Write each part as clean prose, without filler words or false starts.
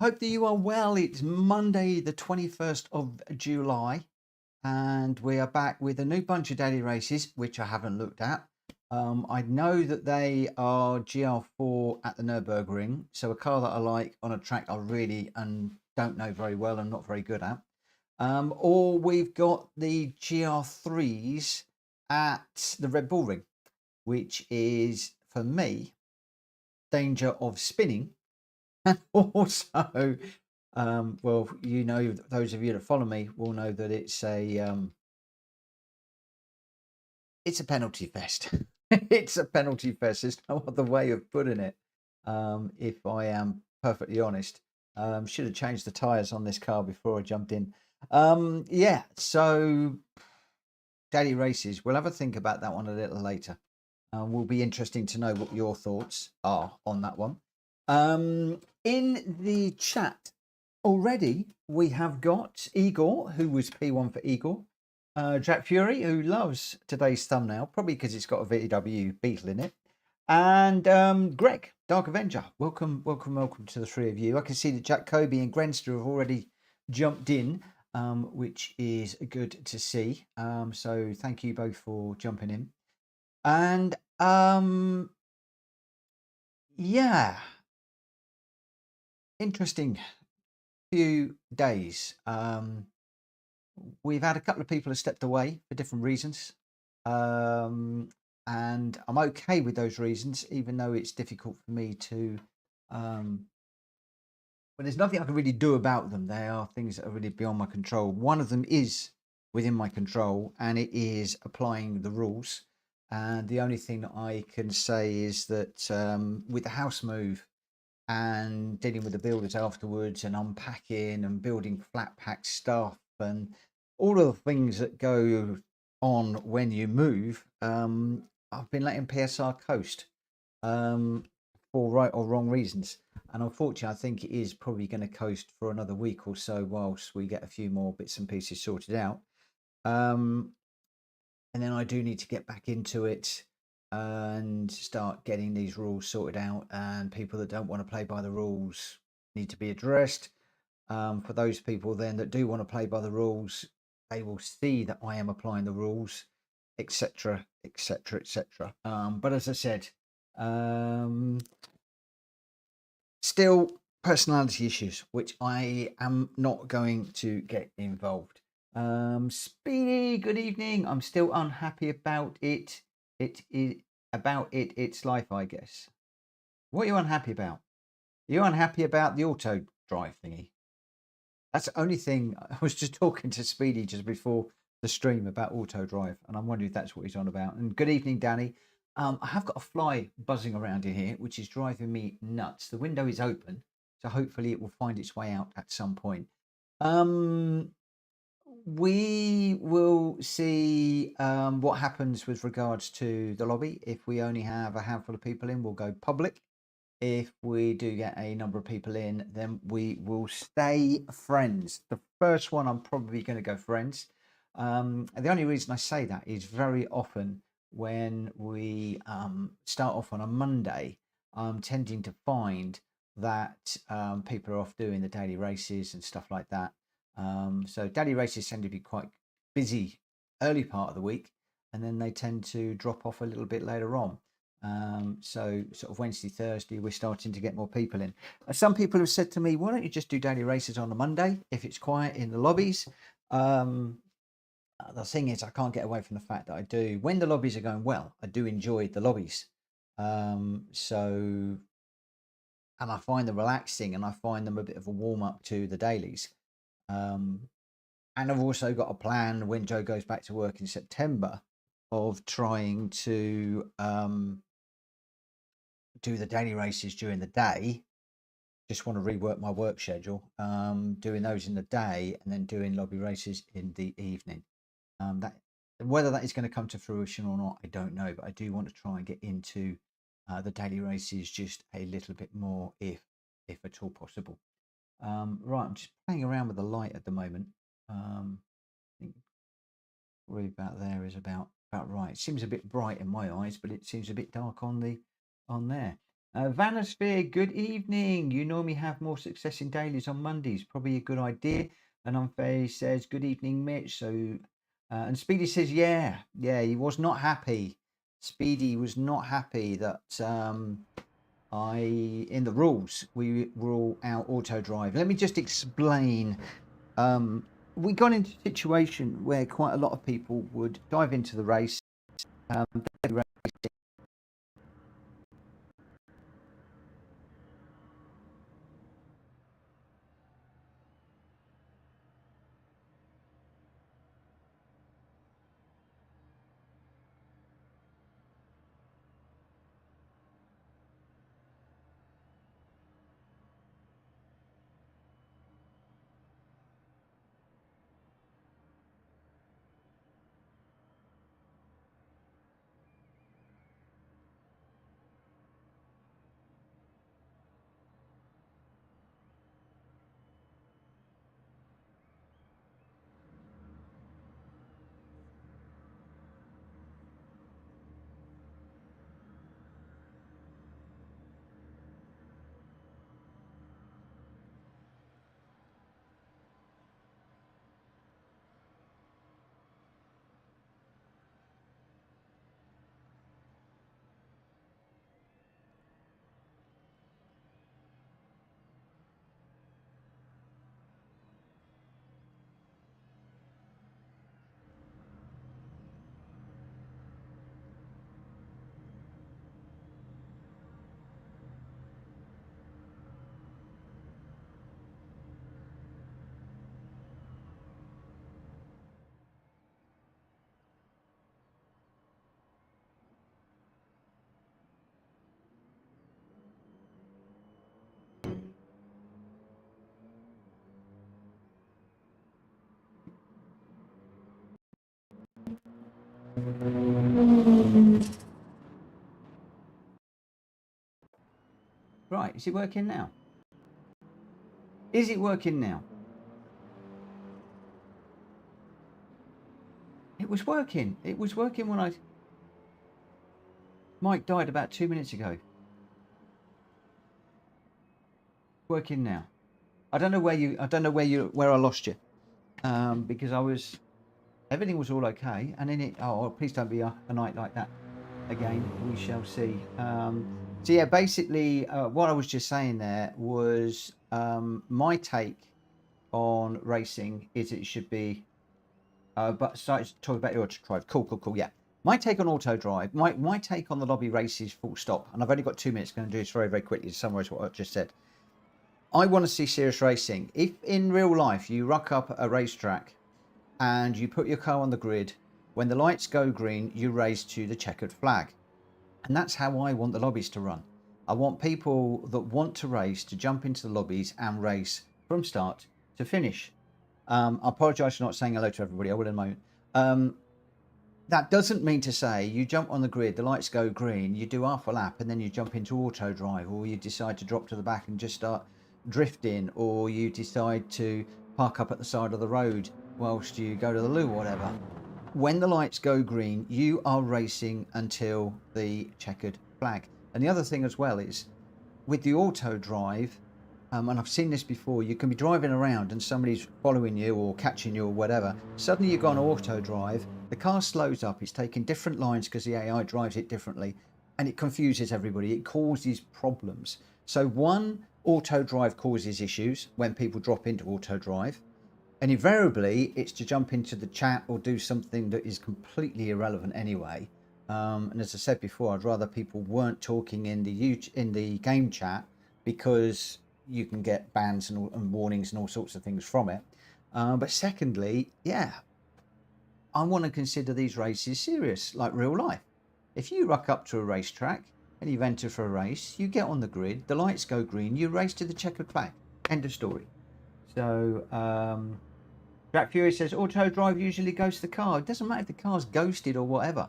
Hope that you are well. It's Monday, the 21st of July, and we are back with a new bunch of daily races, which I haven't looked at. I know that they are GR4 at the Nürburgring, so a car that I like on a track I really and don't know very well and not very good at. Or we've got the GR3s at the Red Bull Ring, which is, for me, danger of spinning. And also, well, you know, those of you that follow me will know that it's a penalty fest. It's a penalty fest. There's no other way of putting it. If I am perfectly honest, should have changed the tyres on this car before I jumped in. Yeah, so daily races. We'll have a think about that one a little later. Will be interesting to know what your thoughts are on that one. In the chat already, we have got Igor, who was P1 for Igor. Jack Fury, who loves today's thumbnail, probably because it's got a VW Beetle in it. And Greg, Dark Avenger. Welcome, welcome, welcome to the three of you. I can see that Jack Kobe and Grenster have already jumped in, which is good to see. So thank you both for jumping in. And yeah, interesting few days. We've had a couple of people have stepped away for different reasons. And I'm okay with those reasons, even though it's difficult for me to when there's nothing I can really do about them. They are things that are really beyond my control. One of them is within my control, and it is applying the rules. And the only thing that I can say is that with the house move and dealing with the builders afterwards and unpacking and building flat pack stuff and all of the things that go on when you move, I've been letting PSR coast for right or wrong reasons. And unfortunately, I think it is probably going to coast for another week or so whilst we get a few more bits and pieces sorted out. And then I do need to get back into it and start getting these rules sorted out. And people that don't want to play by the rules need to be addressed. For those people then that do want to play by the rules, they will see that I am applying the rules, etc., etc., etc. But as I said, still personality issues, which I am not going to get involved. Speedy, good evening. I'm still unhappy about it. It is about it. It's life, I guess. What are you unhappy about? Are you unhappy about the auto drive thingy? That's the only thing. I was just talking to Speedy just before the stream about auto drive, and I'm wondering if that's what he's on about. And good evening, Danny. I have got a fly buzzing around in here, which is driving me nuts. The window is open, so hopefully it will find its way out at some point. We will see what happens with regards to the lobby. If we only have a handful of people in, we'll go public. If we do get a number of people in, then we will stay friends. The first one, I'm probably going to go friends. And the only reason I say that is very often when we start off on a Monday, I'm tending to find that people are off doing the daily races and stuff like that. So daily races tend to be quite busy early part of the week, and then they tend to drop off a little bit later on. So sort of Wednesday, Thursday, we're starting to get more people in. Some people have said to me, why don't you just do daily races on a Monday if it's quiet in the lobbies? The thing is, I can't get away from the fact that I do, when the lobbies are going well, I do enjoy the lobbies. And I find them relaxing, and I find them a bit of a warm up to the dailies. And I've also got a plan when Joe goes back to work in September of trying to do the daily races during the day. Just want to rework my work schedule, doing those in the day and then doing lobby races in the evening. That whether that is going to come to fruition or not, I don't know, but I do want to try and get into the daily races just a little bit more, if at all possible. Right, I'm just playing around with the light at the moment. I think probably about there is about right. It seems a bit bright in my eyes, but it seems a bit dark on there. Vanosphere, good evening. You normally have more success in dailies on Mondays. Probably a good idea. And Unfair says, good evening, Mitch. So, and Speedy says, yeah, he was not happy. Speedy was not happy that in the rules, we rule out auto drive. Let me just explain. We got into a situation where quite a lot of people would dive into the race. Right, is it working now? Is it working now? It was working. It was working when Mike died about 2 minutes ago. Working now. I don't know where I lost you. Because everything was all okay, and then please don't be a night like that again. We shall see. So yeah, basically, what I was just saying there was my take on racing is it should be. But started to talk about auto drive. Cool. Yeah, my take on auto drive. My take on the lobby races. Full stop. And I've only got 2 minutes. Going to do this very quickly to summarise what I just said. I want to see serious racing. If in real life you rock up a racetrack and you put your car on the grid, when the lights go green, you race to the checkered flag. And that's how I want the lobbies to run. I want people that want to race to jump into the lobbies and race from start to finish. I apologise for not saying hello to everybody. I will in a moment. That doesn't mean to say you jump on the grid, the lights go green, you do half a lap, and then you jump into auto drive, or you decide to drop to the back and just start drifting, or you decide to park up at the side of the road whilst you go to the loo or whatever. When the lights go green, you are racing until the checkered flag. And the other thing as well is with the auto drive, and I've seen this before, you can be driving around and somebody's following you or catching you or whatever. Suddenly you've got an auto drive, the car slows up, it's taking different lines because the AI drives it differently, and it confuses everybody. It causes problems. So one, auto drive causes issues when people drop into auto drive. And invariably, it's to jump into the chat or do something that is completely irrelevant anyway. And as I said before, I'd rather people weren't talking in the game chat, because you can get bans and warnings and all sorts of things from it. But secondly, yeah, I want to consider these races serious, like real life. If you rock up to a racetrack and you've entered for a race, you get on the grid, the lights go green, you race to the checkered flag. End of story. So, Jack Fury says, auto drive usually ghosts the car. It doesn't matter if the car's ghosted or whatever.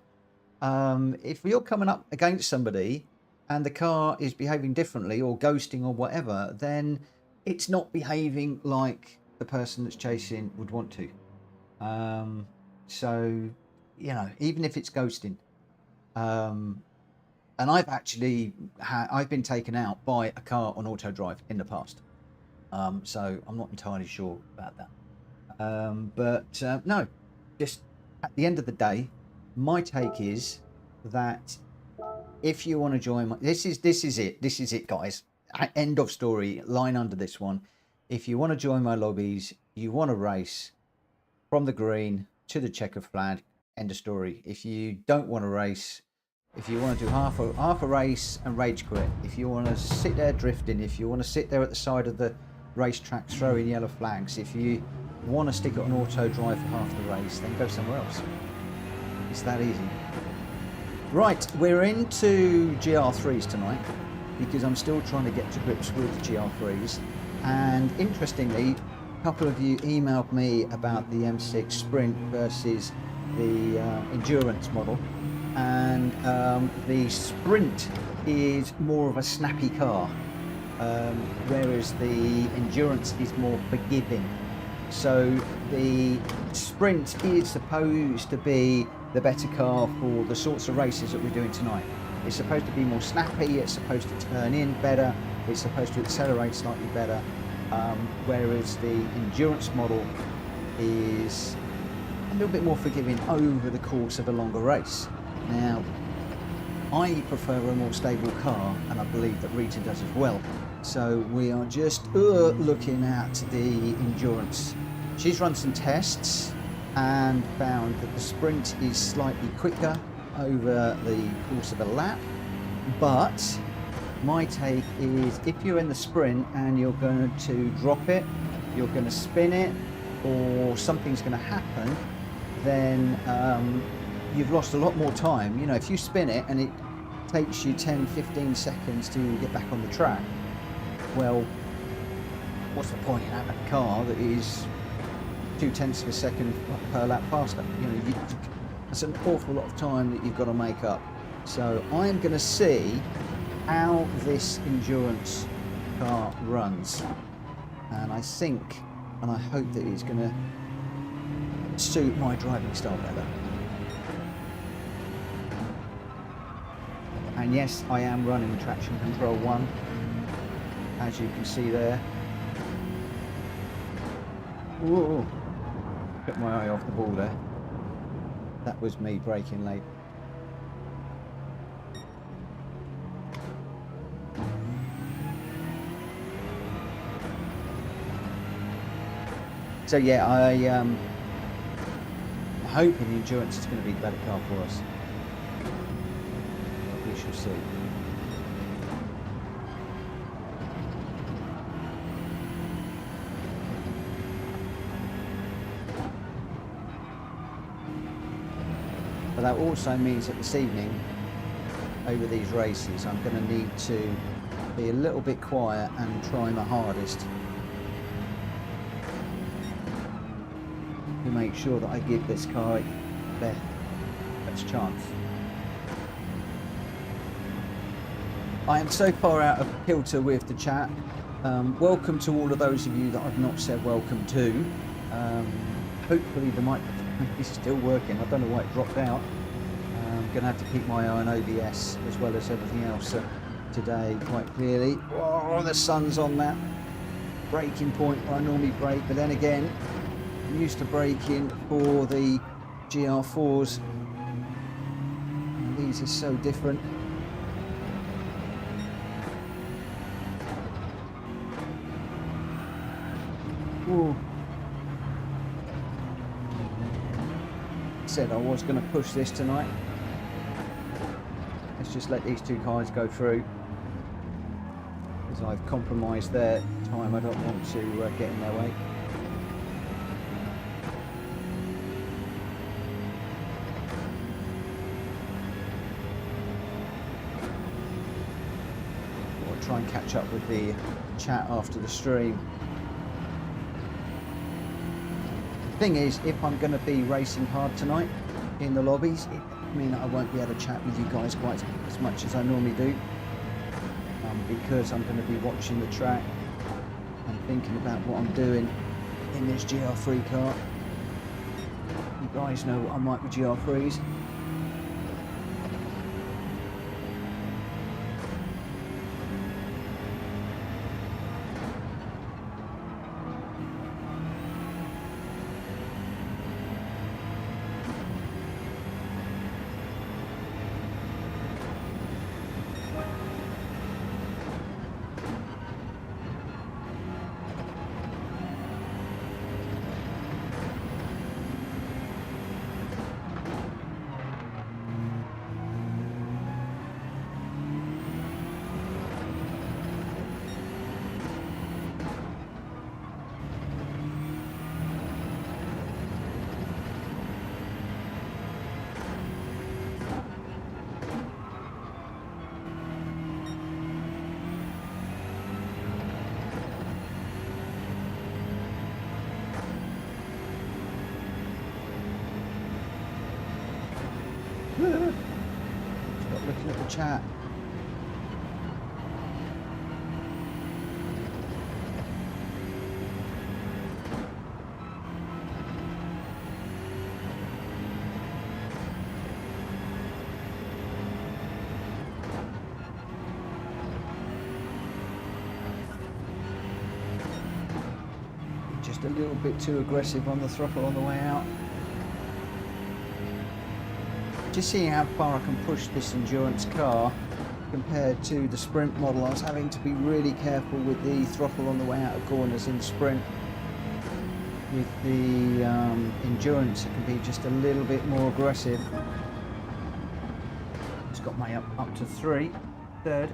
If you're coming up against somebody and the car is behaving differently or ghosting or whatever, then it's not behaving like the person that's chasing would want to. So, even if it's ghosting, And I've actually I've been taken out by a car on auto drive in the past. So I'm not entirely sure about that. But no, just at the end of the day, my take is that if you want to join my, this is it, guys. End of story. Line under this one. If you want to join my lobbies, you want to race from the green to the checker flag. End of story. If you don't want to race, if you want to do half a race and rage quit, if you want to sit there drifting, if you want to sit there at the side of the racetrack throwing yellow flags, if you want to stick it on auto drive for half the race, then go somewhere else. It's that easy. Right, we're into GR3s tonight because I'm still trying to get to grips with GR3s. And interestingly, a couple of you emailed me about the M6 Sprint versus the Endurance model. And the Sprint is more of a snappy car, whereas the Endurance is more forgiving. So the Sprint is supposed to be the better car for the sorts of races that we're doing tonight. It's supposed to be more snappy, it's supposed to turn in better, it's supposed to accelerate slightly better, whereas the Endurance model is a little bit more forgiving over the course of a longer race. Now, I prefer a more stable car, and I believe that Rita does as well. So we are just looking at the Endurance. She's run some tests and found that the Sprint is slightly quicker over the course of a lap, but my take is if you're in the Sprint and you're going to drop it, you're going to spin it, or something's going to happen, then you've lost a lot more time. You know, if you spin it and it takes you 10-15 seconds to get back on the track, well, what's the point in having a car that is 0.2 of a second per lap faster? You know, that's an awful lot of time that you've got to make up. So I'm going to see how this Endurance car runs, and I think and I hope that it's going to suit my driving style better. And yes, I am running traction control 1, as you can see there. Whoa, took my eye off the ball there. That was me braking late. So yeah, I'm hoping the Endurance is going to be the better car for us. We shall see. But that also means that this evening, over these races, I'm going to need to be a little bit quiet and try my hardest to make sure that I give this car the best chance. I am so far out of kilter with the chat. Welcome to all of those of you that I've not said welcome to. Hopefully the microphone is still working. I don't know why it dropped out. I'm going to have to keep my eye on OBS as well as everything else today quite clearly. Oh, the sun's on that braking point where I normally brake, but then again, I'm used to braking for the GR4s. And these are so different. Ooh. Said I was going to push this tonight. Let's just let these two cars go through, because I've compromised their time. I don't want to get in their way. I'll try and catch up with the chat after the stream. Thing is, if I'm going to be racing hard tonight in the lobbies, it means I won't be able to chat with you guys quite as much as I normally do, because I'm going to be watching the track and thinking about what I'm doing in this GR3 car. You guys know what I'm like with GR3s. chat. Just a little bit too aggressive on the throttle on the way out. Just seeing how far I can push this endurance car compared to the sprint model. I was having to be really careful with the throttle on the way out of corners in sprint. With the endurance, it can be just a little bit more aggressive. It's got my up to third.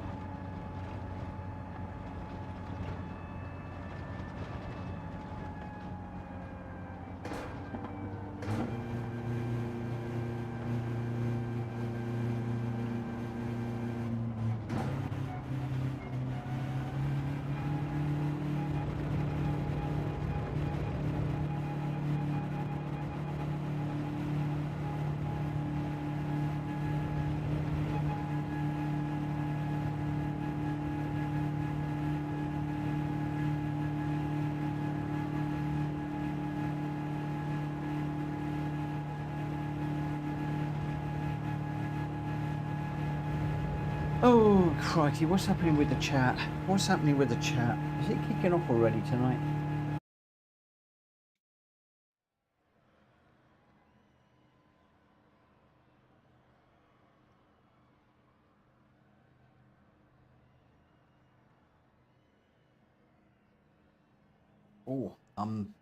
Oh, crikey, what's happening with the chat? What's happening with the chat? Is it kicking off already tonight? Oh, I'm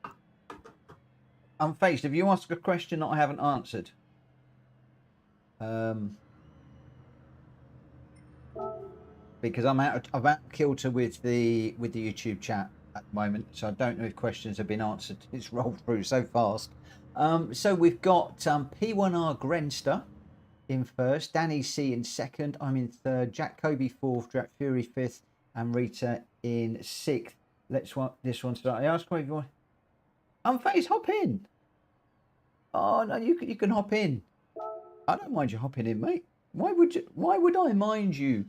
faced. Have you asked a question that I haven't answered? Because I'm out of kilter with the YouTube chat at the moment, so I don't know if questions have been answered. It's rolled through so fast. So we've got P1R Grenster in first, Danny C in second, I'm in third, Jack Kobe fourth, Jack Fury fifth, and Rita in sixth. Let's want this one start. I ask if you want. Unfazed, hop in. Oh no, you can hop in. I don't mind you hopping in, mate. Why would I mind you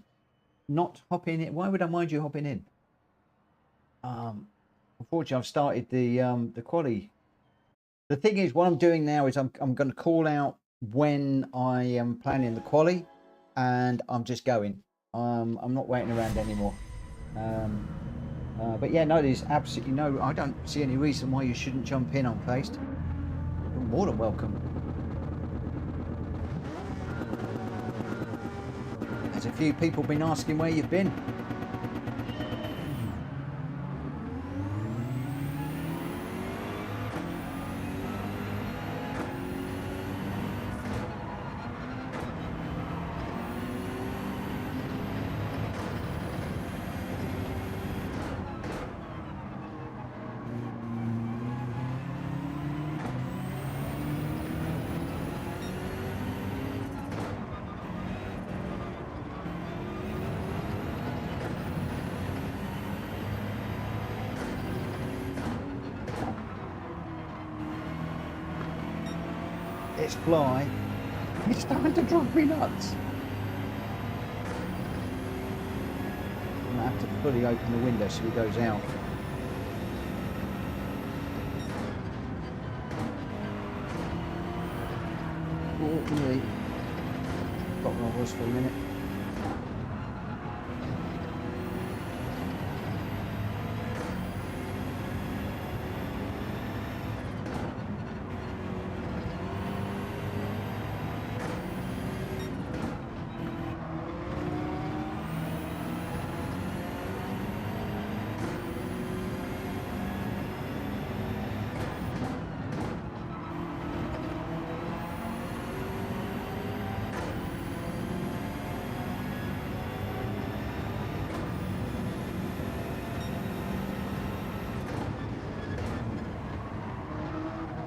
not hopping in? Why would I mind you hopping in? Unfortunately, I've started the quali. The thing is, what I'm doing now is I'm going to call out when I am planning the quali, and I'm just going. I'm not waiting around anymore. But yeah, no, there's absolutely no. I don't see any reason why you shouldn't jump in on Faced. You're more than welcome. There's a few people been asking where you've been. It's Fly. It's starting to drive me nuts. I'm gonna have to fully open the window so he goes out. Oh, me. Got where I was for a minute.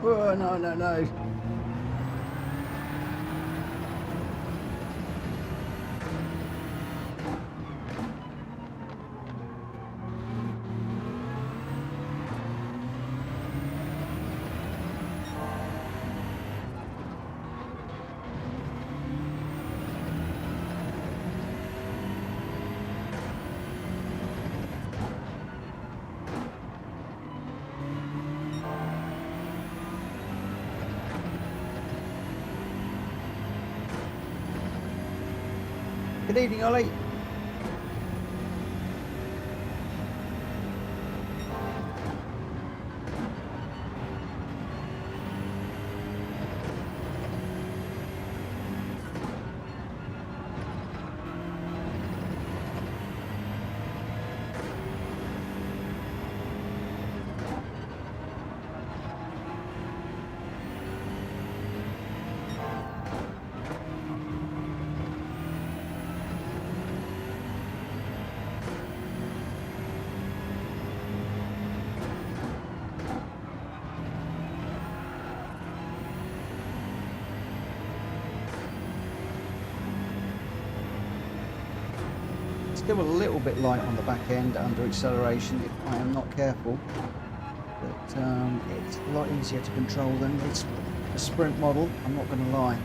Oh, no. Good evening, Ollie. Still a little bit light on the back end under acceleration if I am not careful, but it's a lot easier to control than it's a sprint model, I'm not going to lie.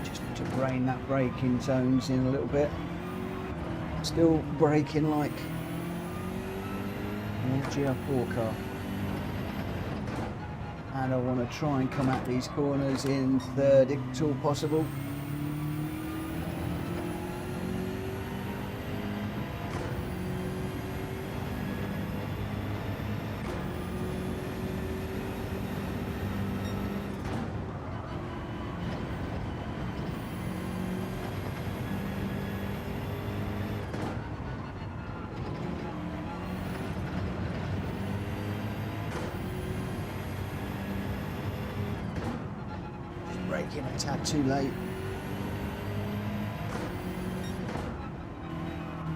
Just to rein that braking zones in a little bit. Still braking like an GR4 car. And I want to try and come at these corners in third if at all possible. Braking a tad too late.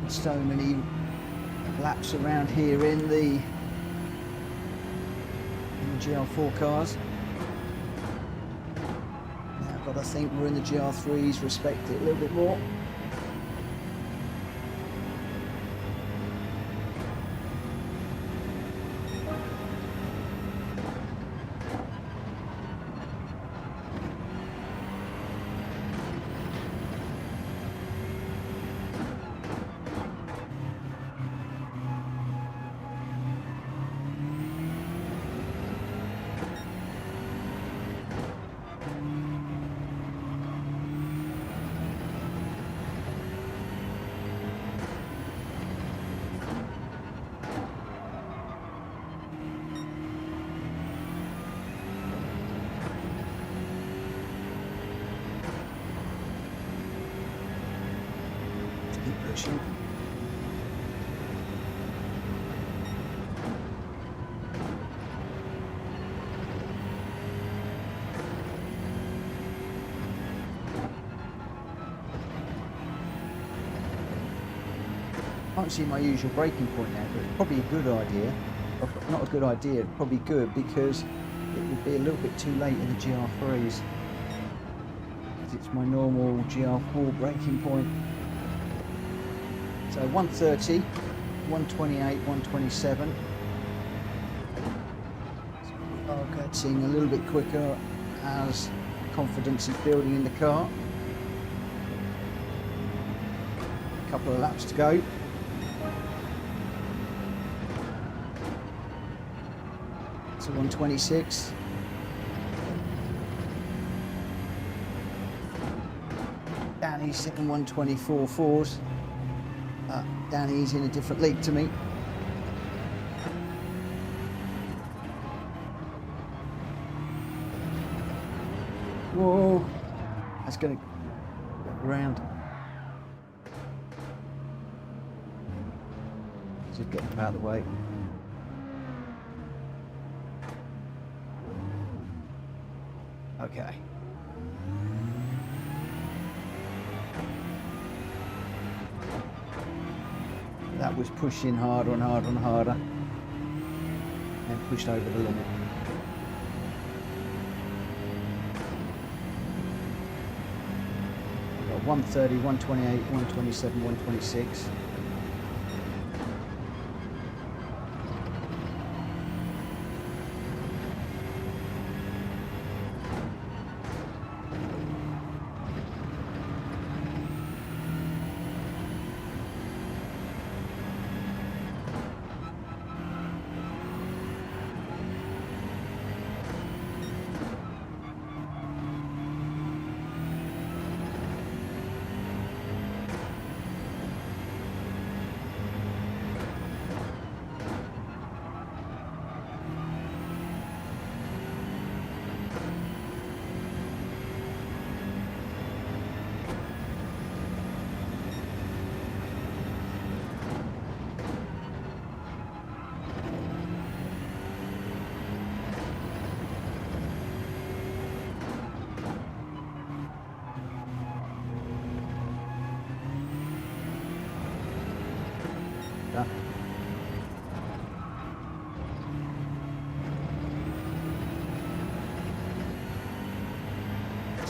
So many laps around here in the GR4 cars. Now, but I think we're in the GR3s, respect it a little bit more. Pushing. Can't see my usual braking point now, but it's probably a good idea. Not a good idea, probably good, because it would be a little bit too late in the GR3s. It's my normal GR4 braking point. So 130, 128, 127. So we are getting a little bit quicker as confidence is building in the car. A couple of laps to go. So 126. Danny's sitting 124 fours. Danny's in a different league to me. Whoa, that's going to go around. Just get him out of the way. Okay. That was pushing harder and harder and harder, and pushed over the limit. We've got 130, 128, 127, 126.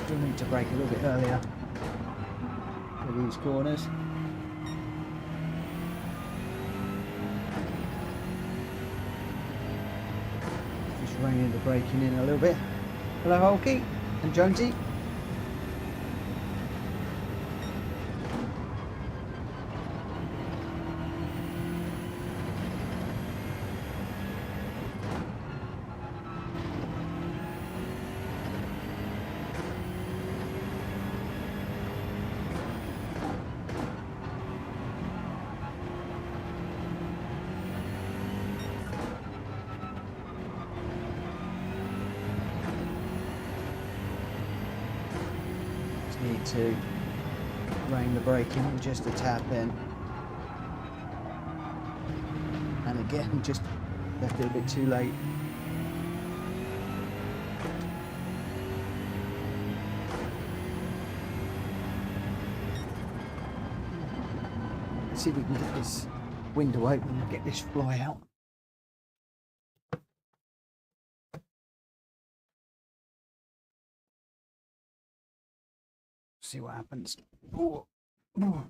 Still need to brake a little bit earlier for these corners. Just reining the braking in a little bit. Hello, Hulky and Jonesy. Need to rein the braking in just a tap in, and again just left it a bit too late. Let's see if we can get this window open and get this fly out. See what happens. Ooh. Ooh.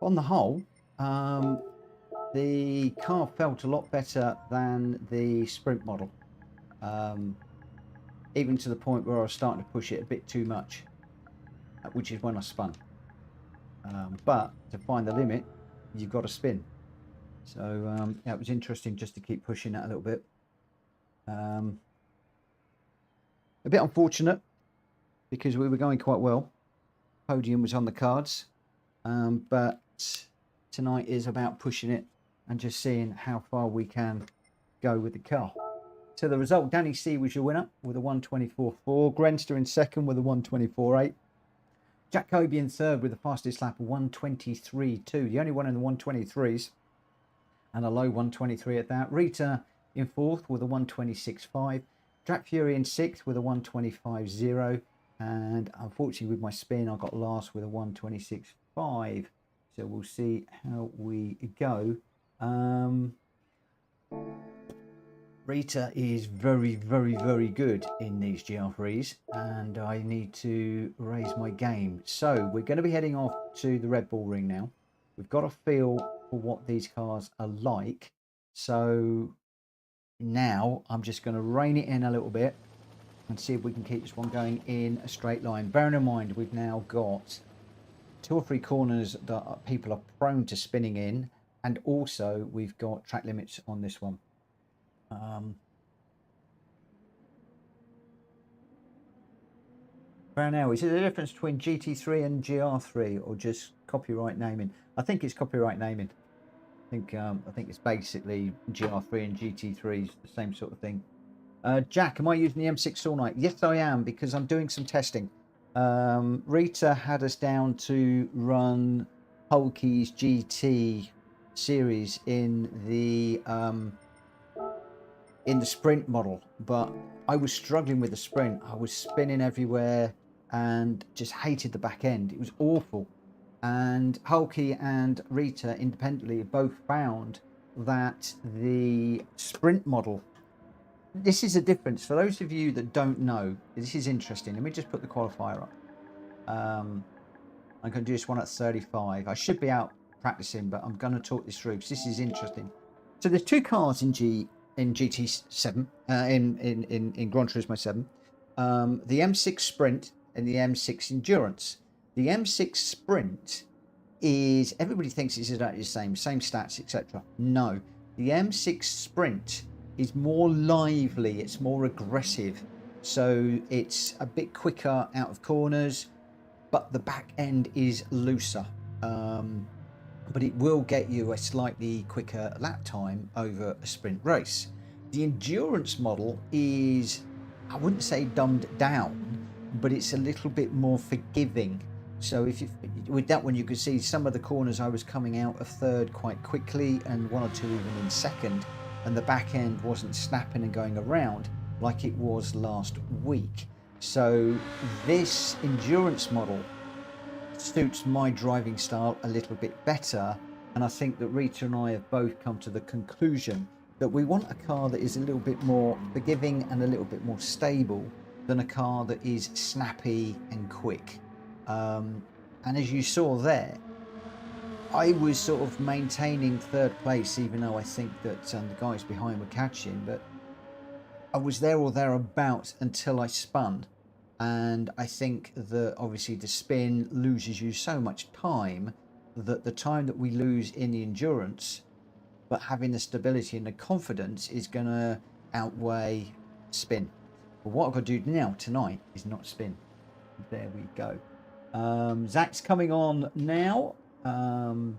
On the whole, the car felt a lot better than the Sprint model, even to the point where I was starting to push it a bit too much, which is when I spun. But to find the limit, you've got to spin. So yeah, it was interesting just to keep pushing that a little bit. A bit unfortunate because we were going quite well. Podium was on the cards, but tonight is about pushing it and just seeing how far we can go with the car. So the result, Danny C was your winner with a 124.4. Grenster in second with a 124.8. Jack Kobe in third with the fastest lap of 123.2. The only one in the 123s. And a low 123 at that. Rita in fourth with a 126.5. Jack Fury in sixth with a 125.0. And unfortunately with my spin I got last with a 126.5. So we'll see how we go. Rita is very, very, very good in these GR3s, and I need to raise my game. So we're going to be heading off to the Red Bull Ring now. We've got a feel for what these cars are like. So now I'm just going to rein it in a little bit and see if we can keep this one going in a straight line. Bearing in mind we've now got 2 or 3 corners that people are prone to spinning in, and also we've got track limits on this one. Brownell, is there a difference between GT3 and GR3 or just copyright naming? I think it's copyright naming. I think it's basically GR3 and GT3 is the same sort of thing. Jack, am I using the M6 all night? Yes, I am, because I'm doing some testing. Rita had us down to run Hulky's GT series in the Sprint model, but I was struggling with the Sprint. I was spinning everywhere and just hated the back end. It was awful. And Hulky and Rita independently both found that the Sprint model, this is a difference. For those of you that don't know, this is interesting. Let me just put the qualifier up. I'm going to do this one at 35. I should be out practicing, but I'm going to talk this through because this is interesting. So there's 2 cars in GT7, in Gran Turismo 7. The M6 Sprint and the M6 Endurance. The M6 Sprint is, everybody thinks it's exactly the same stats, etc. No, the M6 Sprint is more lively, it's more aggressive, so it's a bit quicker out of corners, but the back end is looser. But it will get you a slightly quicker lap time over a sprint race. The endurance model is, I wouldn't say dumbed down, but it's a little bit more forgiving. So if you, with that one, you could see some of the corners I was coming out of third quite quickly, and 1 or 2 even in second, and the back end wasn't snapping and going around like it was last week. So this endurance model suits my driving style a little bit better And I think that Rita and I have both come to the conclusion that we want a car that is a little bit more forgiving and a little bit more stable than a car that is snappy and quick. And as you saw there, I was sort of maintaining third place, even though I think that the guys behind were catching, but I was there or thereabouts until I spun. And I think that obviously the spin loses you so much time that the time that we lose in the endurance, but having the stability and the confidence is going to outweigh spin. But what I've got to do now tonight is not spin. There we go. Zach's coming on now. But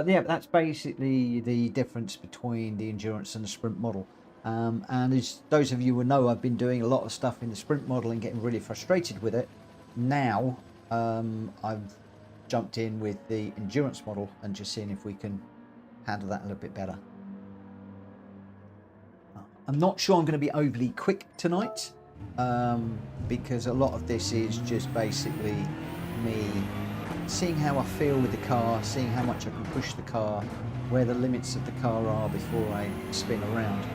yeah, that's basically the difference between the endurance and the sprint model. And as those of you will know, I've been doing a lot of stuff in the sprint model and getting really frustrated with it. Now I've jumped in with the endurance model and just seeing if we can handle that a little bit better. I'm not sure I'm going to be overly quick tonight, because a lot of this is just basically me seeing how I feel with the car, seeing how much I can push the car, where the limits of the car are before I spin around.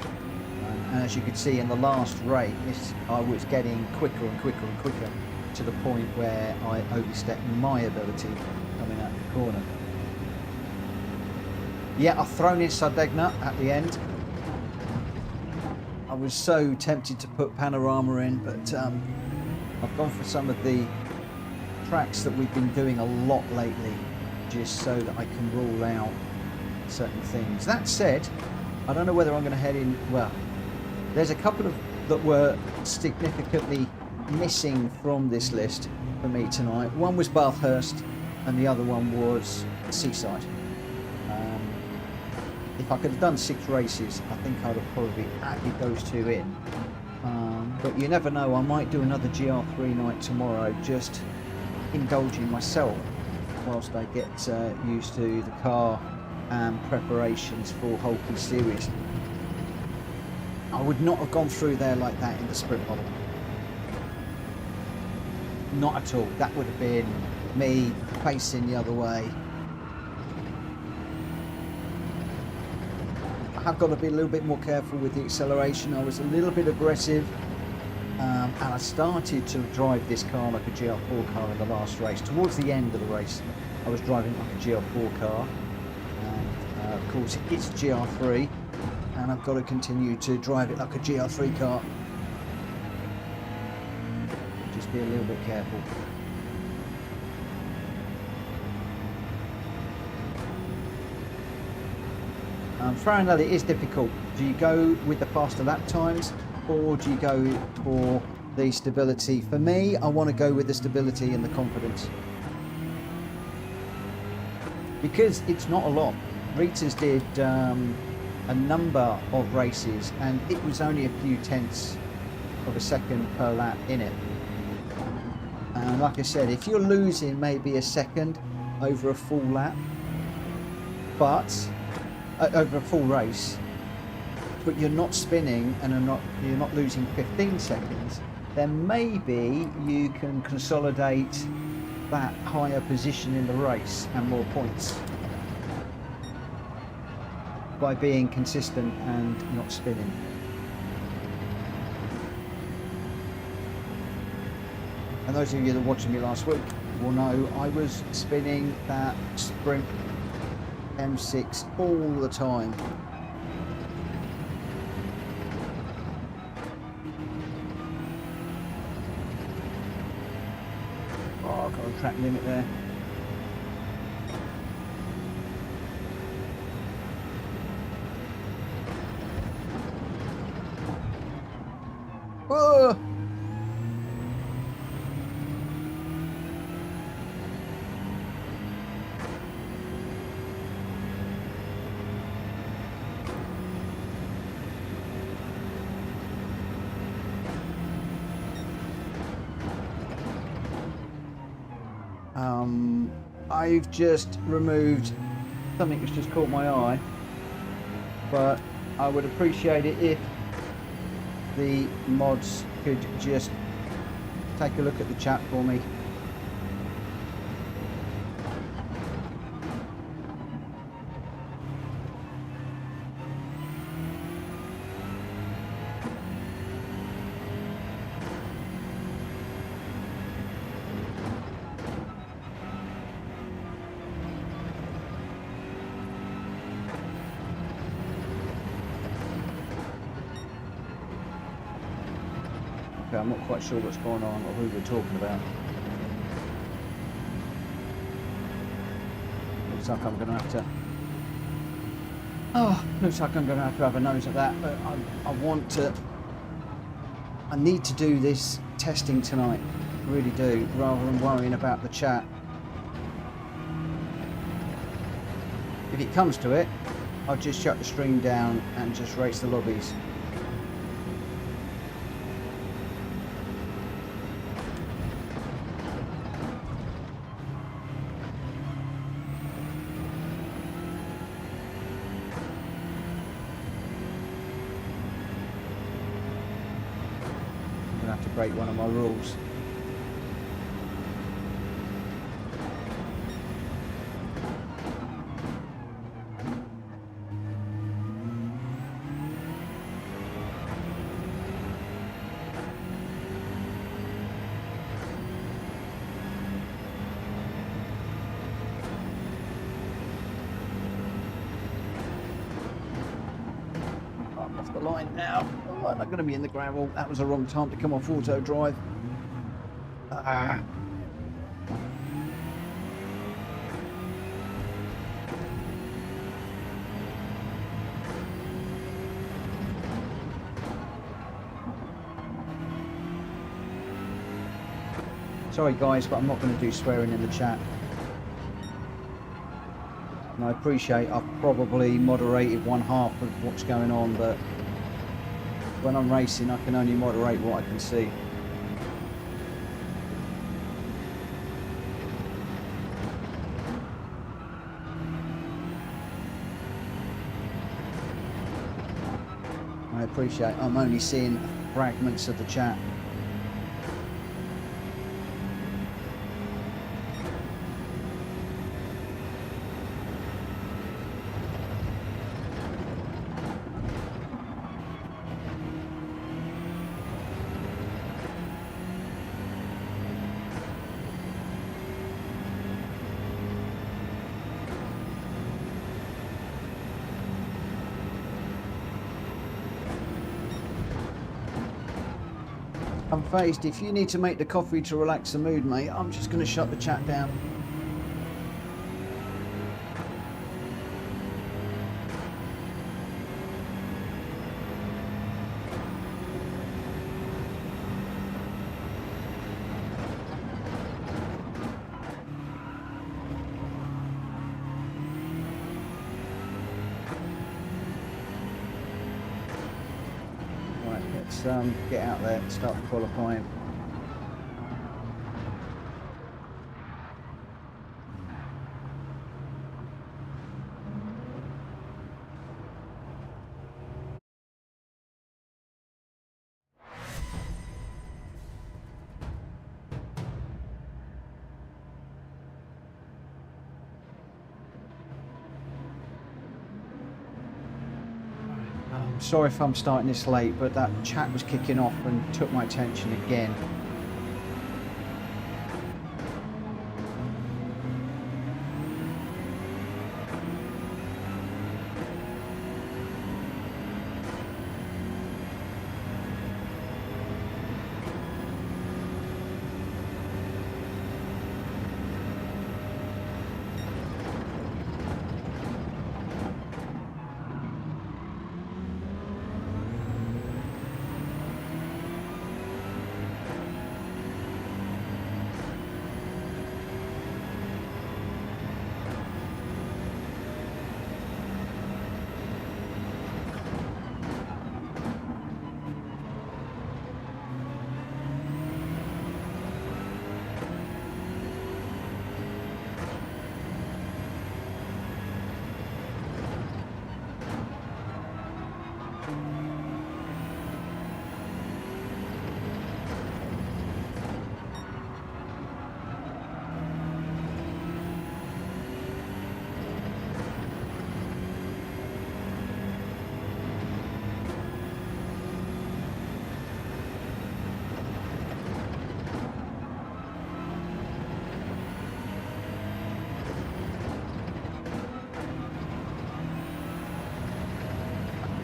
And as you can see in the last race, I was getting quicker and quicker and quicker to the point where I overstepped my ability coming out of the corner. Yeah, I've thrown in Sardegna at the end. I was so tempted to put Panorama in, but I've gone for some of the tracks that we've been doing a lot lately, just so that I can rule out certain things. That said, I don't know whether I'm going to head in. Well, there's a couple of that were significantly missing from this list for me tonight. One was Bathurst and the other one was Seaside. If I could have done 6 races, I think I'd have probably added those 2 in. But you never know, I might do another GR3 night tomorrow, just indulging myself whilst I get used to the car and preparations for Hulky series. I would not have gone through there like that in the sprint model. Not at all. That would have been me facing the other way. I've got to be a little bit more careful with the acceleration. I was a little bit aggressive, and I started to drive this car like a GR4 car in the last race. Towards the end of the race, I was driving like a GR4 car, and of course it's GR3, and I've got to continue to drive it like a GR3 car. Just be a little bit careful. Throwing that, it is difficult. Do you go with the faster lap times, or do you go for the stability? For me, I want to go with the stability and the confidence, because it's not a lot. Rita's did a number of races and it was only a few tenths of a second per lap in it. And like I said, if you're losing maybe a second over a full lap, but over a full race, but you're not spinning and you're not losing 15 seconds, then maybe you can consolidate that higher position in the race and more points by being consistent and not spinning. And those of you that were watching me last week will know I was spinning that sprint M6 all the time. Oh, I've got a track limit there. Oh! I've just removed something that's just caught my eye, but I would appreciate it if the mods could just take a look at the chat for me. Okay, I'm not quite sure what's going on or who we're talking about. Looks like I'm going to have to... Oh, looks like I'm going to have a nose at that, but I need to do this testing tonight, I really do, rather than worrying about the chat. If it comes to it, I'll just shut the stream down and just race the lobbies. I'm going to have to break one of my rules. The line now. Oh, I'm not going to be in the gravel. That was the wrong time to come off auto drive. Sorry guys, but I'm not going to do swearing in the chat. And I appreciate I've probably moderated one half of what's going on, but when I'm racing I can only moderate what I can see. I appreciate I'm only seeing fragments of the chat. Unfazed, if you need to make the coffee to relax the mood, mate, I'm just going to shut the chat down. Get out there and start qualifying. Sorry if I'm starting this late, but that chat was kicking off and took my attention again.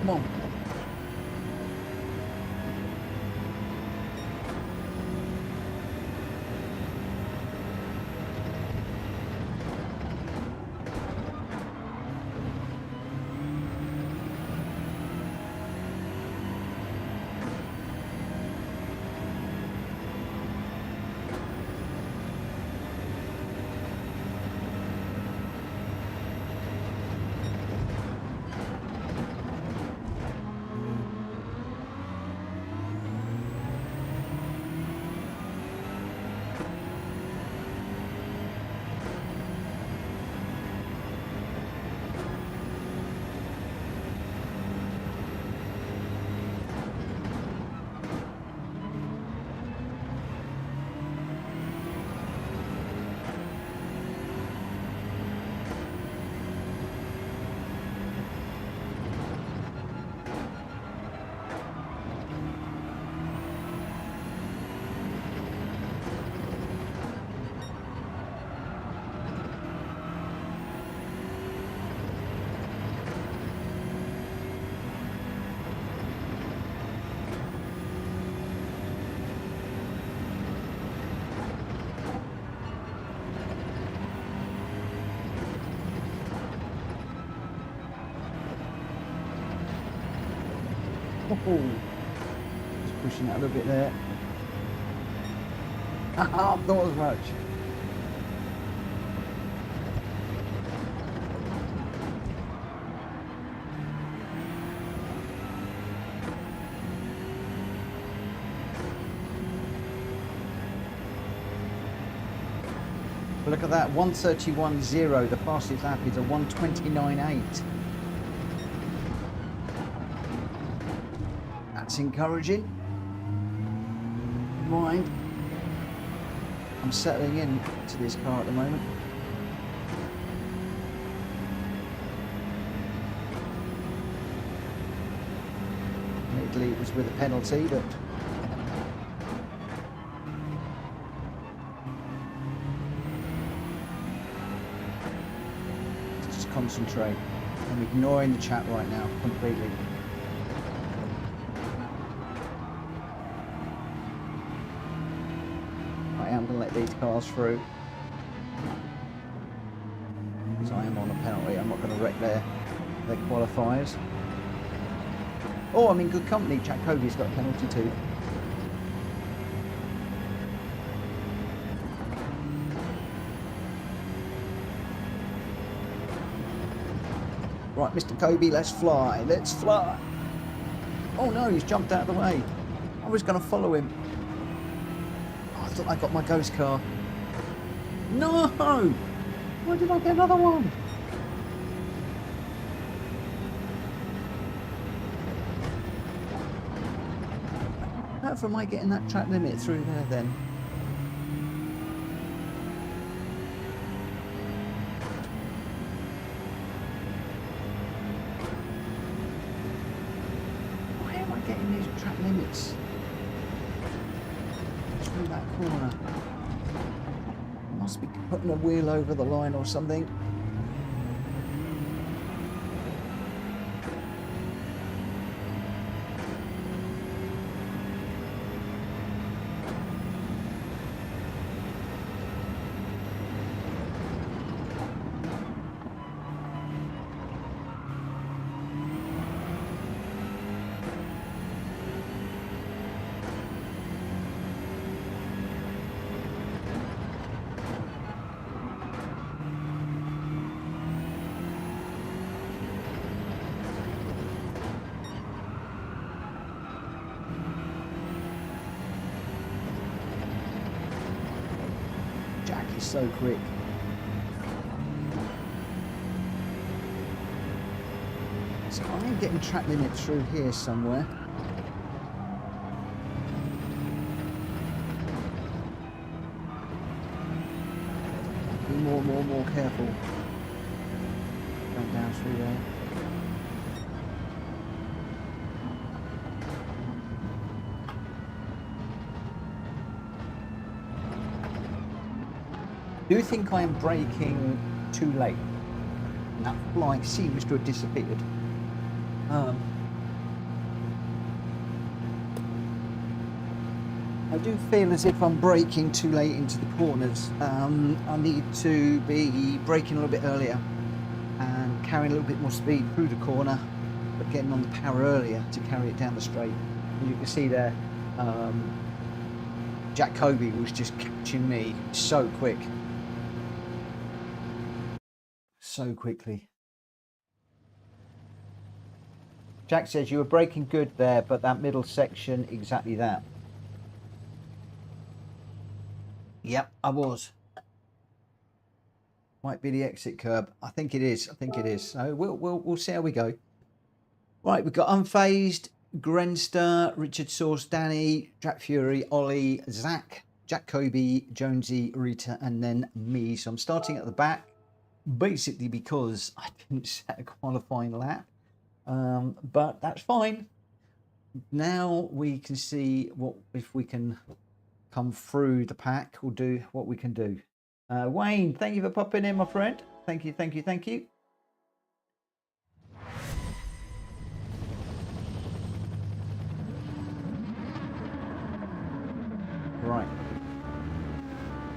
Come on. Just pushing that a little bit there. Not as much. But look at that, 1:31.0. The fastest lap is a 1:29.8. That's encouraging. Mind, I'm settling in to this car at the moment. Admittedly, it was with a penalty, but just concentrate. I'm ignoring the chat right now completely. I'm going to let these cars through because I am on a penalty. I'm not going to wreck their qualifiers. Oh, I'm in good company. Jack Coby's got a penalty too. Right, Mr. Coby, let's fly. Let's fly. Oh no, he's jumped out of the way. I was going to follow him. I thought I got my ghost car. No! Why did I get another one? How am I getting that track limit through there then? Why am I getting these track limits? That corner. Must be putting a wheel over the line or something. So quick. So I'm getting track limit through here somewhere. Be more careful. Going down through there. Do you think I am braking too late? That light seems to have disappeared. I do feel as if I'm braking too late into the corners. I need to be braking a little bit earlier and carrying a little bit more speed through the corner, but getting on the power earlier to carry it down the straight. And you can see there, Jack Coby was just catching me so quick. So quickly. Jack says you were braking good there, but that middle section, exactly that. Yep, I was. Might be the exit curb. I think it is. I think it is. So we'll see how we go. Right, we've got Unfazed, Grenster, Richard Source, Danny, Jack Fury, Ollie, Zach, Jack Coby, Jonesy, Rita, and then me. So I'm starting at the back. Basically because I didn't set a qualifying lap, but that's fine. Now we can see what if we can come through the pack. We'll do what we can do. Wayne, thank you for popping in, my friend. Thank you, thank you, thank you. Right,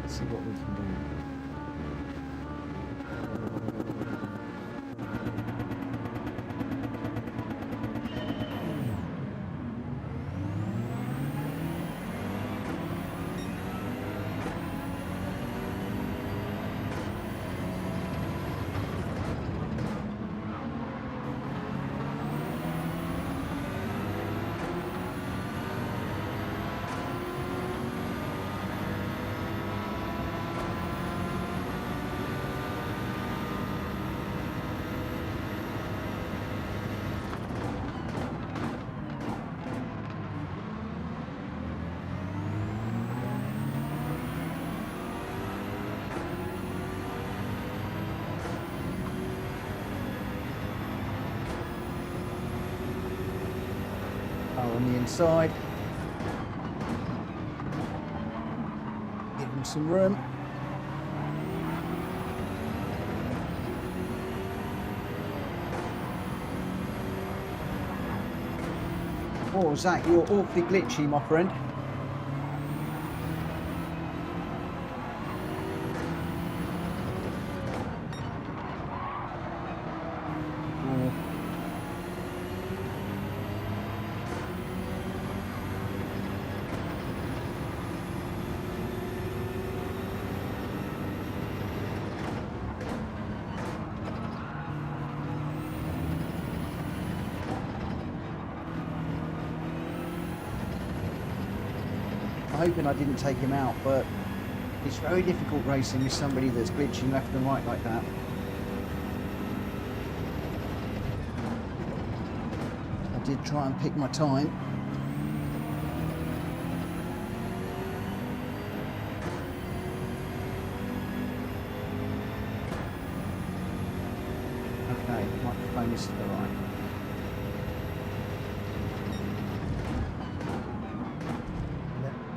let's see what we can do. car on the inside. Give him some room. Oh, Zach, you're awfully glitchy, my friend. I'm hoping I didn't take him out, but it's very difficult racing with somebody that's glitching left and right like that. I did try and pick my time. Okay, microphone is to the right.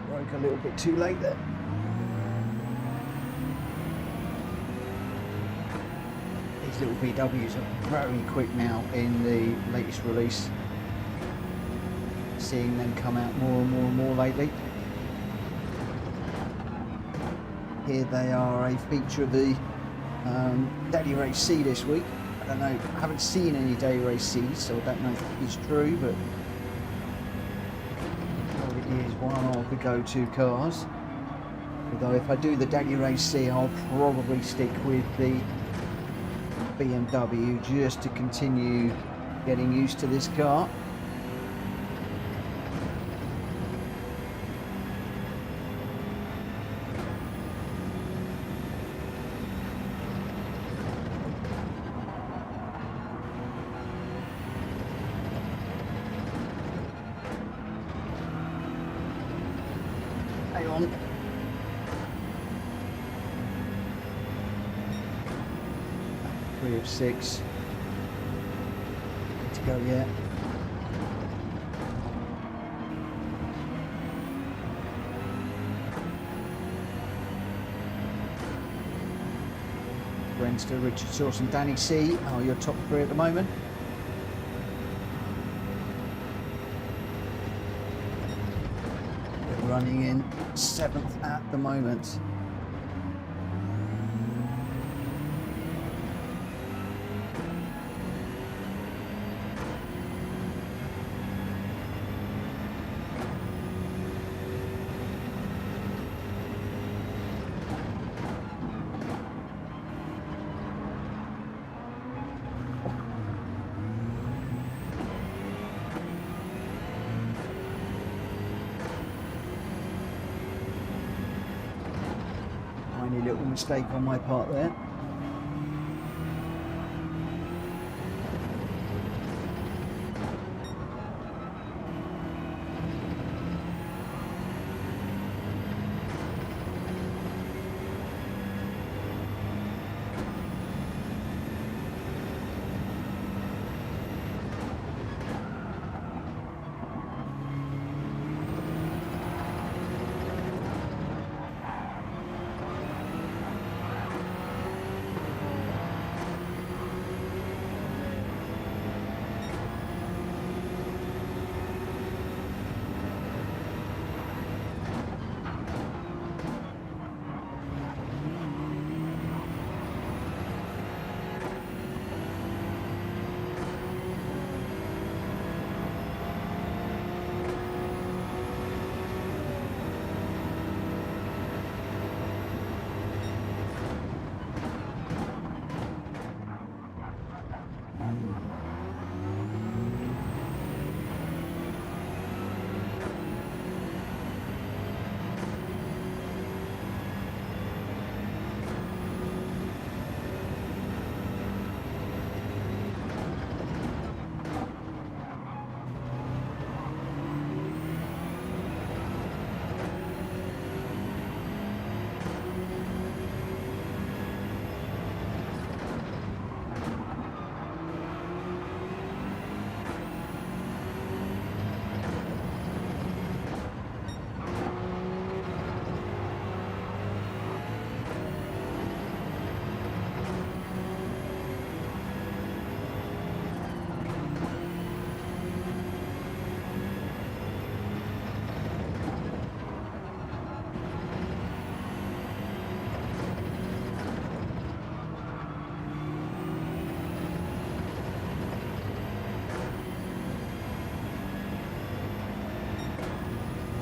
Broke a little bit too late there. These little VWs are very quick now in the latest release. Seeing them come out more and more and more lately. Here they are a feature of the Daddy Race C this week. I don't know, I haven't seen any Daddy Race C's, so I don't know if it's true, but is one of the go-to cars. Although if I do the Daddy Race C, I'll probably stick with the BMW just to continue getting used to this car. Hang on. 3 of 6. Need to go yet. Renster, Richard Sauce and Danny C are your top 3 at the moment. We're running in 7th at the moment. Tiny little mistake on my part there.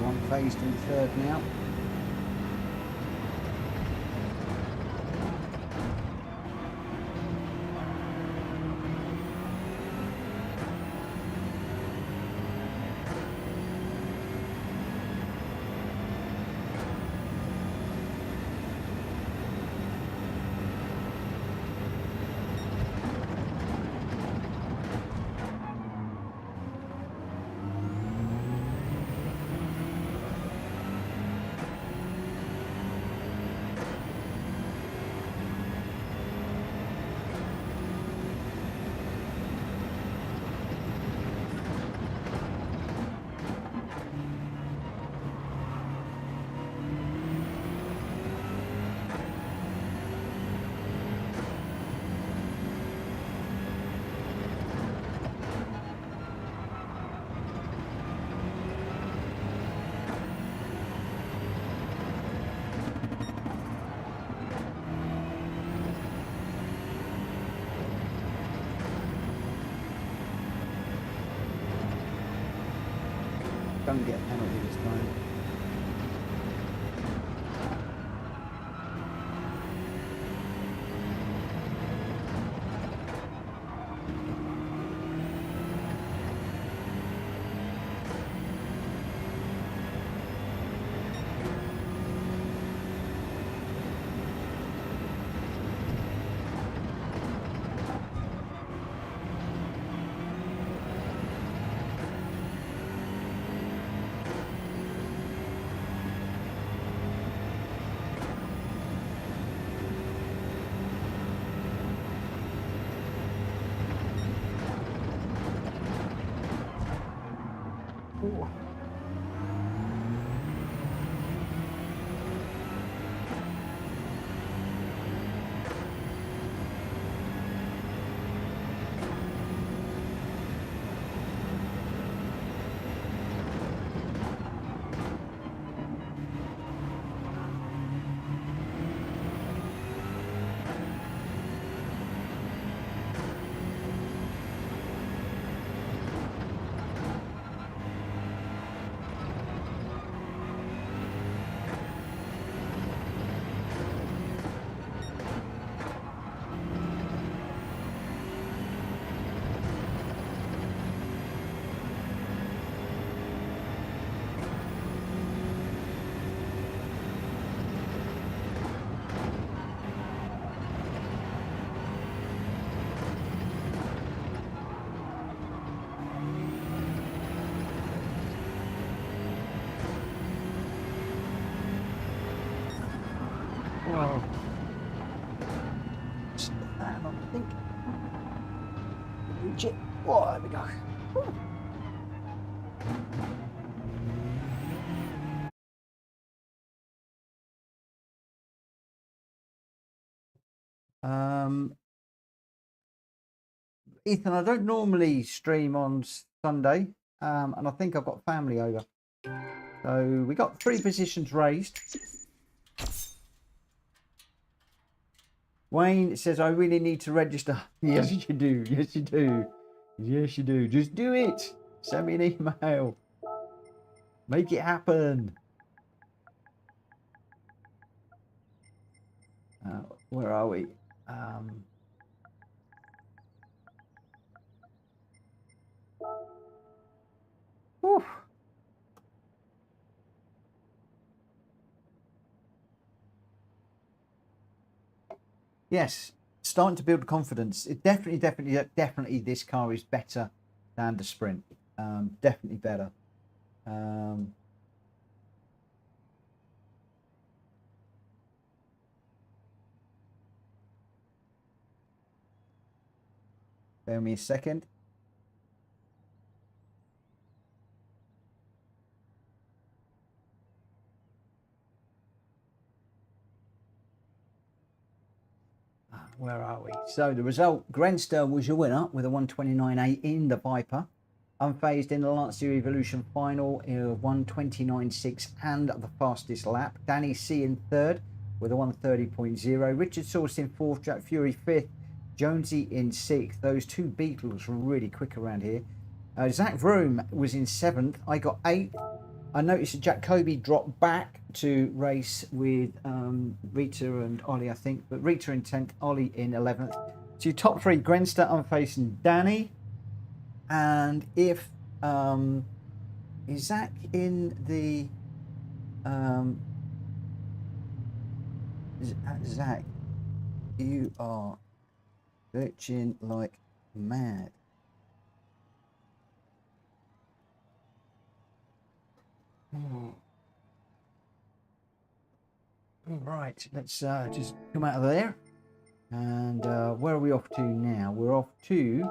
Unfazed in third now. Don't get a penalty this time. Ooh. Well, and I think reach it. Oh, there we go. Ethan, I don't normally stream on Sunday, and I think I've got family over. So we got 3 positions raised. Wayne says, I really need to register. Yes, you do. Yes, you do. Yes, you do. Just do it. Send me an email. Make it happen. Where are we? Whew. Yes, starting to build confidence. It definitely this car is better than the Sprint. Definitely better. Bear me a second. Where are we? So the result, Grenster was your winner with a 129.8 in the Viper. Unfazed in the Lancia Evolution final, 129.6 and the fastest lap. Danny C in third with a 130.0. Richard Source in fourth, Jack Fury fifth, Jonesy in sixth. Those 2 Beetles were really quick around here. Zach Vroom was in seventh. I got eighth. I noticed that Jack Kobe dropped back to race with Rita and Ollie, I think, but Rita in 10th, Ollie in 11th. So your top three, Grenster, I'm facing Danny. And if is Zach in the Zach, you are glitching like mad. Right, let's just come out of there. And where are we off to now? We're off to...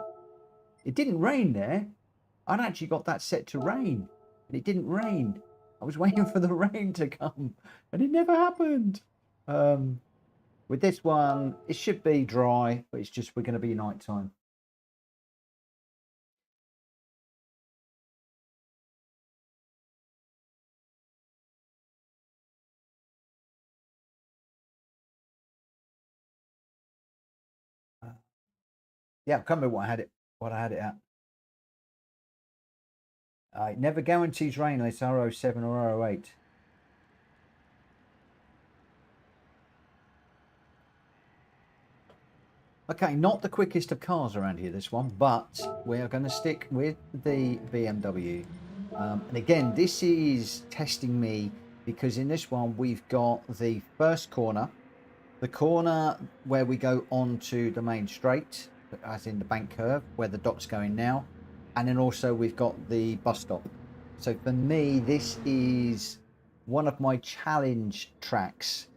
It didn't rain there. I'd actually got that set to rain, and it didn't rain. I was waiting for the rain to come, and it never happened. With this one, it should be dry, but it's just we're going to be night time. Yeah, I can't remember what I had it at. It never guarantees rain unless R07 or R08. Okay, not the quickest of cars around here, this one, but we are going to stick with the BMW. And again, this is testing me because in this one, we've got the first corner, the corner where we go onto the main straight, as in the bank curve, where the dot's going now. And then also we've got the bus stop. So for me, this is one of my challenge tracks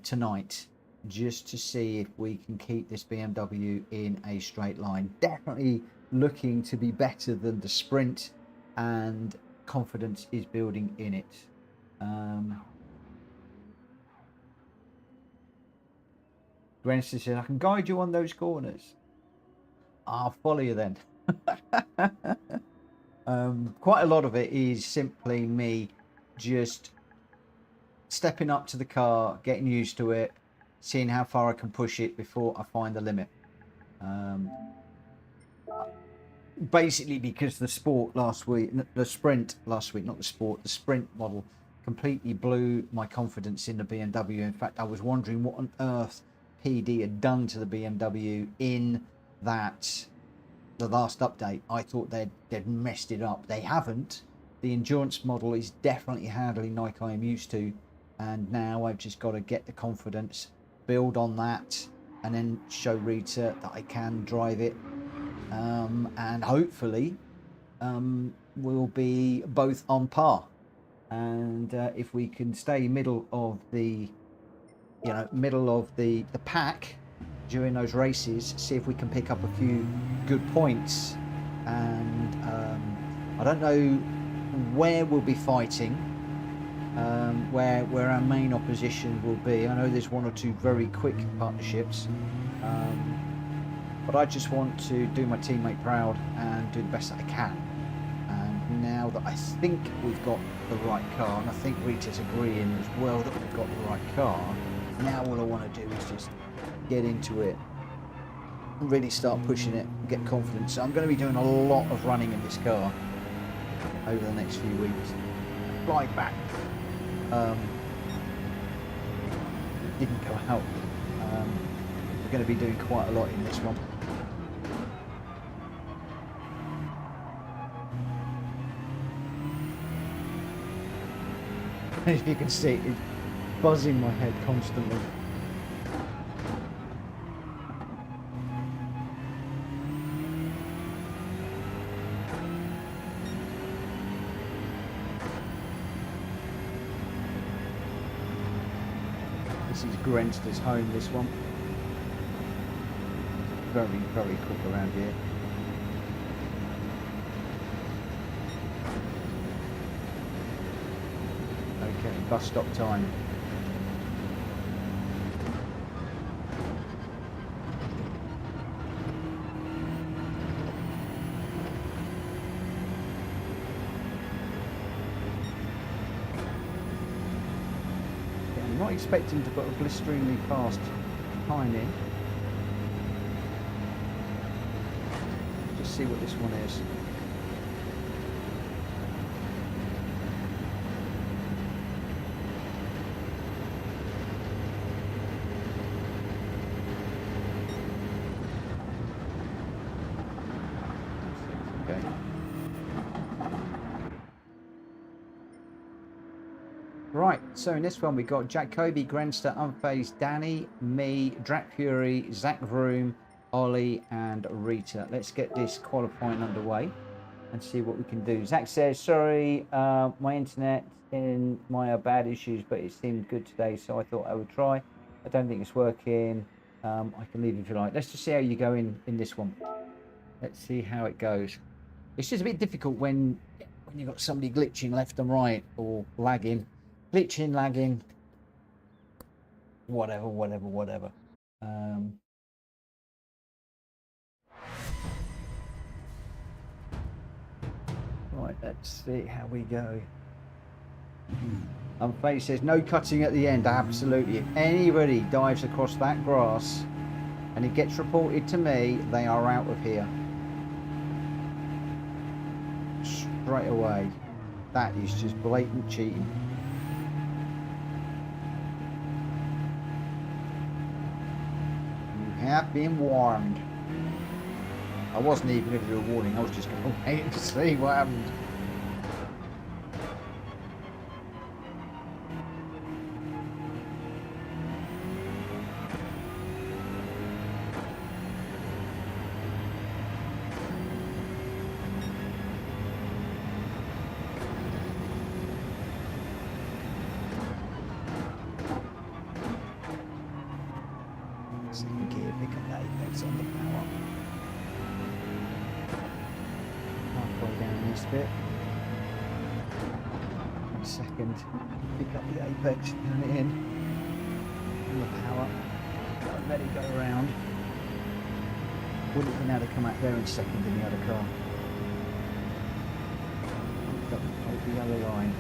tonight, just to see if we can keep this BMW in a straight line. Definitely looking to be better than the Sprint, and confidence is building in it. Grenson said, I can guide you on those corners. I'll follow you then. Quite a lot of it is simply me just stepping up to the car, getting used to it, seeing how far I can push it before I find the limit. Basically because the sprint last week, not the sprint model completely blew my confidence in the BMW. In fact, I was wondering what on earth PD had done to the BMW in that the last update. I thought they'd messed it up. They haven't. The endurance model is definitely handling like I am used to, and now I've just got to get the confidence, build on that, and then show Rita that I can drive it, and hopefully we'll be both on par. And if we can stay middle of the pack during those races, see if we can pick up a few good points. And I don't know where we'll be fighting, where our main opposition will be. I know there's one or two very quick partnerships, but I just want to do my teammate proud and do the best that I can. And now that I think we've got the right car, and I think Rita's agreeing as well that we've got the right car, now all I want to do is just get into it, really start pushing it, get confidence. So I'm going to be doing a lot of running in this car over the next few weeks. Fly back didn't go out. We're going to be doing quite a lot in this one. As you can see, it's buzzing my head constantly. This is Grenster's home, this one. Very, very quick around here. Okay, bus stop time. I'm not expecting to put a blisteringly fast time in. Just see what this one is. Okay. Right, so in this one we got Jacoby, Grenster, Unfazed, Danny, me, Drat Fury, Zach Vroom, Ollie, and Rita. Let's get this qualifying underway and see what we can do. Zach says, sorry, my internet in my bad issues, but it seemed good today, so I thought I would try. I don't think it's working. I can leave if you like. Let's just see how you go in this one. Let's see how it goes. It's just a bit difficult when you've got somebody glitching left and right or lagging. Glitching, lagging, whatever. Right, let's see how we go. Unfazed says, no cutting at the end. Absolutely. If anybody dives across that grass and it gets reported to me, they are out of here. Straight away. That is just blatant cheating. You have been warned. I wasn't even going to do a warning, I was just going to wait to see what happened. Second gear, pick up that apex on the power. Halfway down this bit. Second, pick up the apex, turn it in. On the power. Don't let it go around. Wouldn't have been able to come out there in second in the other car. Hold the other line.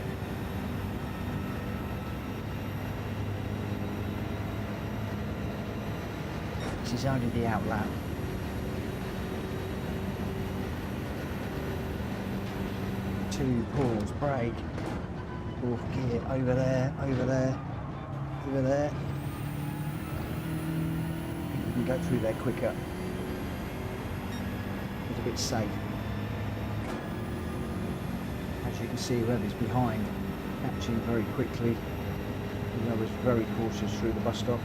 This is only the out lap. Two, pause, brake, fourth gear, over there, over there, over there. We can go through there quicker. It's a bit safe. As you can see, whoever's behind, catching very quickly. I was very cautious through the bus stop.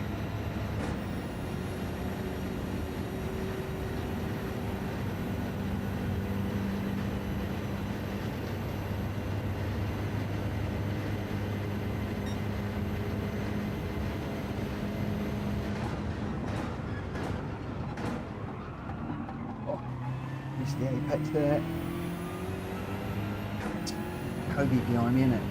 The apex there. Kobe behind me, innit?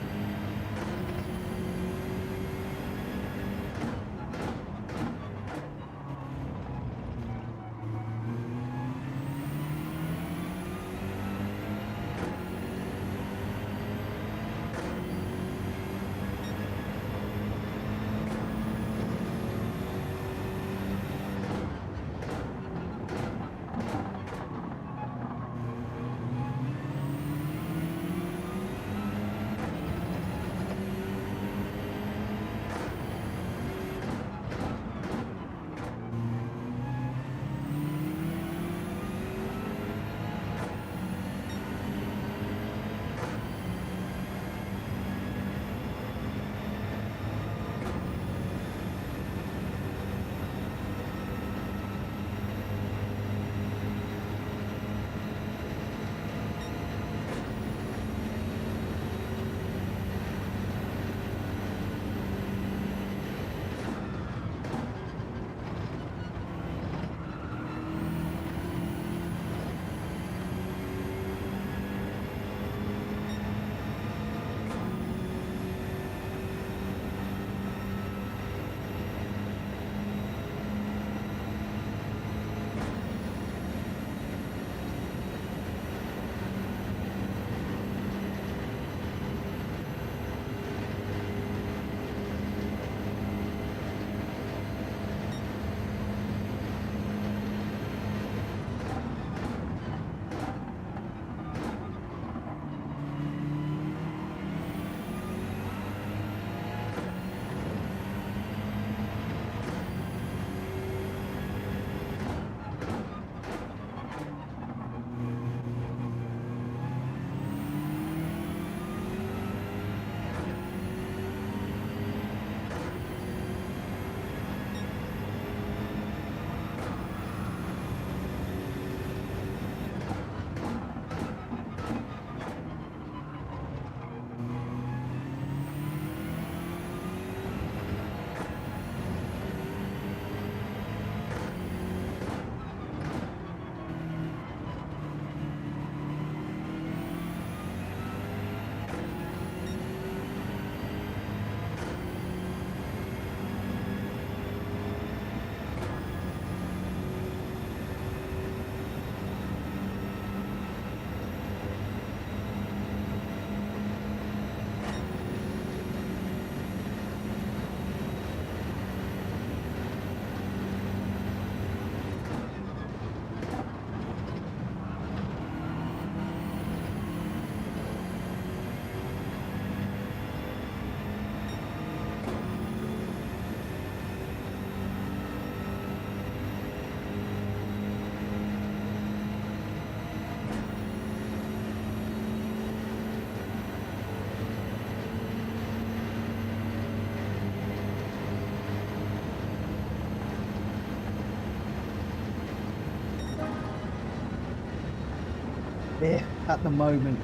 Yeah, at the moment.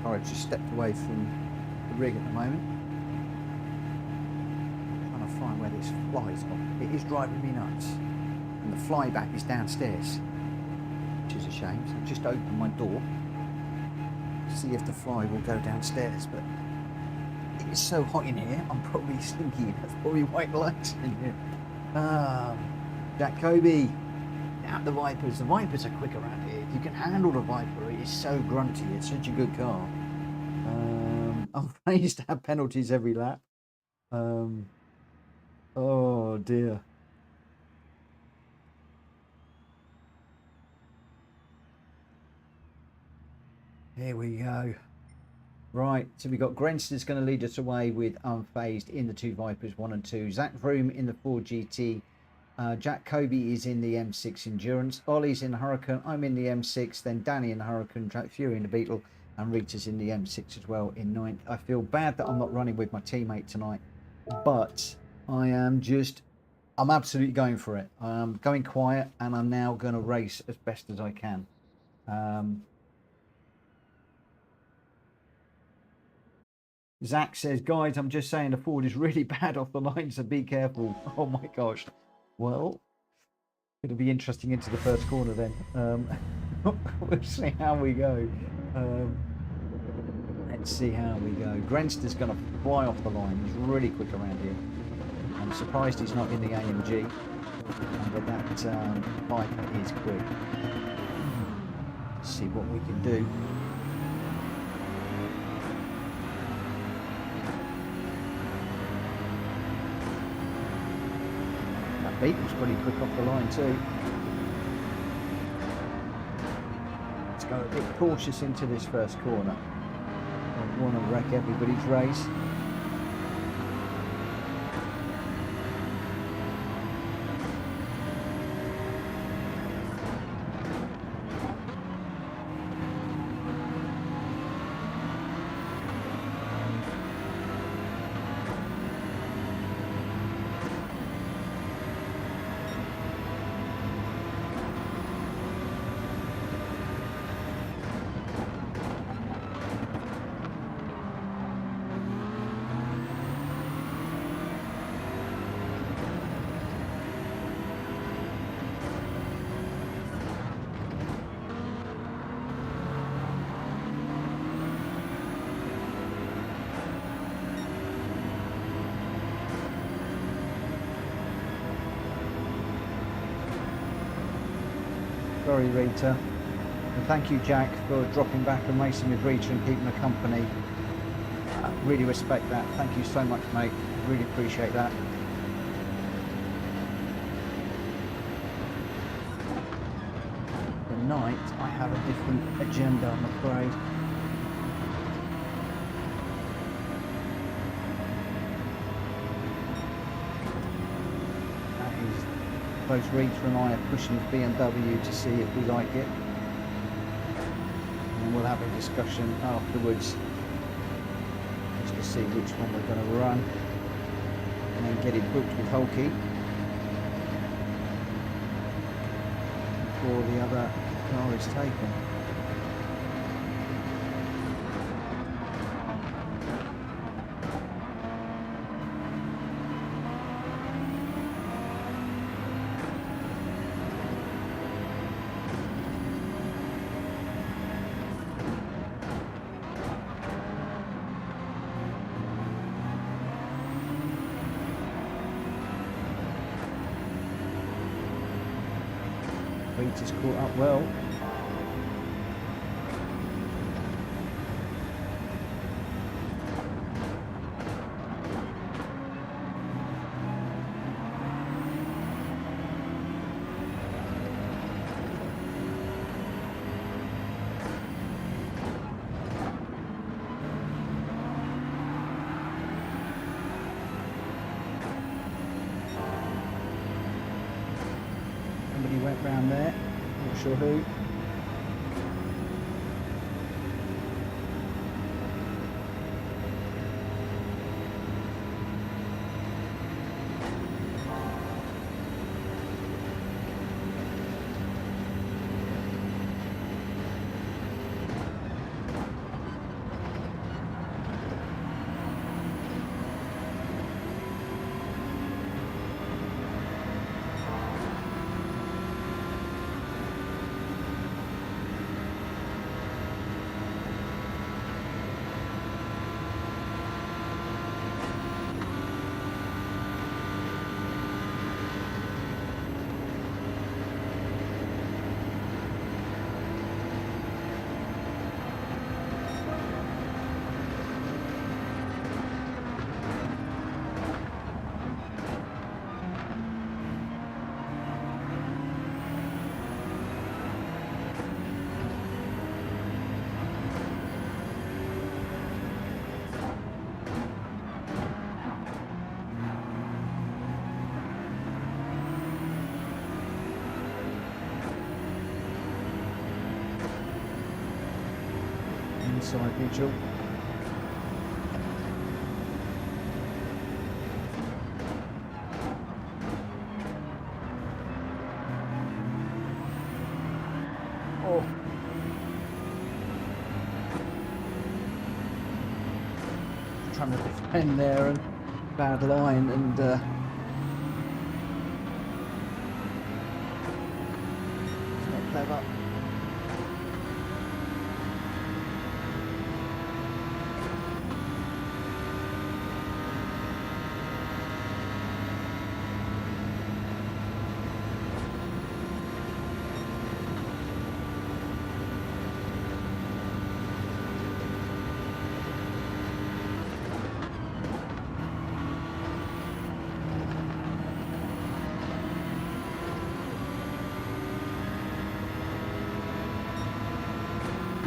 I just stepped away from the rig at the moment. Trying to find where this flies off. It is driving me nuts. And the flyback is downstairs, which is a shame. So I've just opened my door to see if the fly will go downstairs. But it is so hot in here, I'm probably stinky. That's probably white lights in here. Jack Kobe. Out the Vipers. The Vipers are quick around here. If you can handle the Viper, it is so grunty. It's such a good car. I'm amazed to have penalties every lap. Oh dear. Here we go. Right, so we've got Grenster's going to lead us away with Unfazed in the 2 Vipers 1 and 2. Zach Vroom in the 4 GT. Jack Kobe is in the M6 Endurance. Ollie's in the Hurricane. I'm in the M6. Then Danny in the Hurricane. Jack Fury in the Beetle. And Rita's in the M6 as well in 9th. I feel bad that I'm not running with my teammate tonight. But I'm absolutely going for it. I'm going quiet and I'm now going to race as best as I can. Zach says, guys, I'm just saying the Ford is really bad off the line, so be careful. Oh my gosh. Well, it'll be interesting into the first corner then. We'll see how we go. Let's see how we go. Grenster's going to fly off the line. He's really quick around here. I'm surprised he's not in the AMG. But that Viper is quick. Let's see what we can do. That Beetle's pretty quick off the line too. Let's go a bit cautious into this first corner. Don't want to wreck everybody's race. Sorry, Rita. And thank you, Jack, for dropping back and racing with Rita and keeping her company. Really respect that. Thank you so much, mate. Really appreciate that. Tonight, I have a different agenda, I'm afraid. Both Rita and I are pushing the BMW to see if we like it, and we'll have a discussion afterwards just to see which one we're going to run and then get it booked with Hulky before the other car is taken. Rita's caught up well. man there. Not sure who. Inside vigil. Oh. Trying to defend there and bad line and it's not clever.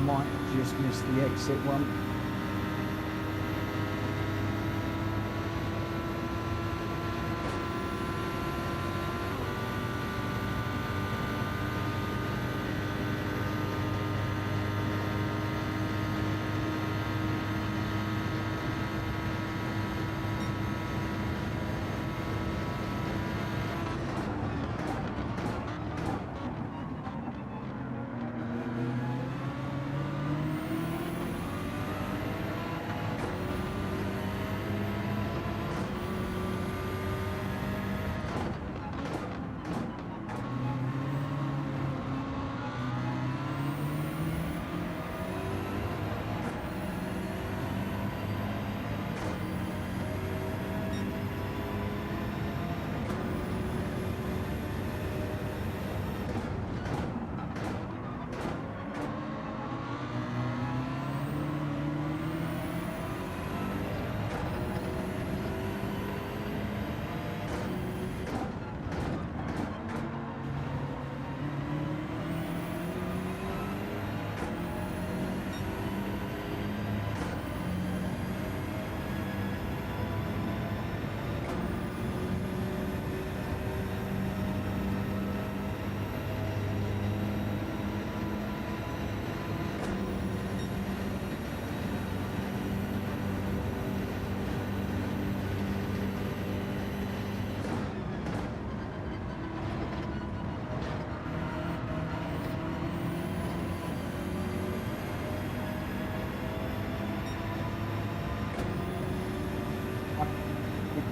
Might just miss the exit one.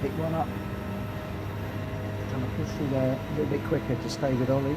Pick one up. Trying to push through there a little bit quicker to stay with Ollie.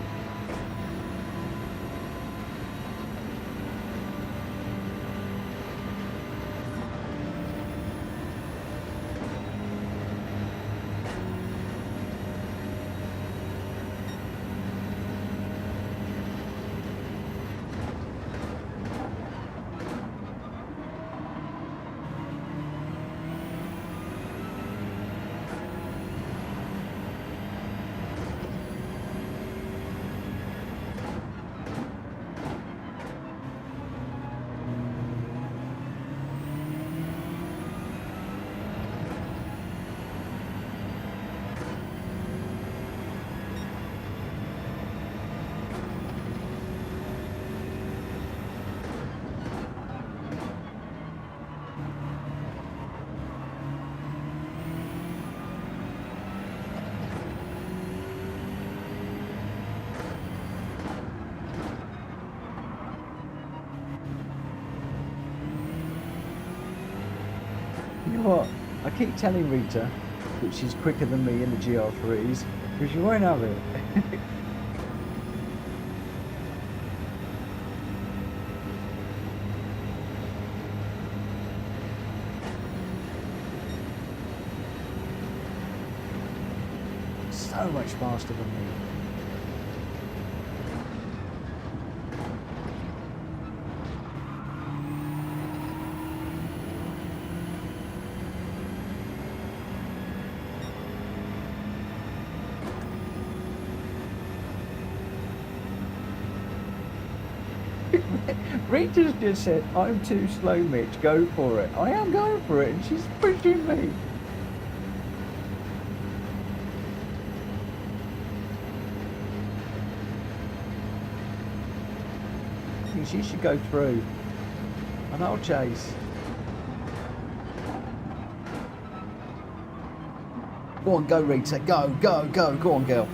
You know what? I keep telling Rita that she's quicker than me in the GR3s, because she won't have it. So much faster than me. Rita's just said, I'm too slow, Mitch, go for it. I am going for it, and she's pushing me. I think she should go through, and I'll chase. Go on, go, Rita. Go, go, go. Go on, girl.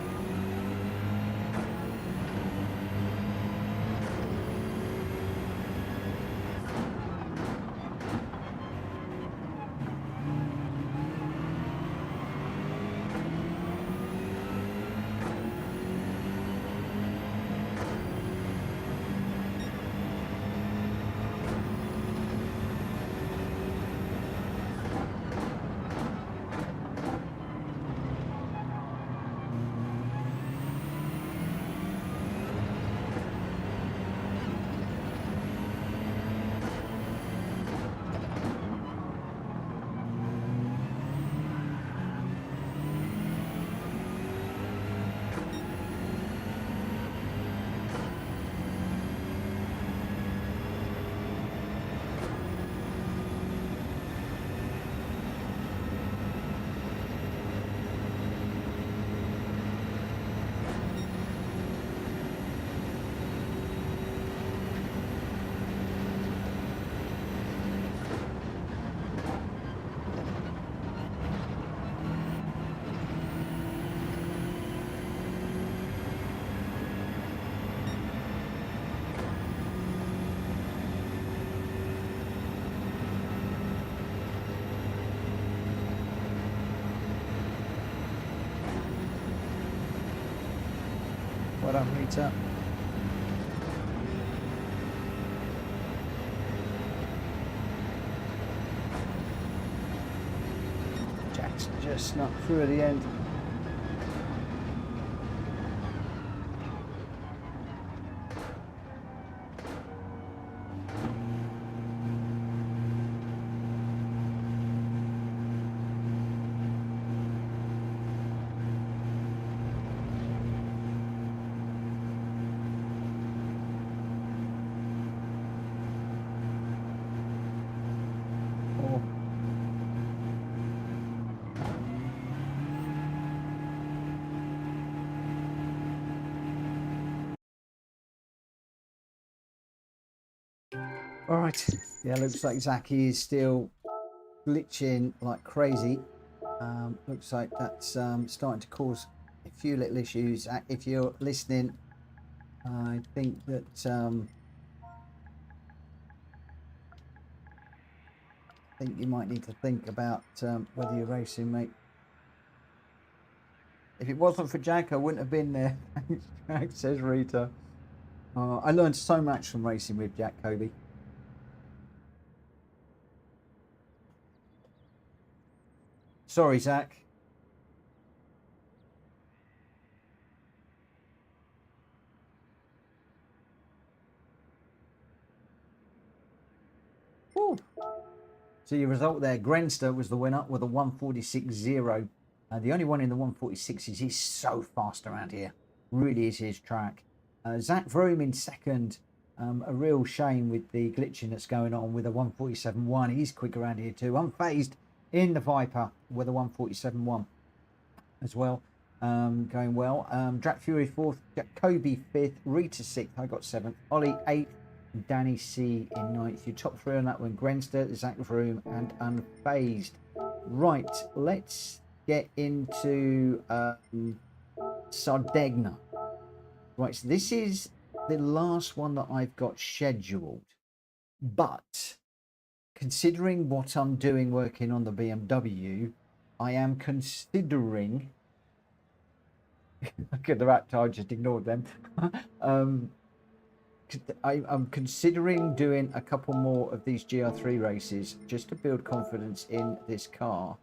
Well done, Rita. Jack's just snuck through at the end. All right, yeah, looks like Zaki is still glitching like crazy. Looks like that's starting to cause a few little issues. If you're listening, I think that I think you might need to think about whether you're racing, mate. If it wasn't for Jack, I wouldn't have been there. Jack, says Rita. I learned so much from racing with Jack Kobe. Sorry, Zach. Woo. So your result there, Grenster was the winner with a 146.0. The only one in the 146 is he's so fast around here. Really is his track. Zach Vroom in second. A real shame with the glitching that's going on with a 147.1. He's quick around here too. Unfazed in the Viper with a 147.1 as well. Going well. Drat Fury fourth, Kobe fifth, Rita sixth. I got seventh. Ollie eighth. Danny C in ninth. Your top three on that one: Grenster, Zach Vroom, and Unfazed. Right, let's get into Sardegna. Right, so this is the last one that I've got scheduled, but considering what I'm doing working on the BMW, I am considering. Look at the rat, I just ignored them. I'm considering doing a couple more of these GR3 races just to build confidence in this car.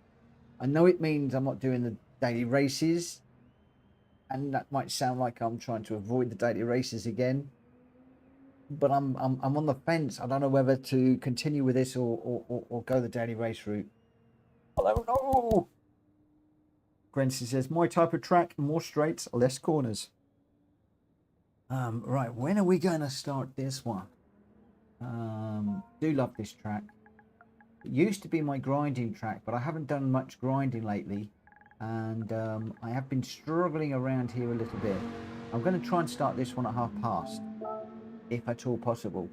I know it means I'm not doing the daily races, and that might sound like I'm trying to avoid the daily races again. But I'm on the fence. I don't know whether to continue with this or go the daily race route. I don't know. Grenson says, my type of track, more straights, less corners. Right, when are we going to start this one? Do love this track. It used to be my grinding track, but I haven't done much grinding lately. And I have been struggling around here a little bit. I'm going to try and start this one at past, if at all possible.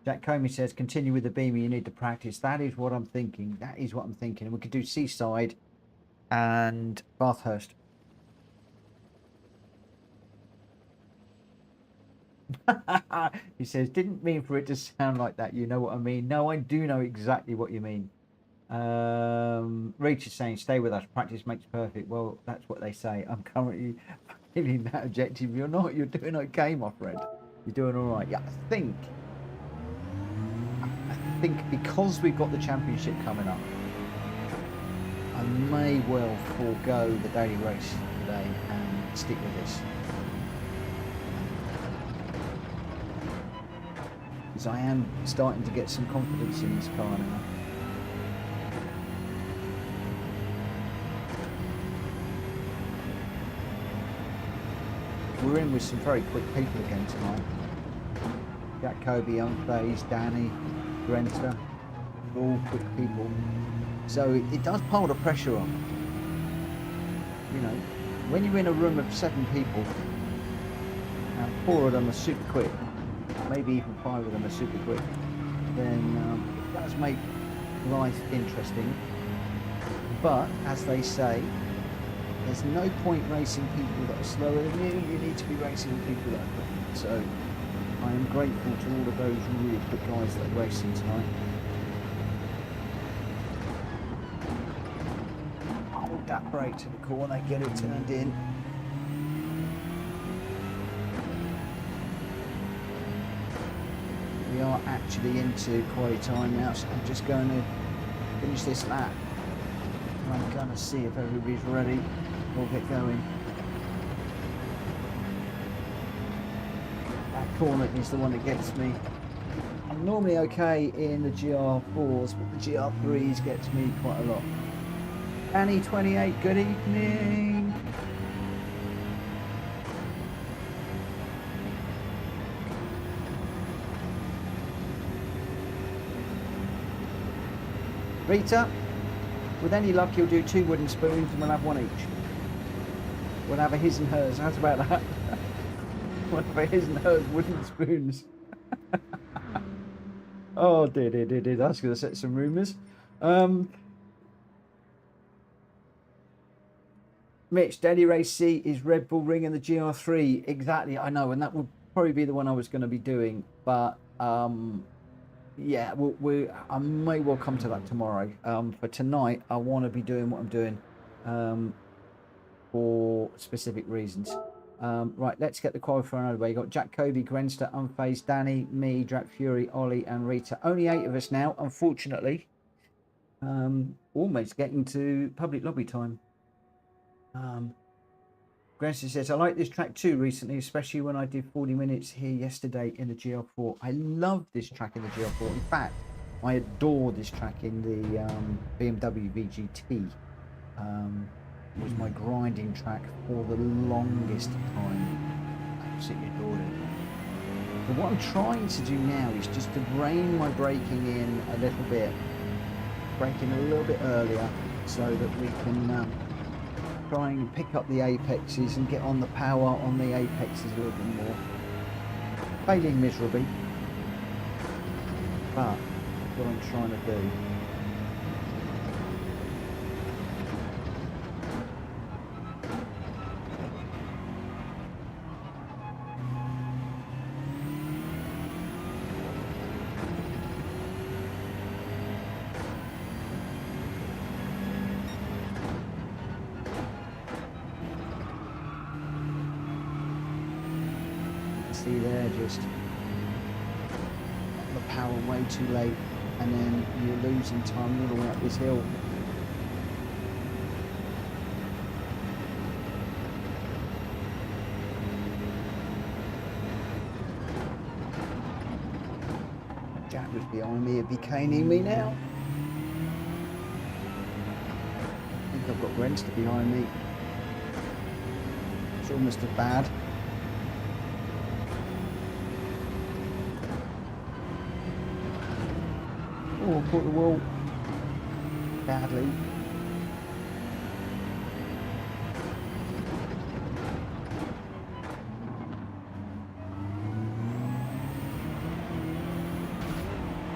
Jack Comey says, continue with the Beamer, you need to practice. That is what I'm thinking. That is what I'm thinking. And we could do Seaside and Bathurst. He says, didn't mean for it to sound like that. You know what I mean? No, I do know exactly what you mean. Reach is saying, stay with us. Practice makes perfect. Well, that's what they say. I'm currently feeling that objective. You're not. You're doing okay, my friend. You're doing all right. Yeah, I think because we've got the championship coming up, I may well forego the daily race today and stick with this. Because I am starting to get some confidence in this car now. We're in with some very quick people again tonight. Jack Kobe, Unfazed, Danny, Brenta, all quick people. So it does pile the pressure on. You know, when you're in a room of 7 people, and 4 of them are super quick, maybe even 5 of them are super quick, then it does make life interesting. But as they say, there's no point racing people that are slower than you. You need to be racing people that are quicker. So I am grateful to all of those really quick guys that are racing tonight. Hold that brake to the corner, get it turned in. We are actually into quality time now, so I'm just going to finish this lap. And I'm going to see if everybody's ready. We'll get going. That corner is the one that gets me. I'm normally okay in the GR4s, but the GR3s gets me quite a lot. Annie 28, good evening. Rita, with any luck, you'll do 2 wooden spoons and we'll have 1 each. We'll have a his and hers. How's about that? We'll have a his and hers wooden spoons. Oh, dear. That's going to set some rumours. Mitch, Daily Race C is Red Bull Ring and the GR3. Exactly, I know, and that would probably be the one I was going to be doing. But yeah, I may well come to that tomorrow. For tonight, I want to be doing what I'm doing for specific reasons. Right, let's get the qualifier out of the way. You've got Jack Kobe, Grenster, Unfazed, Danny, me, Drac Fury, Ollie, and Rita. Only 8 of us now, unfortunately. Almost getting to public lobby time. Grenster says, I like this track too recently, especially when I did 40 minutes here yesterday in the GR4. I love this track in the GR4. In fact, I adore this track in the BMW VGT. It was my grinding track for the longest time. Absolutely adored it. But what I'm trying to do now is just to rein my braking in a little bit, braking a little bit earlier, so that we can try and pick up the apexes and get on the power on the apexes a little bit more. Failing miserably, but that's what I'm trying to do. see there, just the power way too late, and then you're losing time all the way up this hill. Jack was behind me, he'd be caning me now. I think I've got Grenster behind me. It's almost as bad. Oh, caught the wall badly.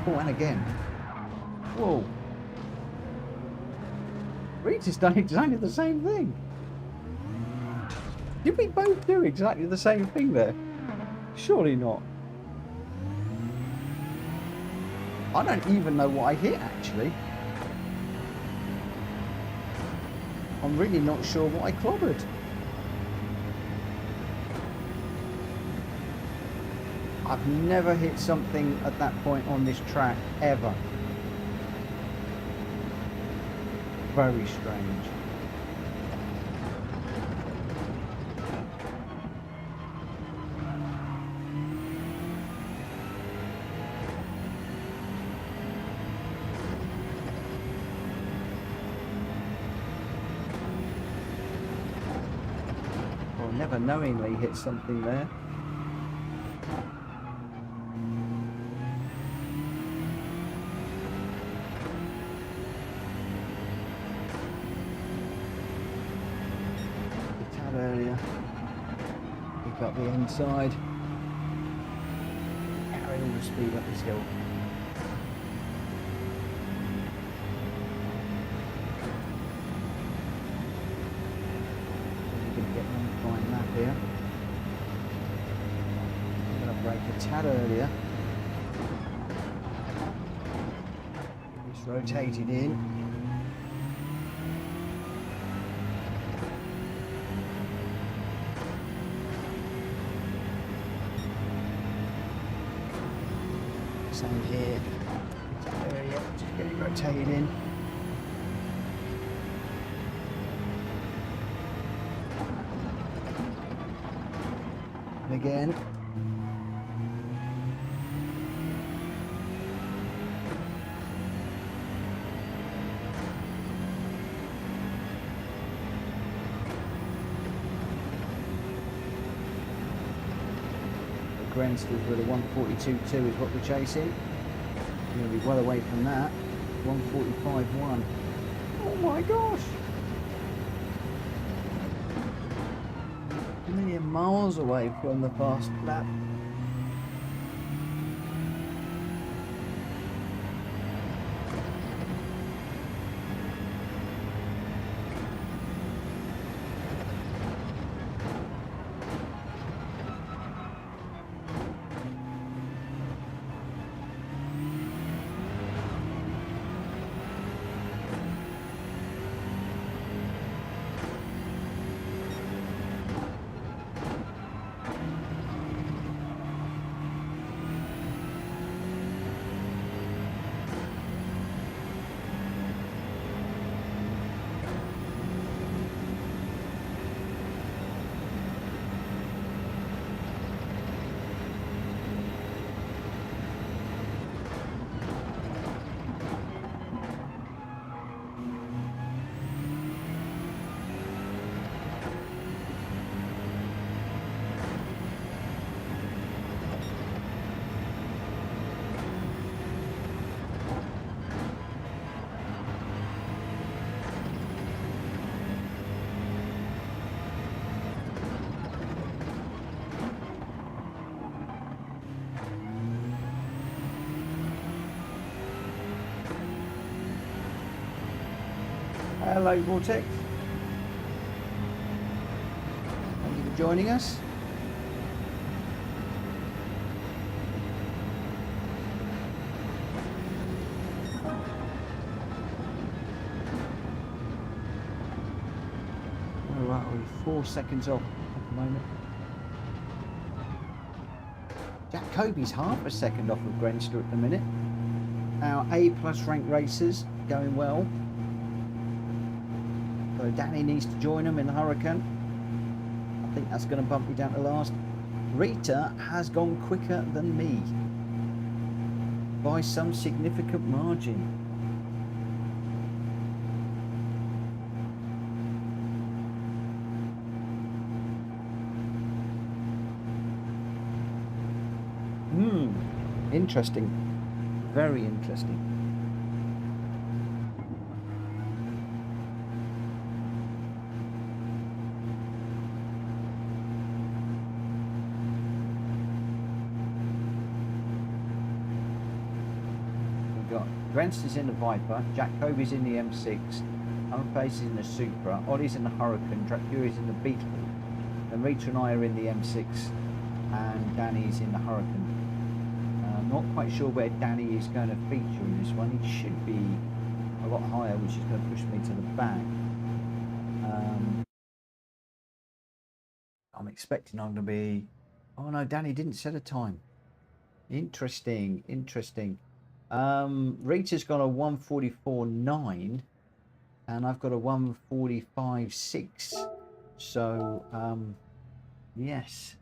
Oh, and again. Whoa. Rita's done exactly the same thing. Did we both do exactly the same thing there? Surely not. I don't even know what I hit, actually. I'm really not sure what I clobbered. I've never hit something at that point on this track, ever. Very strange. Well, never knowingly hit something there. Earlier, pick up the inside, carry all the speed up this hill. We're going to get on the fine lap here. I'm going to brake a tad earlier. It's rotated in. Same here, area, just getting rotated in. And again. Grensters with a 142.2 is what we're chasing. We're going to be well away from that. 145.1. Oh my gosh! A million miles away from the fast lap. Hello Vortex, thank you for joining us. Where are we? 4 seconds off at the moment. Jacoby's half a second off of Grenster at the minute. Our A+ ranked racers going well. So Danny needs to join them in the Hurricane. I think that's going to bump me down to last. Rita has gone quicker than me by some significant margin. Interesting. Very interesting. We've got Grenster's in the Viper, Jacoby's in the M6, Unface is in the Supra, Ollie's in the Hurricane, Dracula's in the Beetle, then Rita and I are in the M6, and Danny's in the Hurricane. Not quite sure where Danny is going to feature in this one. He should be a lot higher, which is going to push me to the back. I'm expecting I'm going to be... Oh no, Danny didn't set a time. Interesting, interesting. Rita's got a 1:44.9 and I've got a 1:45.6. So, yes,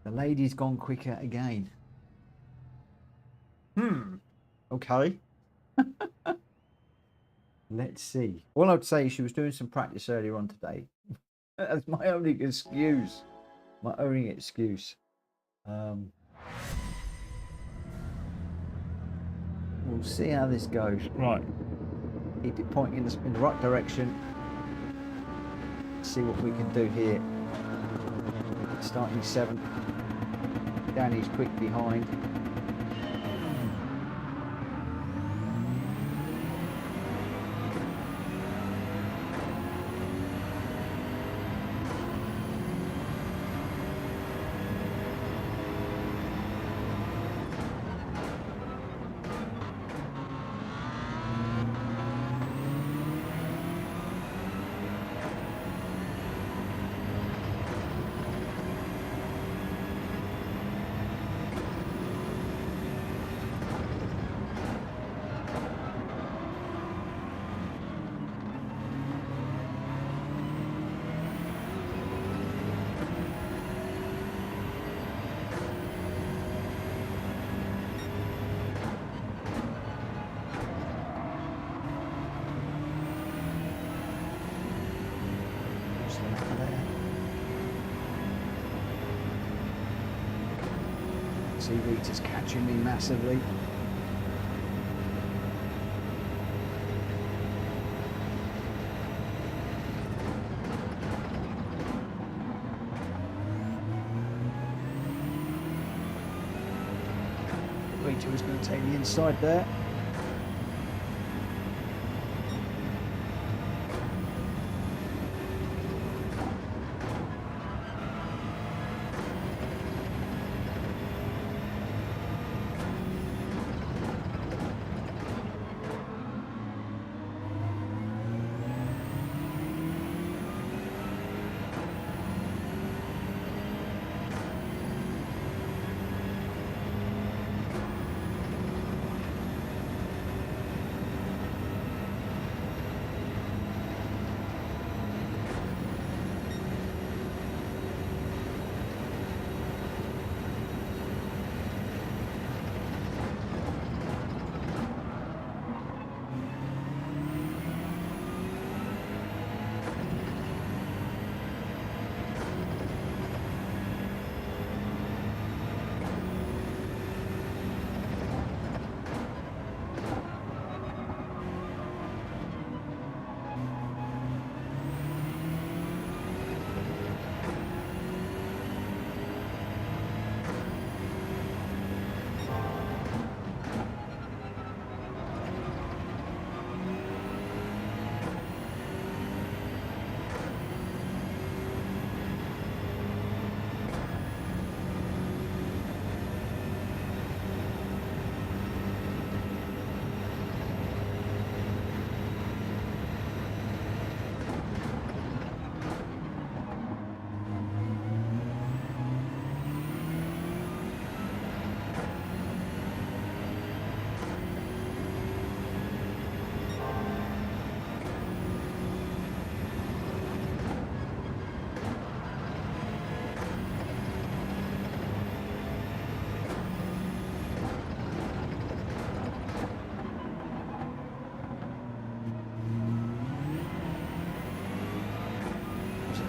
the lady's gone quicker again. Okay. Let's see. All I'd say is she was doing some practice earlier on today. That's my only excuse. My only excuse. We'll see how this goes. Right. Keep it pointing in the right direction. See what we can do here. Starting 7th. Danny's quick behind. See, Rita's catching me massively. Rita was going to take the inside there.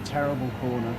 terrible corner.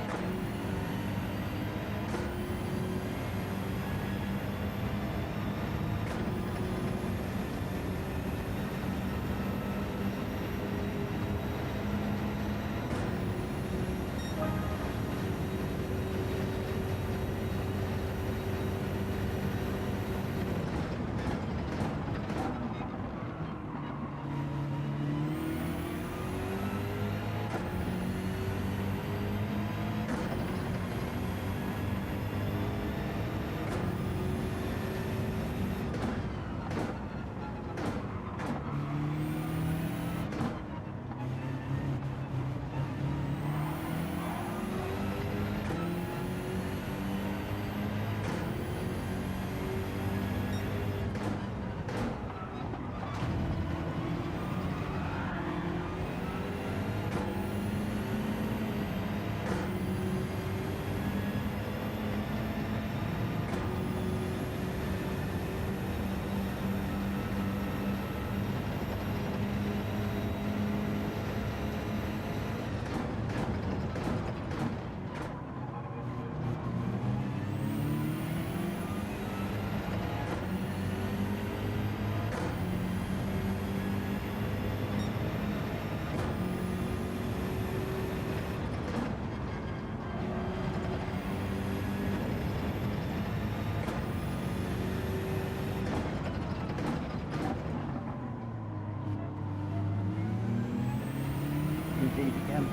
Indeed again.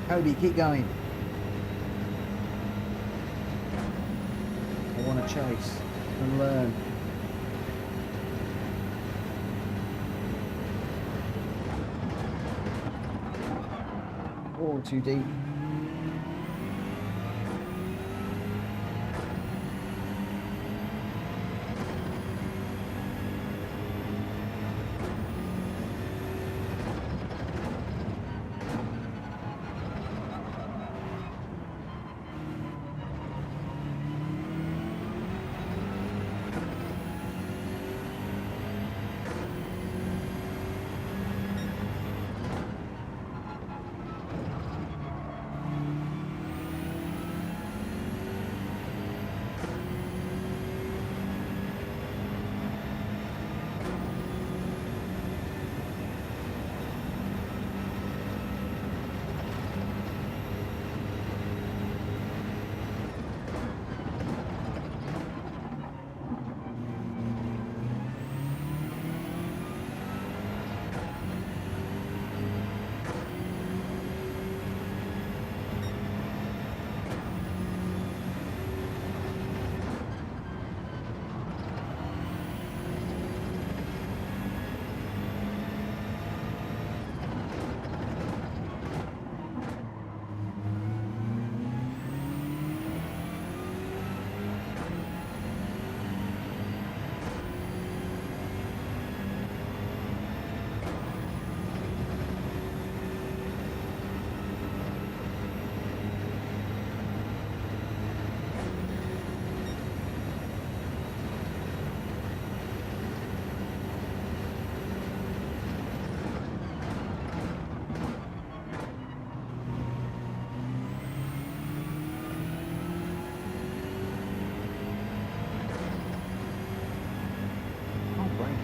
Cody, keep going. I want to chase and learn. Oh, too deep.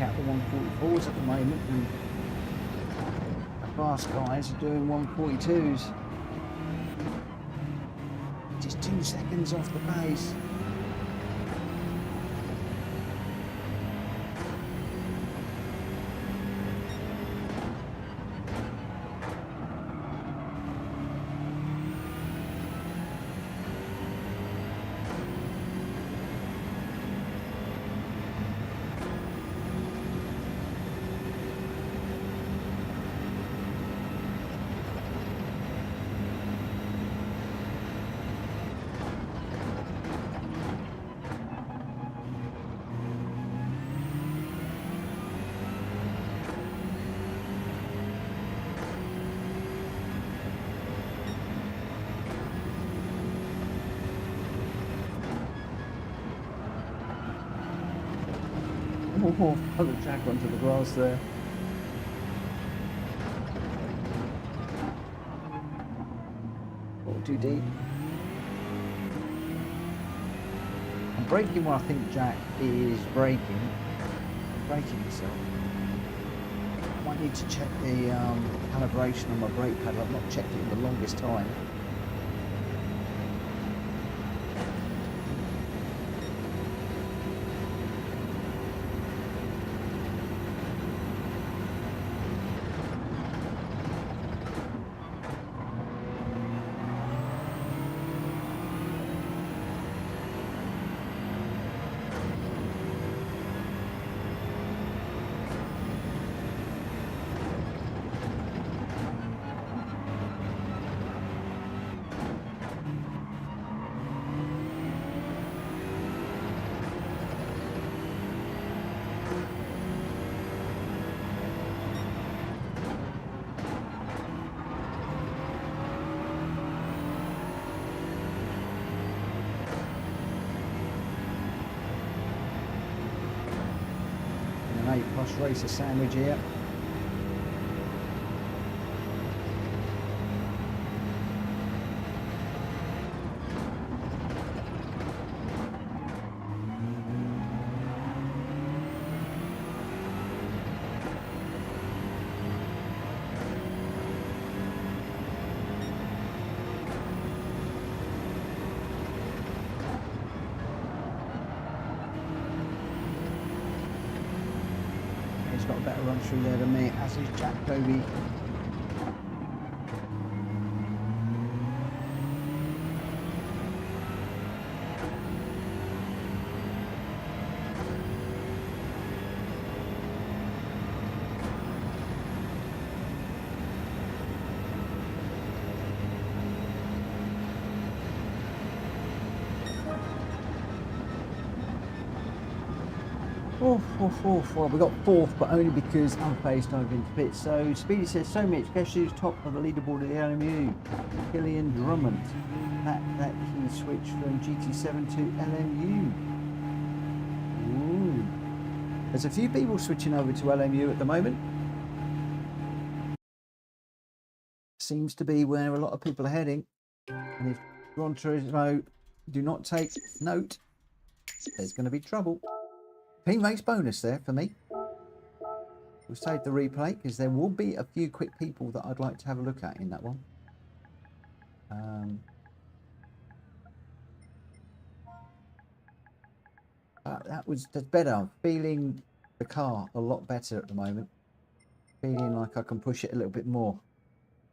Out the 144s at the moment, and the fast guys are doing 142s. Just 2 seconds off the pace. Oh, follow Jack onto the grass there. Oh, too deep. I'm braking where I think Jack is braking himself. I might need to check the calibration on my brake pedal. I've not checked it in the longest time. An A+ racer sandwich here. He's got a better run through there than me, as is Jack Kobe. Well, we got fourth, but only because Unfazed over into pit. So Speedy says, so Mitch, guess who's top of the leaderboard of the LMU? Killian Drummond. That he switched from GT7 to LMU. Ooh. There's a few people switching over to LMU at the moment. Seems to be where a lot of people are heading. And if Gran Turismo do not take note, there's going to be trouble. Teammates bonus there for me. We'll save the replay because there will be a few quick people that I'd like to have a look at in that one. That's better. I'm feeling the car a lot better at the moment. Feeling like I can push it a little bit more.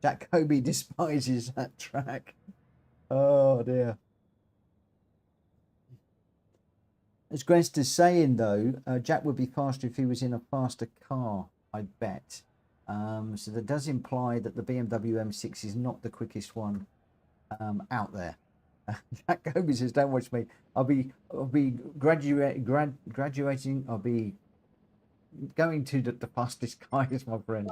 Jack Kobe despises that track. Oh dear. As Grenster's saying though, Jack would be faster if he was in a faster car, I bet. So that does imply that the BMW M6 is not the quickest one out there. Jack Kobe says, "Don't watch me. I'll be graduating. I'll be going to the fastest guys, my friend."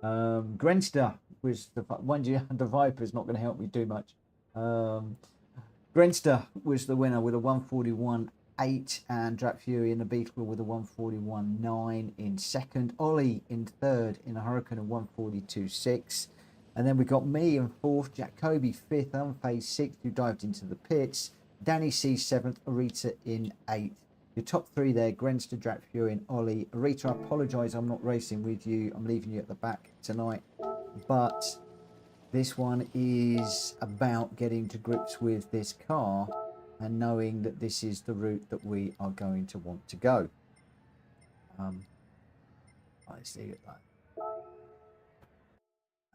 Grenster was the one. The Viper is not going to help me too much. Grenster was the winner with a 141.8, and Jack Fury in the Beetle with a 141.9 in second. Ollie in third in a Hurricane of 142.6. And then we got me in fourth, Jack Kobe fifth, Unfazed sixth, who dived into the pits. Danny C seventh, Arita in eighth. Your top three there, Grenster, Jack Fury and Ollie. Arita, I apologise, I'm not racing with you. I'm leaving you at the back tonight. But this one is about getting to grips with this car and knowing that this is the route that we are going to want to go. I see it like.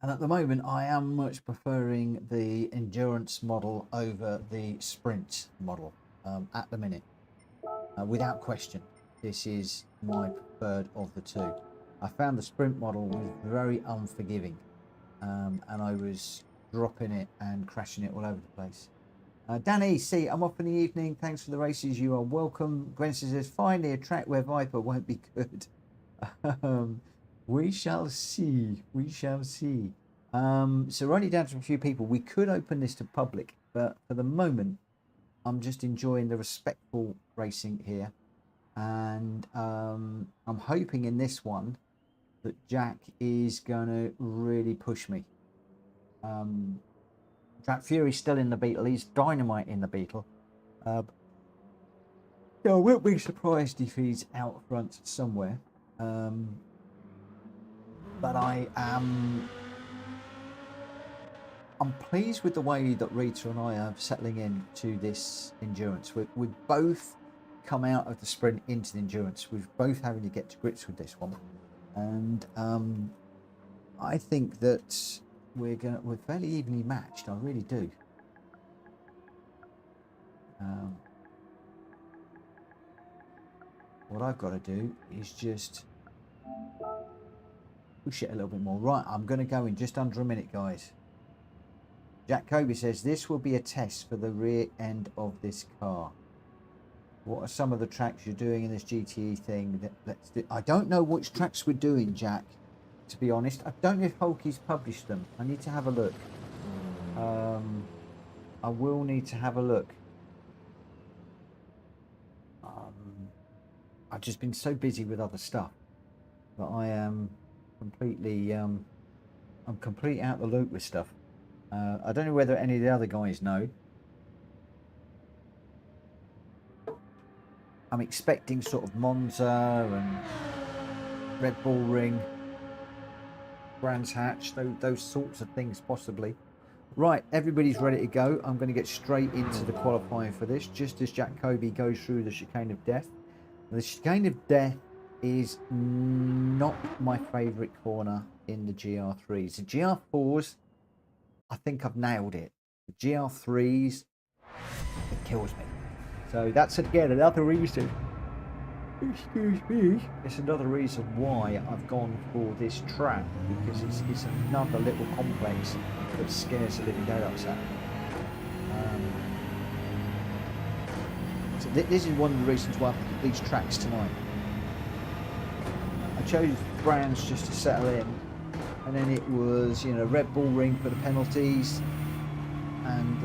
And at the moment, I am much preferring the endurance model over the sprint model at the minute. Without question, this is my preferred of the two. I found the sprint model was very unforgiving, and I was dropping it and crashing it all over the place. Danny C, I'm off in the evening. Thanks for the races. You are welcome. Gwen says, finally a track where Viper won't be good. We shall see. We shall see. So we're only down to a few people. We could open this to public, but for the moment, I'm just enjoying the respectful racing here. And I'm hoping in this one that Jack is going to really push me. Jack Fury's still in the Beetle. He's dynamite in the Beetle. So I won't be surprised if he's out front somewhere. But I'm pleased with the way that Rita and I are settling into this endurance. We've both come out of the sprint into the endurance. We're both having to get to grips with this one, and I think that we're fairly evenly matched. I really do. What I've got to do is just push it a little bit more. Right, I'm going to go in just under a minute, guys. Jack Kobe says this will be a test for the rear end of this car. What are some of the tracks you're doing in this GTE thing? Let's do. I don't know which tracks we're doing, Jack, to be honest. I don't know if Hulky's published them. I need to have a look. I will need to have a look. I've just been so busy with other stuff that I am completely I'm completely out the loop with stuff. I don't know whether any of the other guys know. I'm expecting sort of Monza and Red Bull Ring, Brands Hatch, those sorts of things possibly. Right, everybody's ready to go. I'm going to get straight into the qualifying for this, just as Jack Kobe goes through the chicane of death. The chicane of death is not my favourite corner in the GR3s. The GR4s, I think I've nailed it. The GR3s, it kills me. So that's again another reason, excuse me, it's another reason why I've gone for this track, because it's another little complex that scares the living daylights out. So this is one of the reasons why I picked these tracks tonight. I chose Brands just to settle in, and then it was, you know, Red Bull Ring for the penalties, and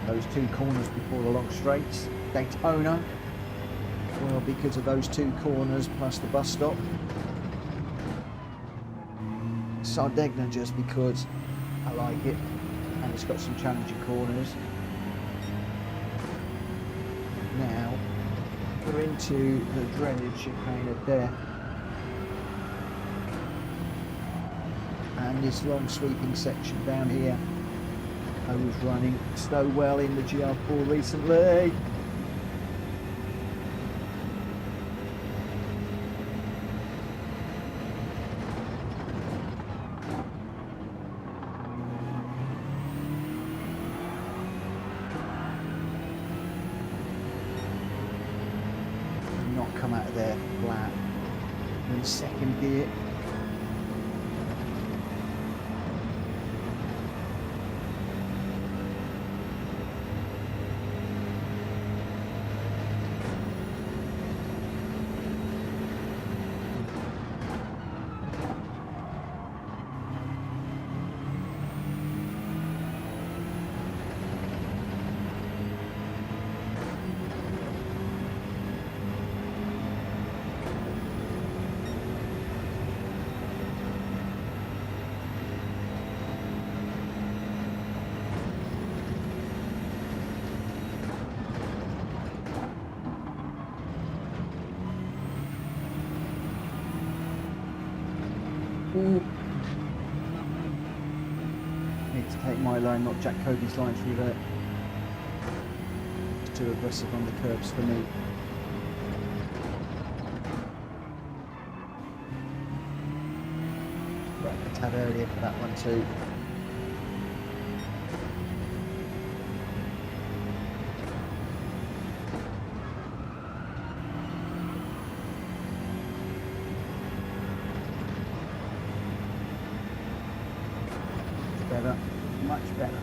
those two corners before the long straights. Daytona, well, because of those two corners plus the bus stop. Sardegna, just because I like it, and it's got some challenging corners. Now we're into the dreaded chicane of death, and this long sweeping section down here. I was running so well in the GR4 recently. Did not come out of there flat in second gear. Need to take my line, not Jack Kobe's line through there. It's too aggressive on the curbs for me. Right, a tad earlier for that one too. Better, much better.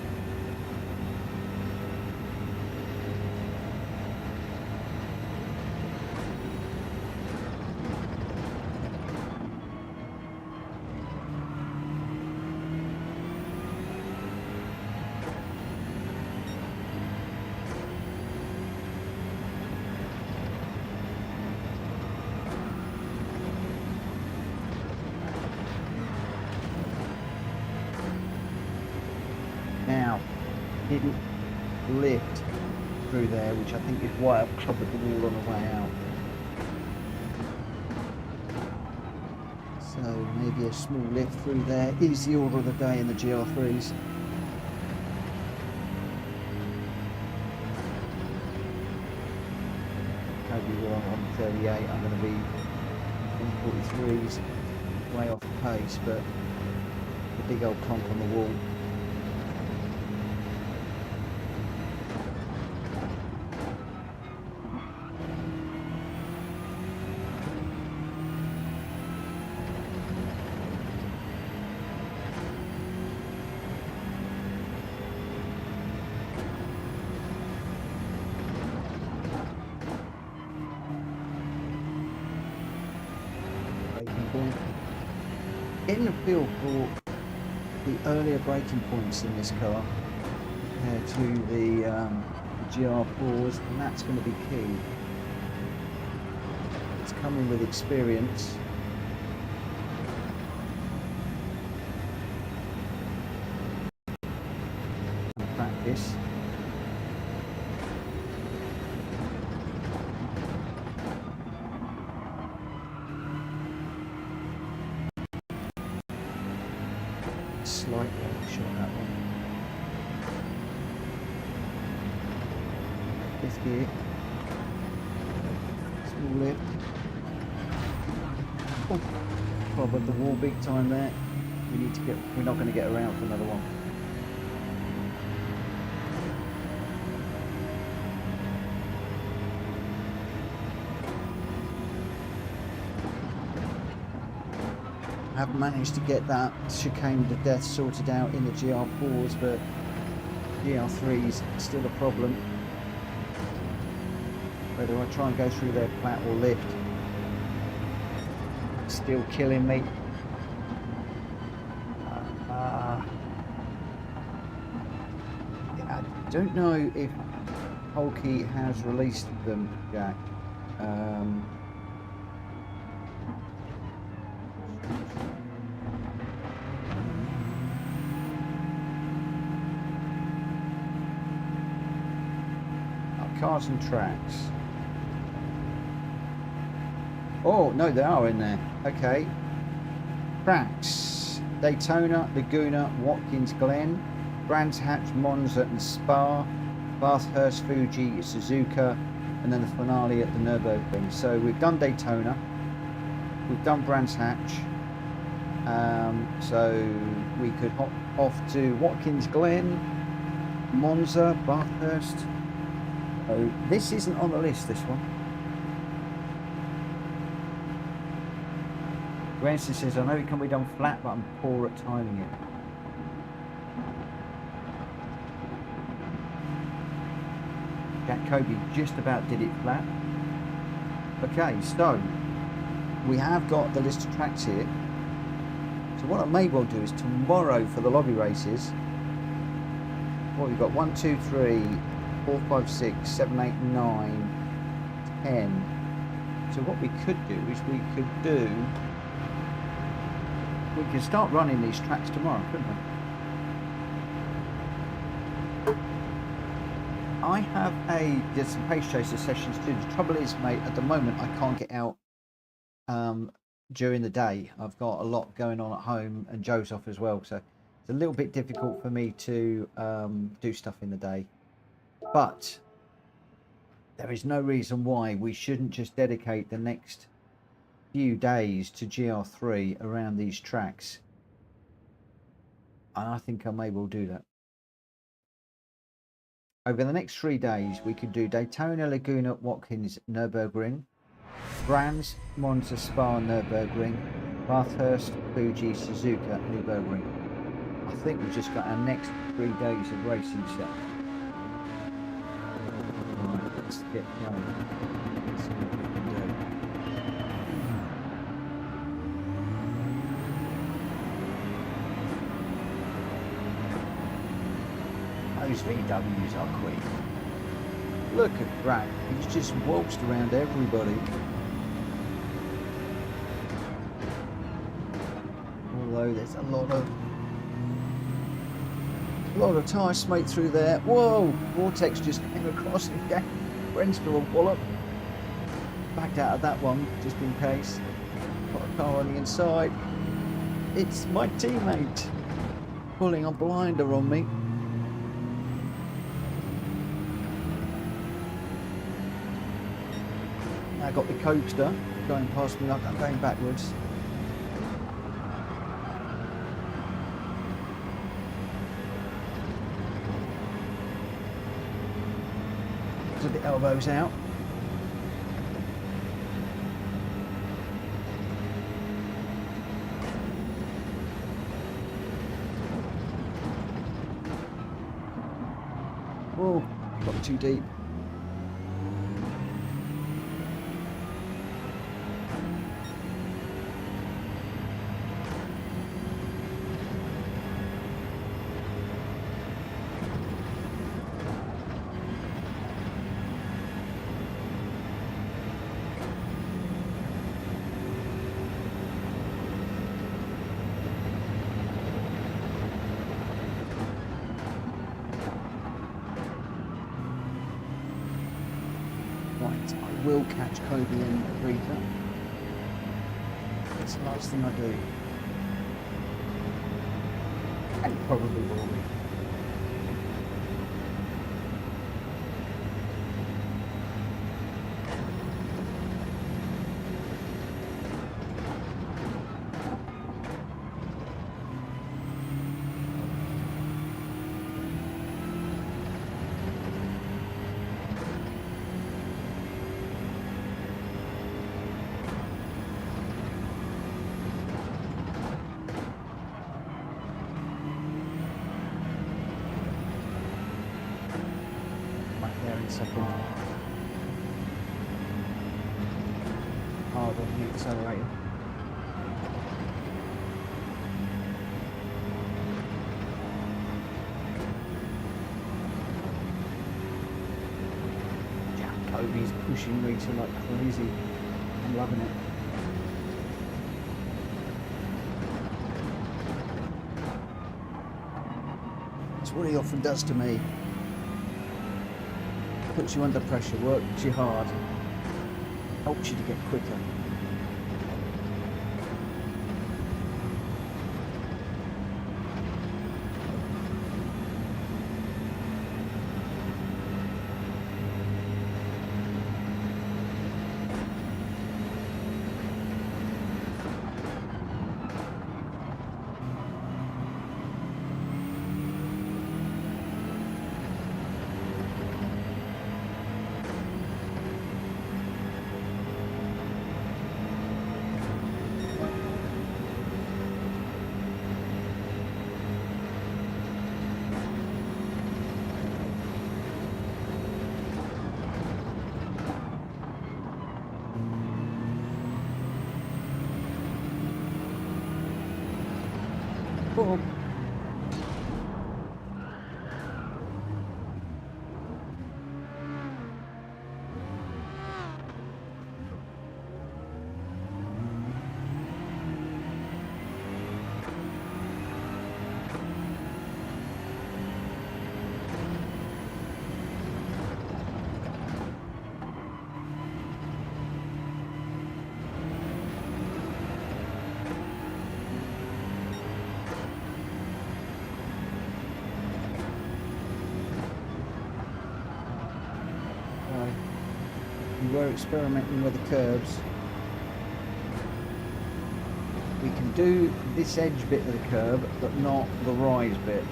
didn't lift through there, which I think is why I've clobbered the wall on the way out. So maybe a small lift through there is the order of the day in the GR3s. Maybe we're on 38, I'm going to be on 43s, way off the pace, but the big old clonk on the wall. Getting a feel for the earlier braking points in this car compared to the GR4s, and that's going to be key. It's coming with experience. And practice. Slightly overshot that one. Fifth gear. Small lift. Oh, clobbered the wall big time there. We're not going to get around for another one. I haven't managed to get that chicane to death sorted out in the GR4s, but GR3s still a problem. Whether I try and go through their flat or lift, still killing me. I don't know if Polkey has released them, Jack. Cars and tracks. Oh no, they are in there. Okay. Tracks: Daytona, Laguna, Watkins Glen, Brands Hatch, Monza and Spa, Bathurst, Fuji, Suzuka, and then the finale at the Nürburgring. So we've done Daytona, we've done Brands Hatch, so we could hop off to Watkins Glen, Monza, Bathurst. So this isn't on the list, this one. Grayson says, I know it can be done flat, but I'm poor at timing it. Jack Kobe just about did it flat. Okay, so we have got the list of tracks here. So what I may well do is tomorrow for the lobby races, what we've got 1, 2, 3, 4, 5, 6, 7, 8, 9, 10. So what we could do is we could start running these tracks tomorrow, couldn't we? I have there's some pace chaser sessions too. The trouble is, mate, at the moment I can't get out during the day. I've got a lot going on at home and Joe's off as well, so it's a little bit difficult for me to do stuff in the day. But there is no reason why we shouldn't just dedicate the next few days to GR3 around these tracks. And I think I may well do that. Over the next 3 days, we could do Daytona, Laguna, Watkins, Nürburgring, Brands, Monza, Spa, Nürburgring, Bathurst, Fuji, Suzuka, Nürburgring. I think we've just got our next 3 days of racing set. Let's get going. Let's see what we can do. Those VWs are quick. Look at Brad, he's just waltzed around everybody. Although there's a lot of A lot of tyre smoke through there. Whoa! Vortex just came across and gave Brenstor a wallop. Backed out of that one, just in case. Got a car on the inside. It's my teammate pulling a blinder on me. I got the coaster going past me like I'm going backwards. To the elbows out. Whoa, got too deep. Right, I will catch Kobe and Rita. It's the last thing I do. And probably will be. Second. Hard on the accelerator. Yeah, Kobe's pushing Rita like crazy. I'm loving it. It's what he often does to me. Puts you under pressure, works you hard, helps you to get quicker. Cool. We were experimenting with the curves. We can do this edge bit of the curve, but not the rise bit.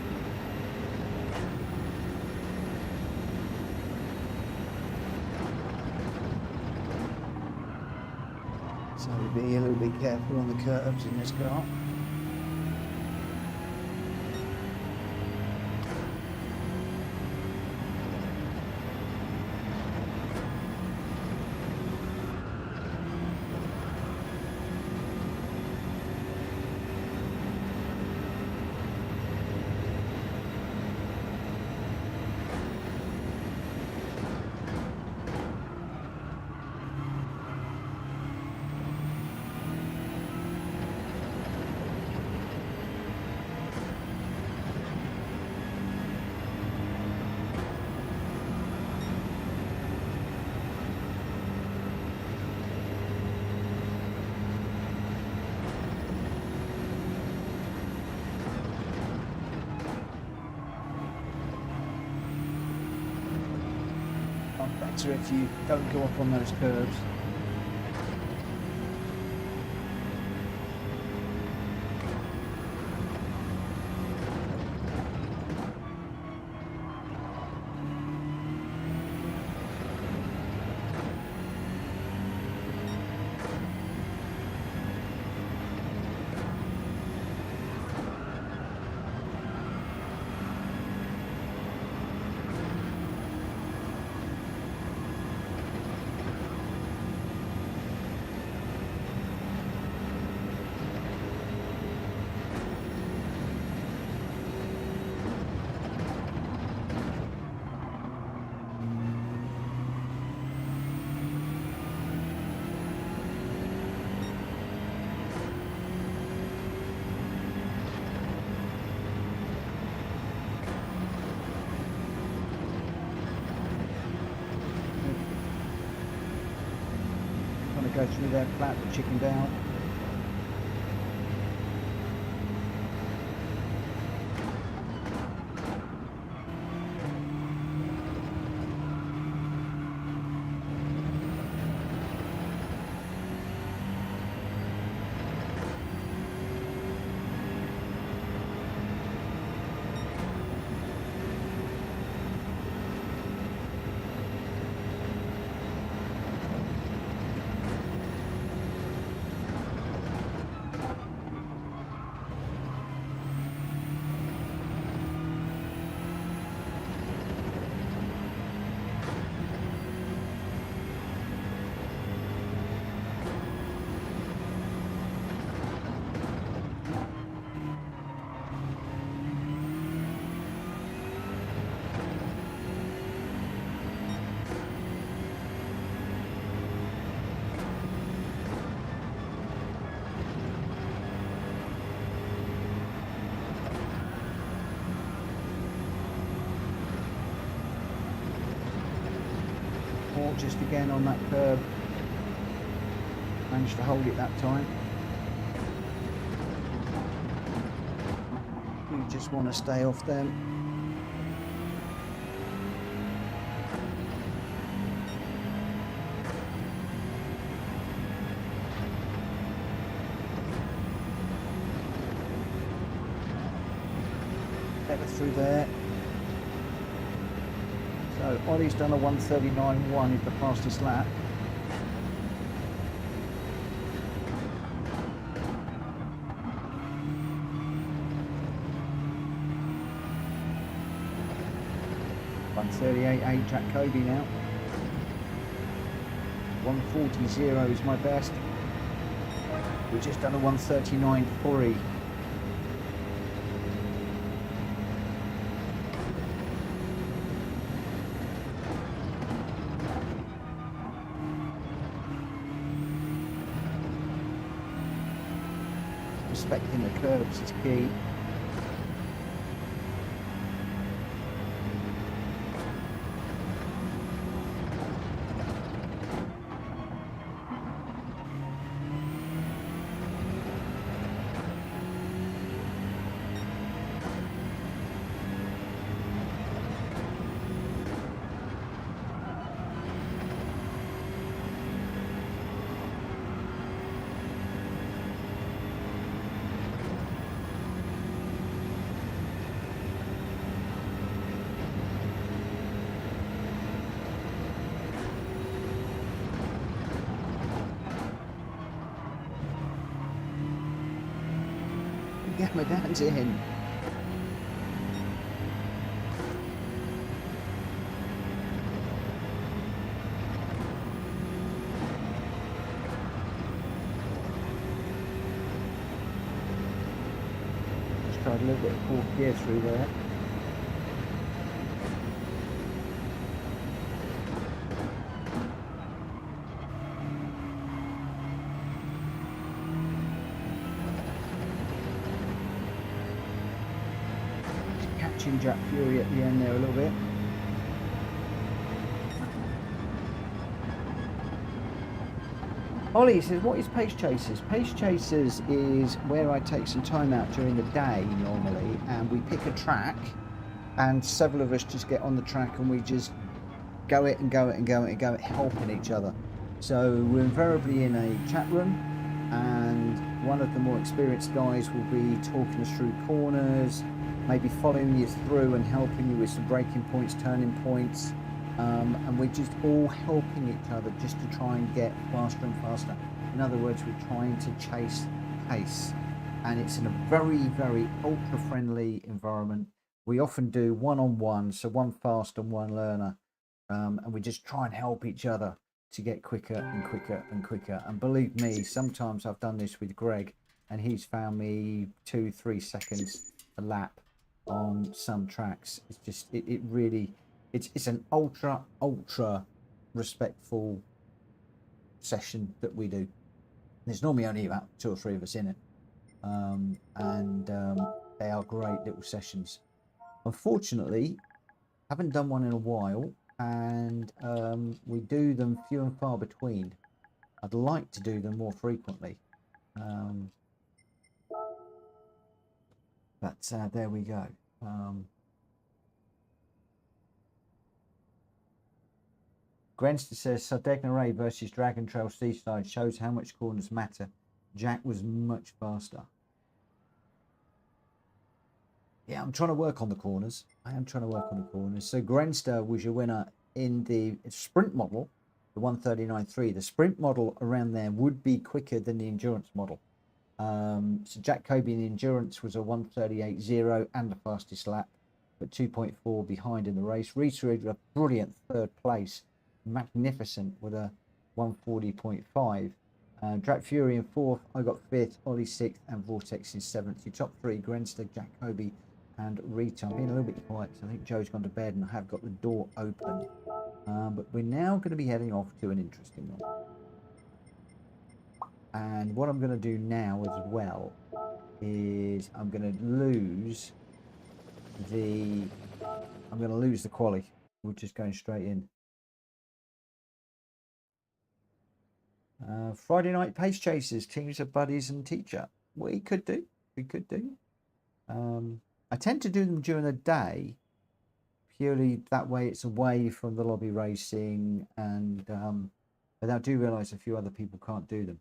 So be a little bit careful on the curves in this car. better if you don't go up on those curves. Go through there flat, the chicken down. Just again on that curb, managed to hold it that time. You just want to stay off them. Better through there. So Ollie's done a 1:39.1 is the fastest lap. .138.8 Jack Kobe now. 1:40.0 is my best. We've just done a 1:39.3. Respecting the curves is key. Get my dad's in. Just tried a little bit of fourth gear through there. Jack Fury at the end there a little bit. Ollie says, what is Pace Chasers? Pace Chasers is where I take some time out during the day normally and we pick a track and several of us just get on the track and we just go it and go it and go it and go it, helping each other. So we're invariably in a chat room, and one of the more experienced guys will be talking us through corners, maybe following you through and helping you with some braking points, turning points, and we're just all helping each other just to try and get faster and faster. In other words, we're trying to chase pace, and it's in a very, very ultra friendly environment. We often do one-on-one, so one fast and one learner, and we just try and help each other to get quicker and quicker and quicker. And believe me, sometimes I've done this with Greg, and he's found me 2-3 seconds a lap on some tracks. It's just it really it's an ultra respectful session that we do. There's normally only about 2 or 3 of us in it, and they are great little sessions. Unfortunately, haven't done one in a while, and we do them few and far between. I'd like to do them more frequently, but there we go. Grenster says Sardegna Ray versus Dragon Trail Seaside shows how much corners matter. Jack was much faster. Yeah, I'm trying to work on the corners. I am trying to work on the corners. So Grenster was your winner in the sprint model, the 139.3. The sprint model around there would be quicker than the endurance model. So Jack Kobe in the endurance was a 138.0 and the fastest lap, but 2.4 behind in the race. Rita had a brilliant 3rd place, magnificent, with a 140.5. Drac Fury in 4th, I got 5th, Ollie 6th, and Vortex in 7th. Your top 3, Grenster, Jack Kobe, and Rita. I'm being a little bit quiet because I think Joe's gone to bed and I have got the door open. But we're now going to be heading off to an interesting one. And what I'm going to do now as well is I'm going to lose the quali. We're just going straight in. Friday night pace chasers, teams of buddies and teacher. We could do. I tend to do them during the day, purely that way it's away from the lobby racing, and but I do realise a few other people can't do them.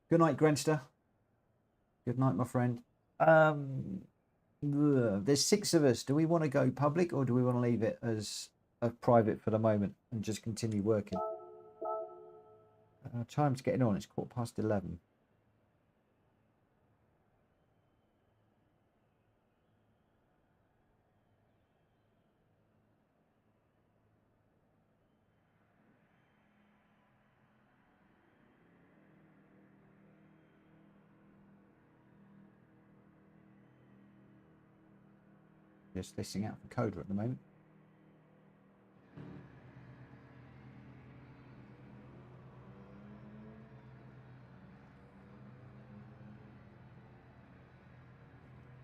Good night, Grenster. Good night, my friend. There's 6 of us. Do we want to go public, or do we want to leave it as a private for the moment and just continue working? Time's getting on. It's 11:15. Just listening out for Coda at the moment.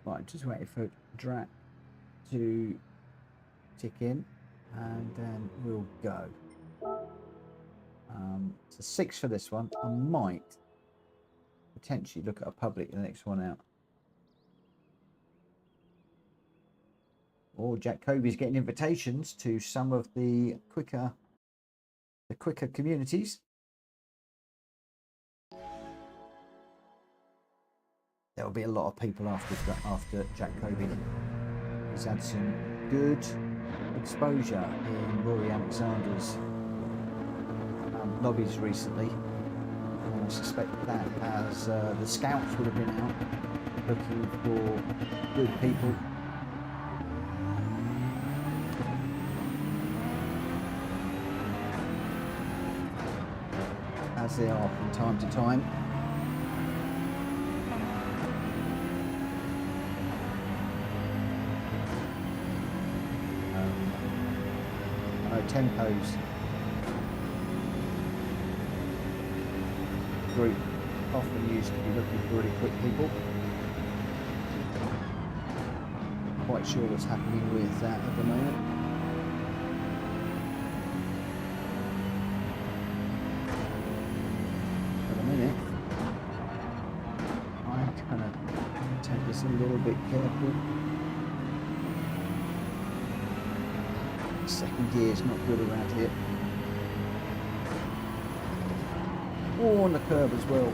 Right, just waiting for Drac to tick in, and then we'll go. So 6 for this one. I might potentially look at a public the next one out. Or Jack Kobe's getting invitations to some of the quicker communities. There will be a lot of people after Jack Kobe. He's had some good exposure in Rory Alexander's lobbies recently. And I suspect that as the scouts would have been out looking for good people. As they are from time to time. I know Tempo's group often used to be looking for really quick people. Not quite sure what's happening with that at the moment. A little bit careful. Second gear is not good around here. Oh, on the curb as well.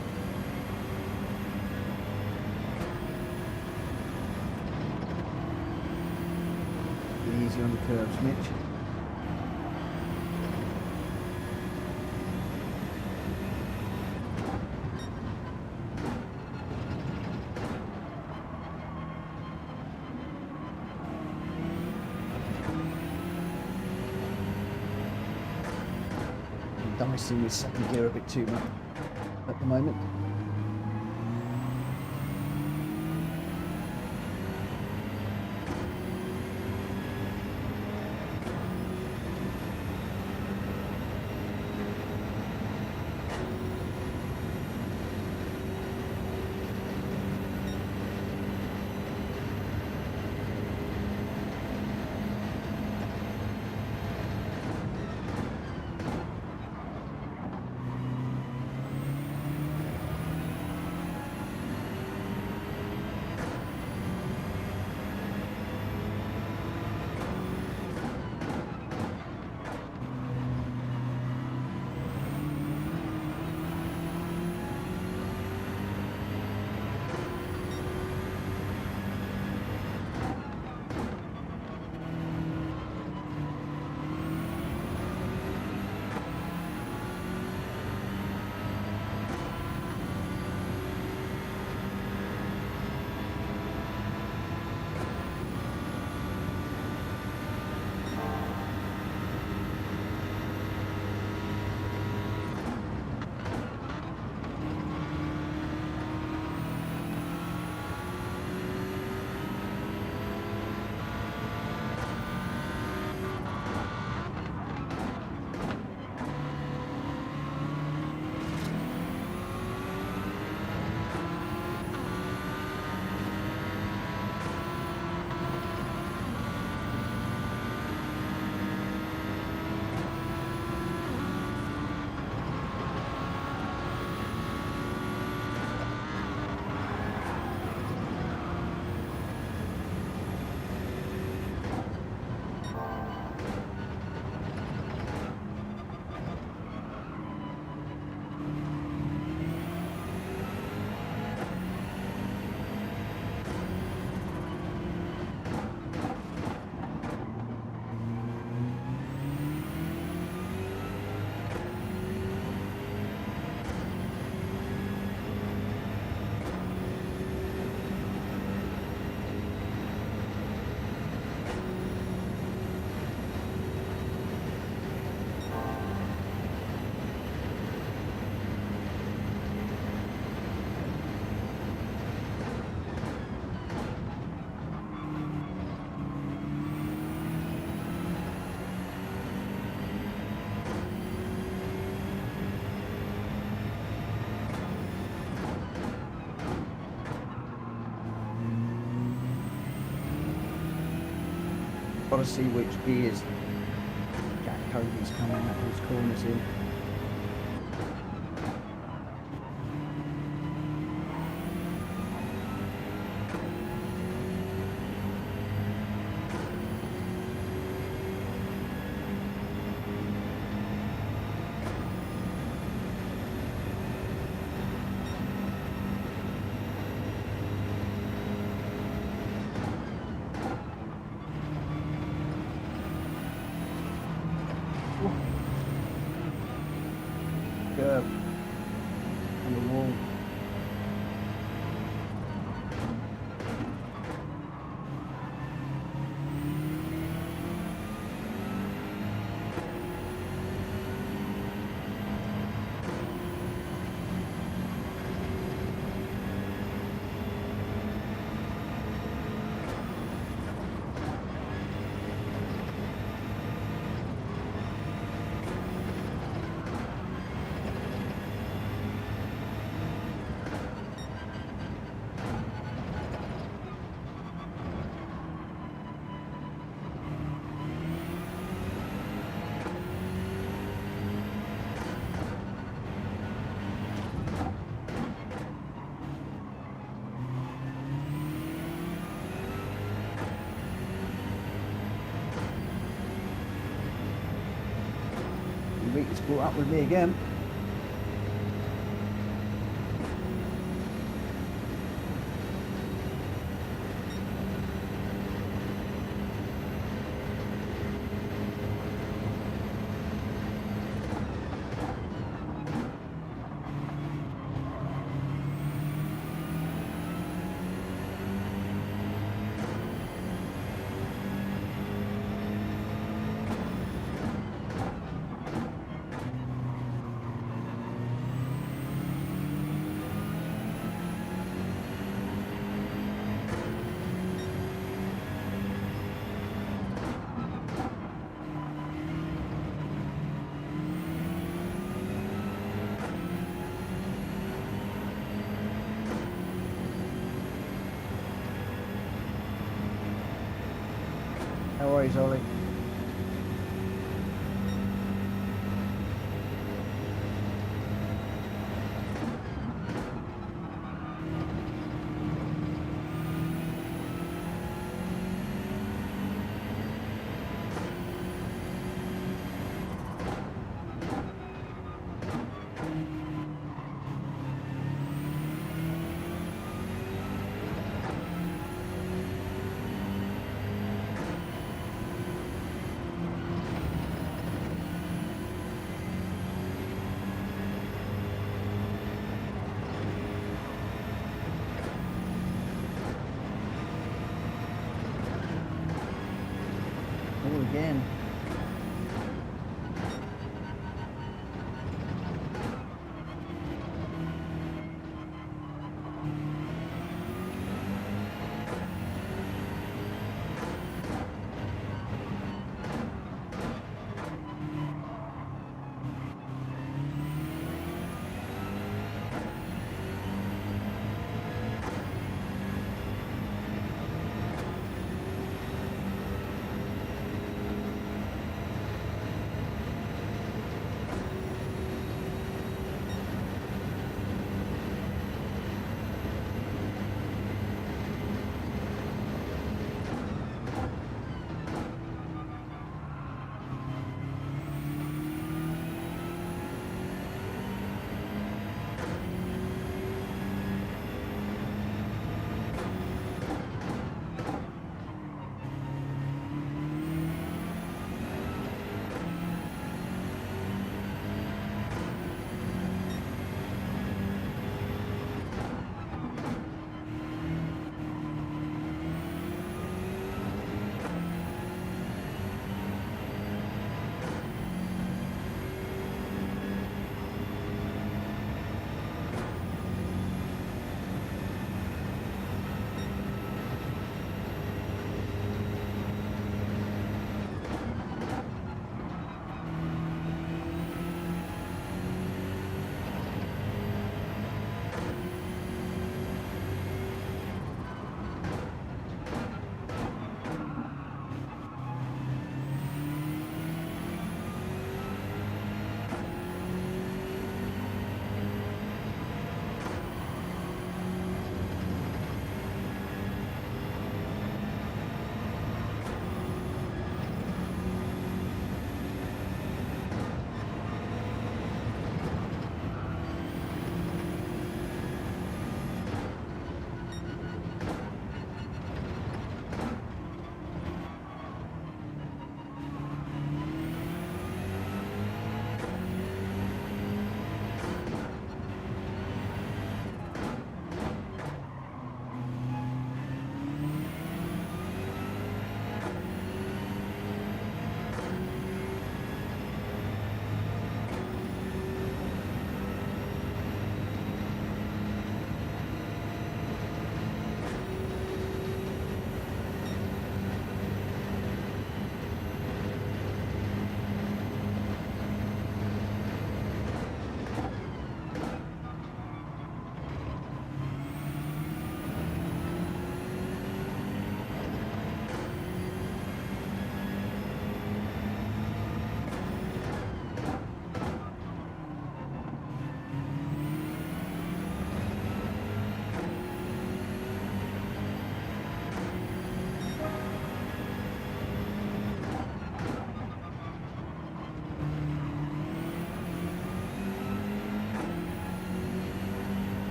Easy on the curbs, Mitch. I'm dicing with second gear a bit too much at the moment. Got to see which gears Jack Cody's coming up those corners in. meter's caught up with me again. No worries, Ollie. All again.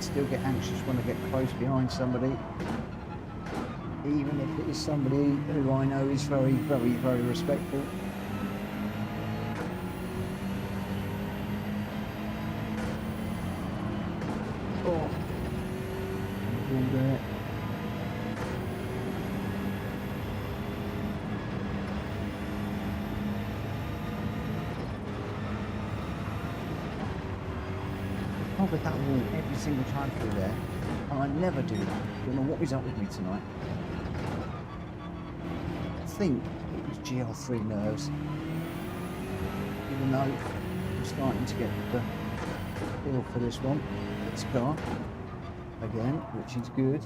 still get anxious when I get close behind somebody, even if it is somebody who I know is very, very, very respectful. Oh, all there. I'll get that wall every single time through there, and I never do that. I don't know what is up with me tonight. I think it was GR3 nerves, even though I'm starting to get the feel for this car again, which is good.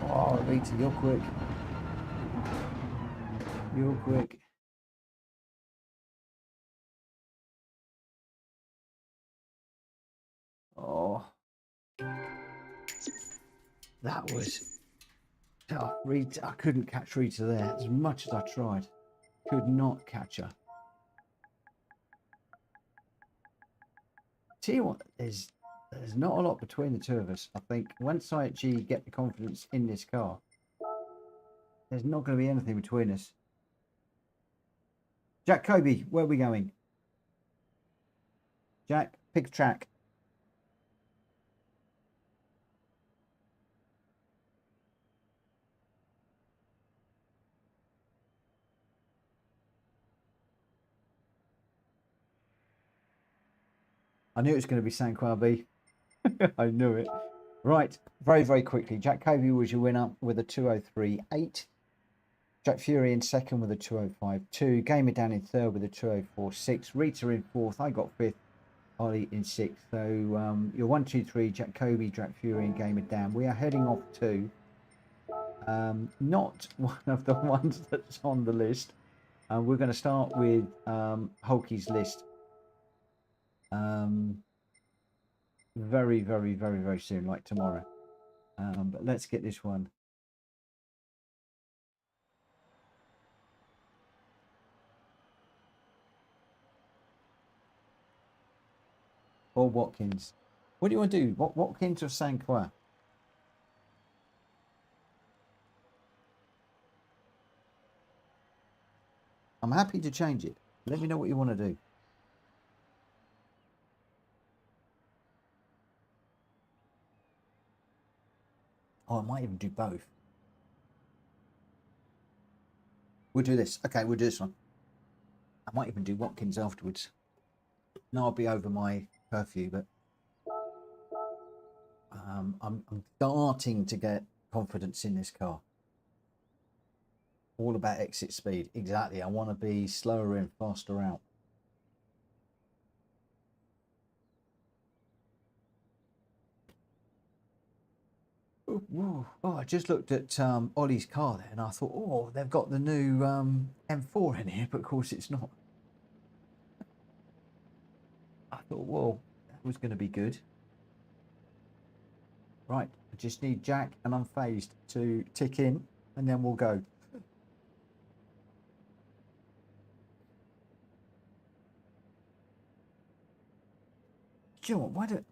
Oh, Rita, you're quick. You're quick. Oh, that was tough. Rita, I couldn't catch Rita there as much as I tried. Could not catch her. Tell you what, there's not a lot between the two of us. I think once I actually get the confidence in this car, there's not going to be anything between us. Jack Kobe, where are we going? Jack, pick a track. I knew it was going to be San Quabi. I knew it. Right, very, very quickly. Jack Kobe was your winner with a 203.8. Jack Fury in second with a 205.2. Gamer Dan in third with a 204.6. Rita in fourth. I got fifth. Ollie in sixth. So you're 1, 2, 3. Jack Kobe, Jack Fury, and Gamer Dan. We are heading off to not one of the ones that's on the list. We're going to start with Hulky's list. Very, very, very, very soon, like tomorrow. But let's get this one. Or Watkins. What do you want to do? Watkins or San Qua? I'm happy to change it. Let me know what you want to do. Oh, I might even do both. We'll do this. Okay, we'll do this one. I might even do Watkins afterwards. No, I'll be over my curfew, but I'm starting to get confidence in this car. All about exit speed. Exactly. I want to be slower in, faster out. Oh, I just looked at Ollie's car there and I thought, oh, they've got the new M4 in here, but of course it's not. I thought, well, that was going to be good. Right, I just need Jack and Unfazed to tick in and then we'll go. Do you know what? Why don't...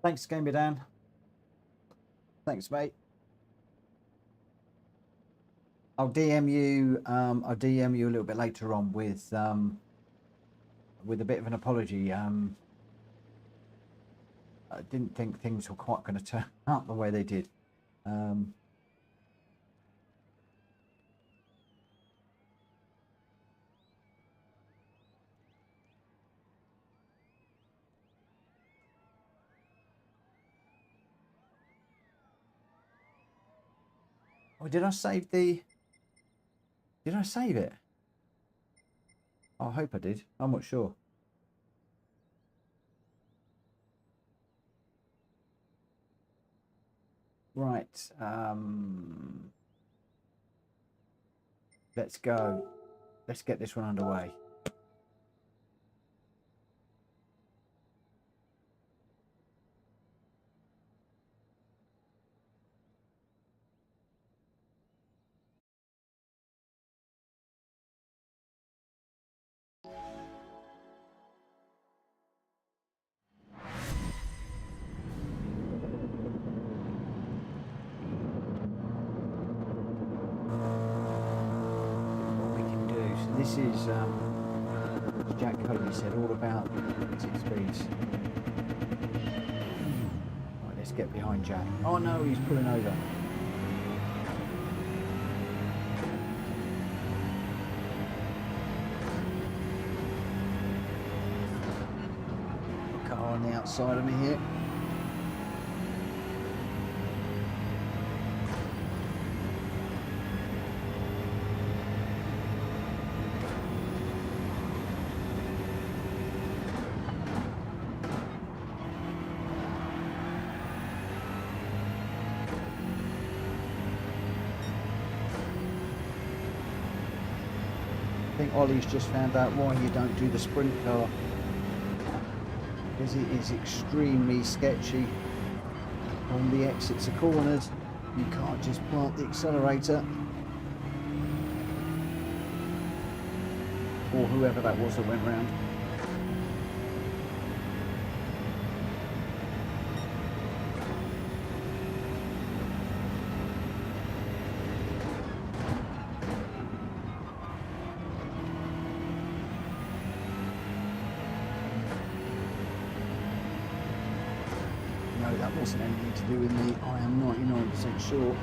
Thanks, Gamer Dan. Thanks, mate. I'll DM you. I'll DM you a little bit later on with a bit of an apology. I didn't think things were quite going to turn out the way they did. Oh, did I save the? Did I save it? Oh, I hope I did. I'm not sure. Right. Let's go. Let's get this one underway. This is, as Jack Cody said, all about 6 speeds. Right, let's get behind Jack. Oh no, he's pulling over. A car on the outside of me here. I think Ollie's just found out why you don't do the sprint car, because it is extremely sketchy on the exits of corners. You can't just plant the accelerator, or whoever that was that went round. That wasn't anything to do with me, I am 99% sure.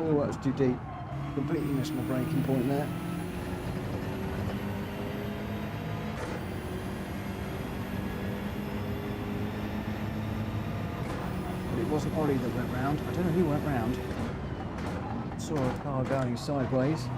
Oh, that was too deep. Completely missed my braking point there. But it wasn't Ollie that went round. I don't know who went round. I saw a car going sideways.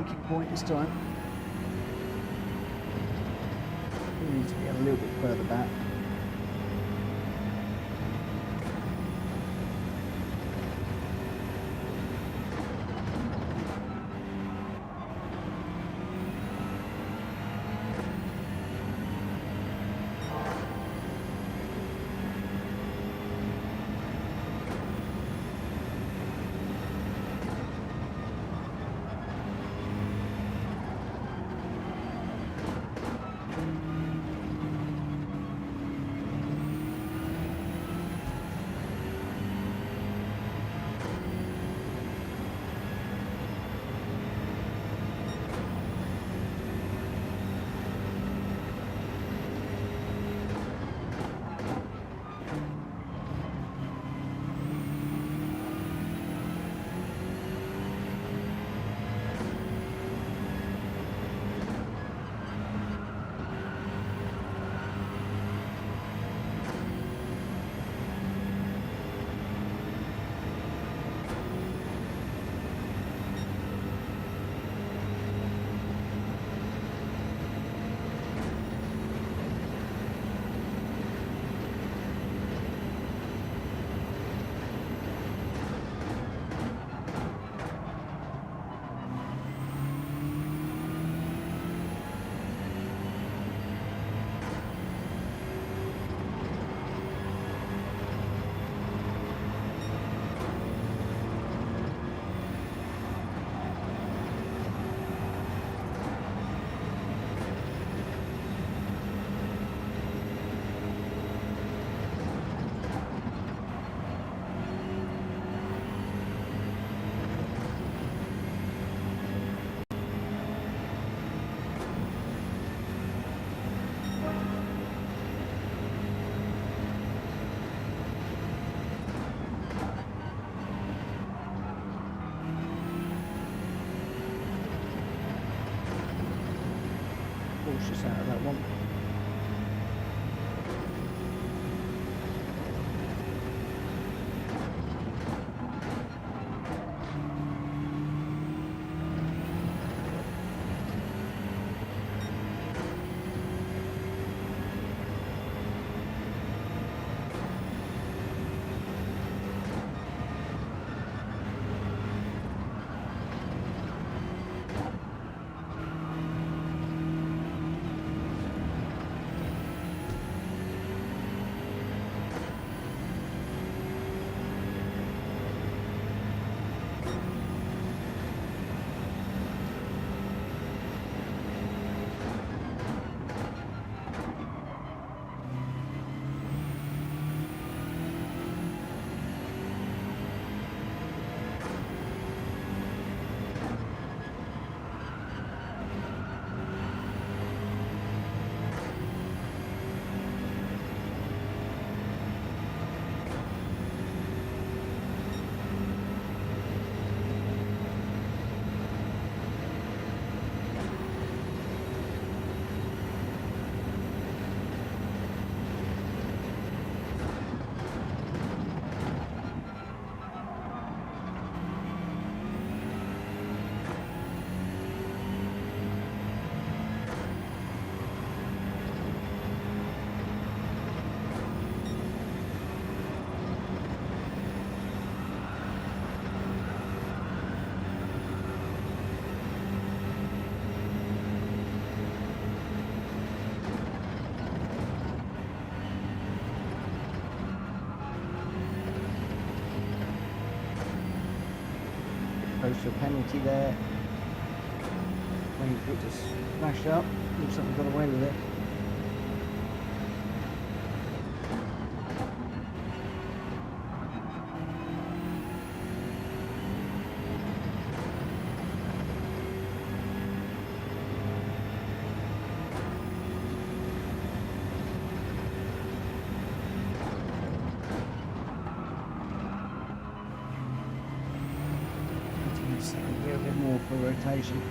braking point this time. We need to get a little bit further back. Cautious out of that one. Close to a penalty there. Waiting for it to smash up. Looks like we got away with it. A little bit more for rotation.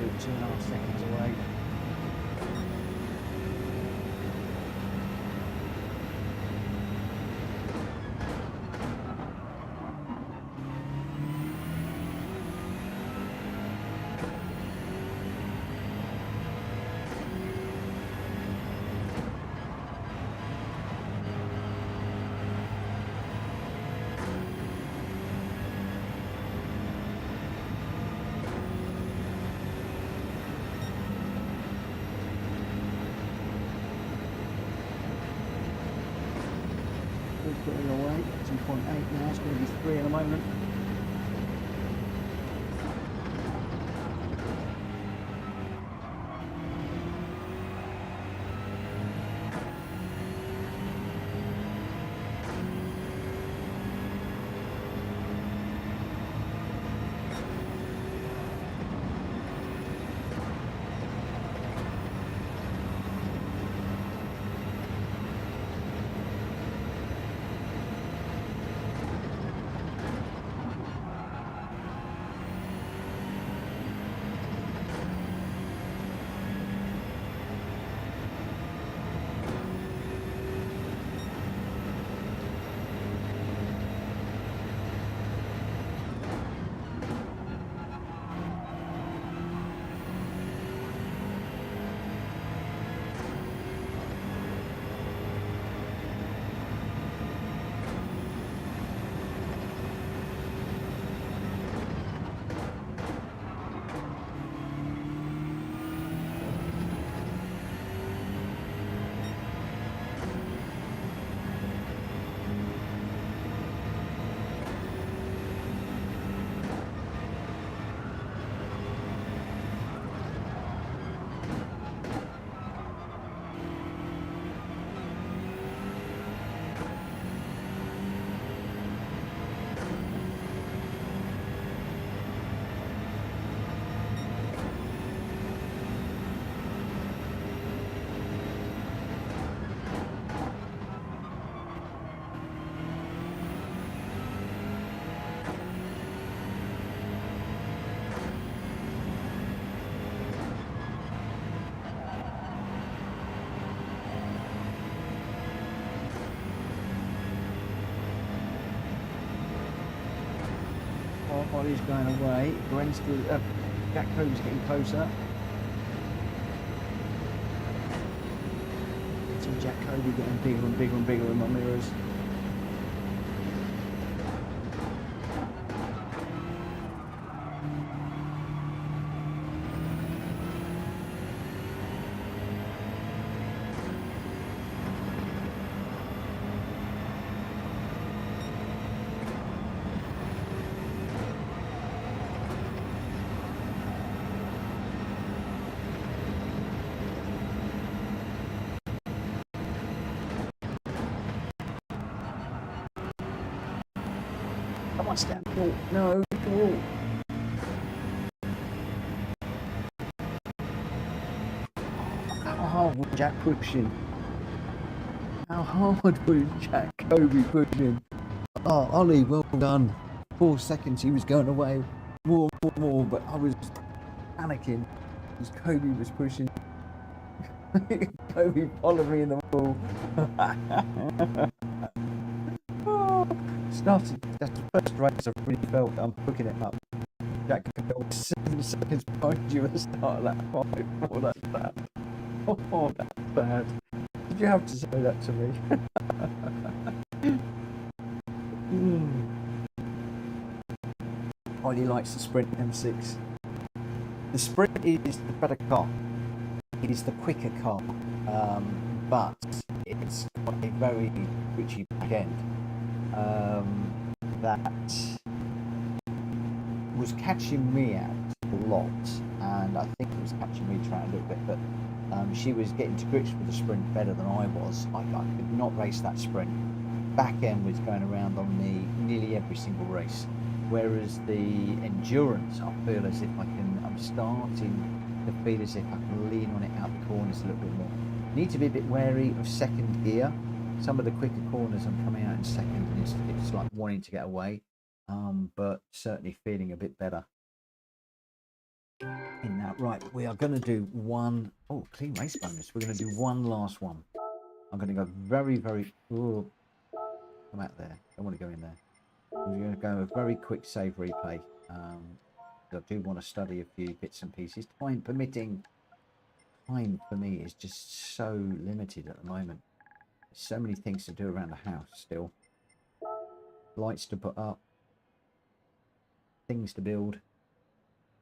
do it 2.5 seconds away. Putting away, 2.8 now, it's going to be 3 in a moment. While he's going away, Jack Coby's getting closer. See Jack Coby getting bigger and bigger and bigger in my mirrors. Come on, Stan. Oh, no. Oh. How hard was Jack pushing? How hard was Jack Coby pushing? Oh, Ollie, well done. 4 seconds he was going away. More, but I was panicking because Coby was pushing. Coby followed me in the wall. That's the first race I've really felt that I'm hooking it up. Jack Coby was 7 seconds behind you at the start of that fight. Oh, that's bad. Oh, that's bad. Did you have to say that to me? Ollie likes the Sprint M6. The Sprint is the better car. It is the quicker car, but it's got a very twitchy back end. That was catching me out a lot, and I think it was catching me trying a little bit, but she was getting to grips with the Sprint better than I was. I could not race that Sprint. Back end was going around on me nearly every single race, whereas the Endurance, I feel as if I'm starting to feel as if I can lean on it out the corners a little bit more. Need to be a bit wary of second gear. Some of the quicker corners I'm coming out in second, and it's like wanting to get away, but certainly feeling a bit better. in that. Right, we are going to do one. Oh, clean race bonus. We're going to do one last one. I'm going to go very, very. Oh, come out there. Don't want to go in there. I'm going to go a very quick save replay. I do want to study a few bits and pieces. Time permitting. Time for me is just so limited at the moment. There's so many things to do around the house still. Lights to put up. Things to build.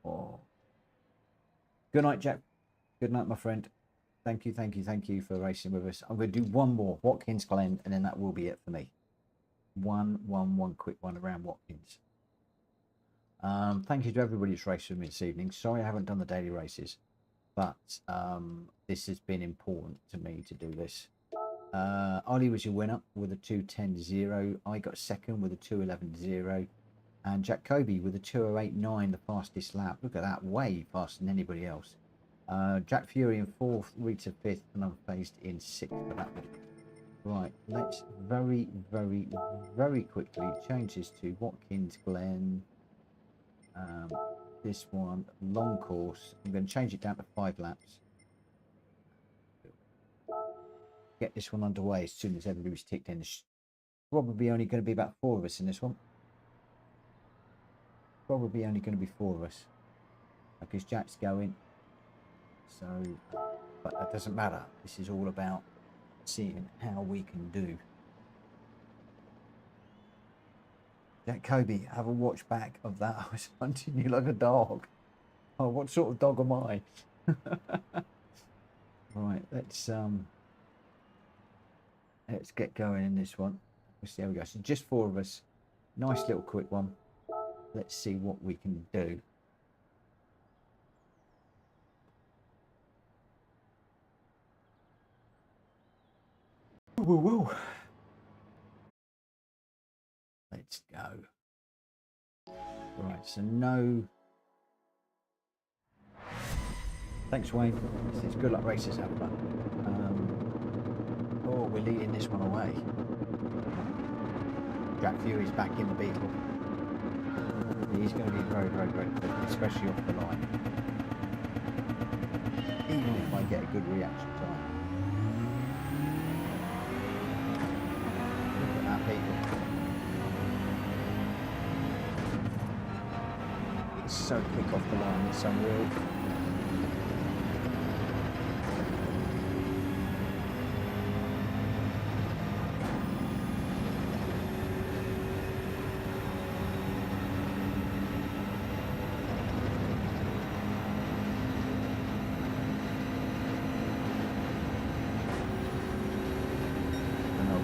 Oh. Good night, Jack. Good night, my friend. Thank you for racing with us. I'm going to do one more, Watkins Glen, and then that will be it for me. One quick one around Watkins. Thank you to everybody who's raced with me this evening. Sorry I haven't done the daily races, but this has been important to me to do this. Ollie was your winner with a 2:10.0. I got second with a 2:11.0. And Jack Kobe with a 2:08.9, the fastest lap. Look at that, way faster than anybody else. Jack Fury in 4th, Rita 5th, and I'm phased in 6th for that one. Right, let's very quickly change this to Watkins Glen. This one, long course. I'm going to change it down to 5 laps. Get this one underway as soon as everybody's ticked in. There's probably only going to be about 4 of us in this one. Probably only going to be 4 of us because Jack's going. So, but that doesn't matter. This is all about seeing how we can do. Jack Kobe, have a watch back of that. I was hunting you like a dog. Oh, what sort of dog am I? Right, let's get going in this one. Let's see how we go. So just 4 of us. Nice little quick one. Let's see what we can do. Woo, woo, woo. Let's go. Right, so no. Thanks, Wayne. It's good luck races, have fun. Oh, we're leading this one away. Jack Fury's back in the Beetle. He's going to be very quick, especially off the line. Even if I get a good reaction time. Look at that Beetle. It's so quick off the line, it's unreal.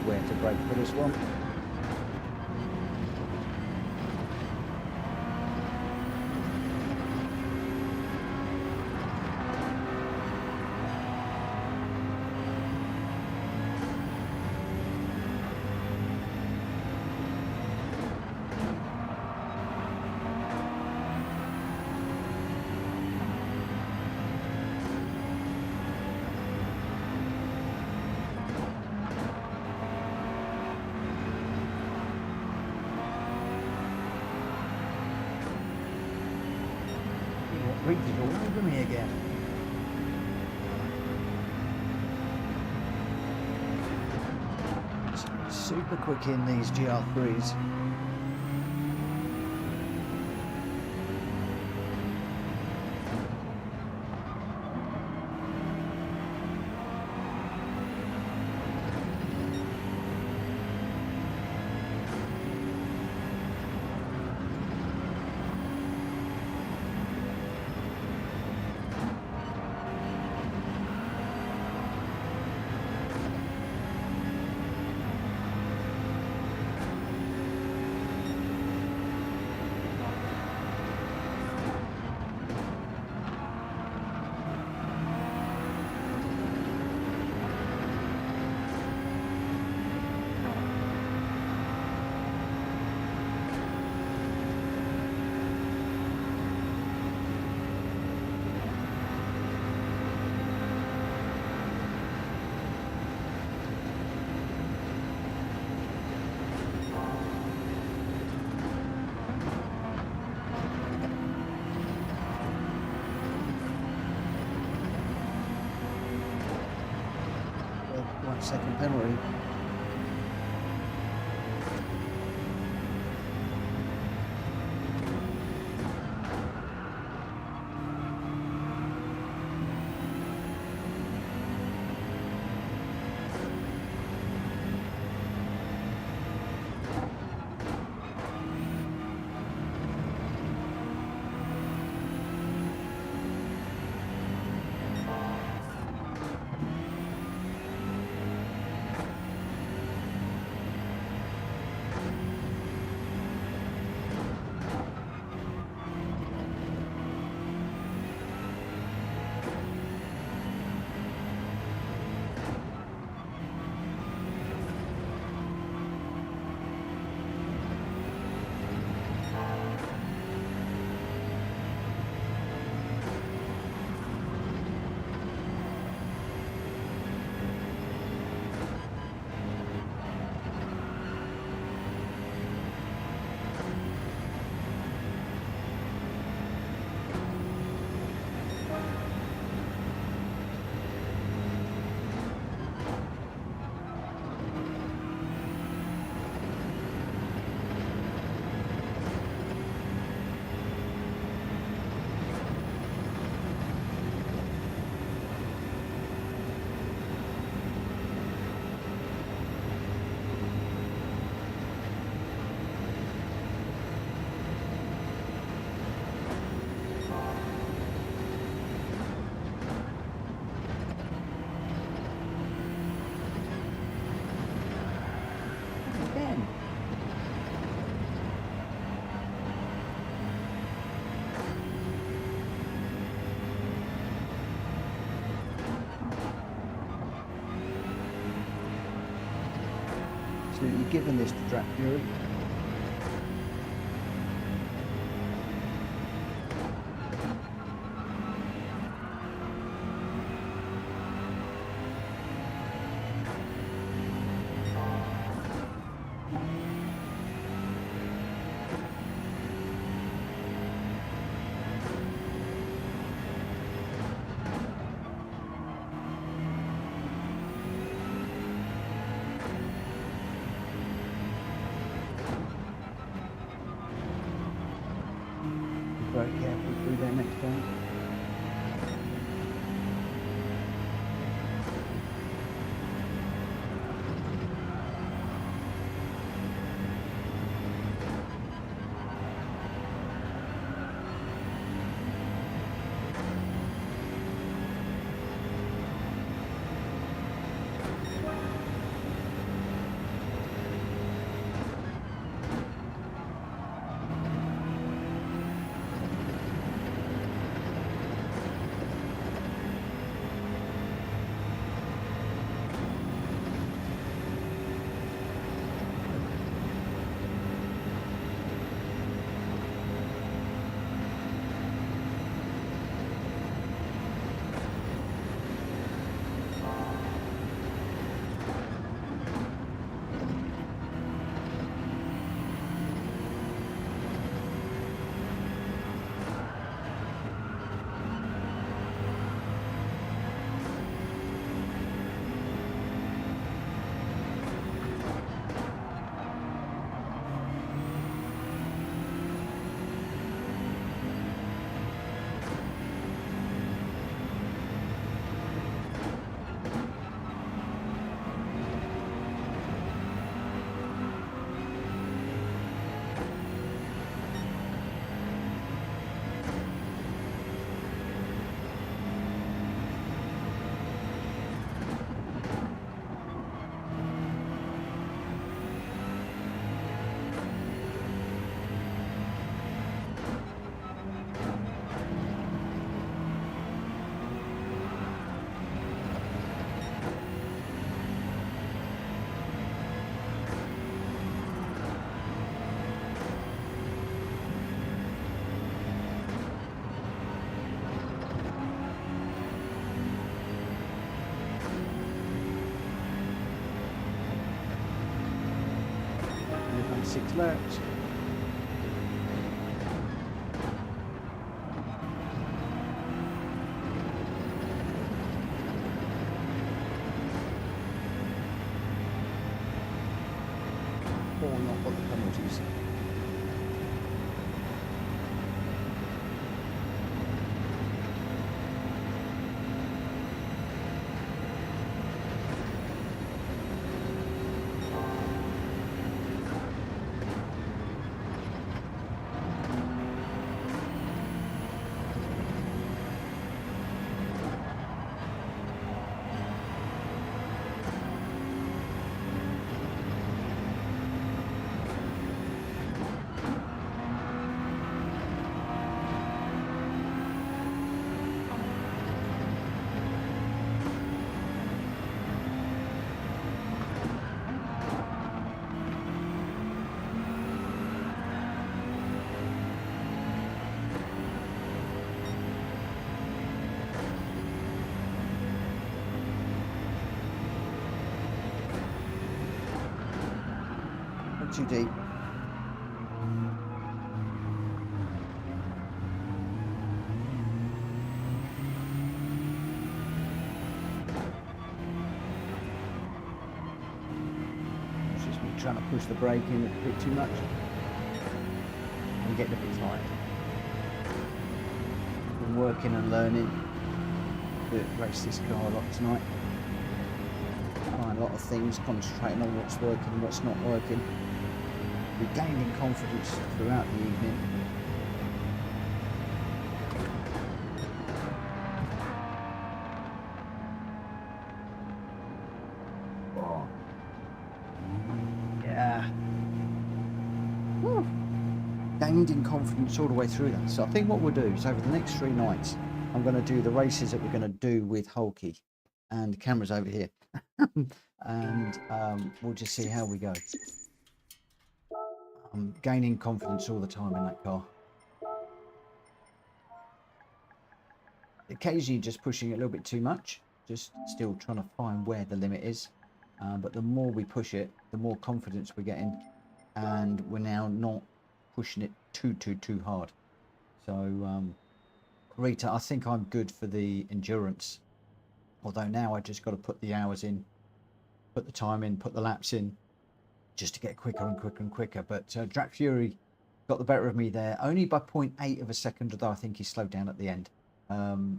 Where to brake for this one. Reach is all over me again. Super quick in these GR3s. 1 second penalty. Again. So you're given this to track fury. Right, yeah, we'll do that next time. We've done 6 laps. or not got the penalties. Not too deep. It's just me trying to push the brake in a bit too much. I'm getting a bit tired. Been working and learning to race this car a lot tonight. Trying a lot of things, concentrating on what's working and what's not working. Regaining confidence throughout the evening. Oh. Yeah. Woo. Gained in confidence all the way through that. So I think what we'll do is over the next 3 nights, I'm going to do the races that we're going to do with Hulky. And the camera's over here. And we'll just see how we go. I'm gaining confidence all the time in that car. Occasionally just pushing it a little bit too much. Just still trying to find where the limit is. But the more we push it, the more confidence we're getting. And we're now not pushing it too hard. So Rita, I think I'm good for the endurance. Although now I just got to put the hours in, put the time in, put the laps in, just to get quicker and quicker and quicker. But Drac Fury got the better of me there, only by 0.8 of a second, although I think he slowed down at the end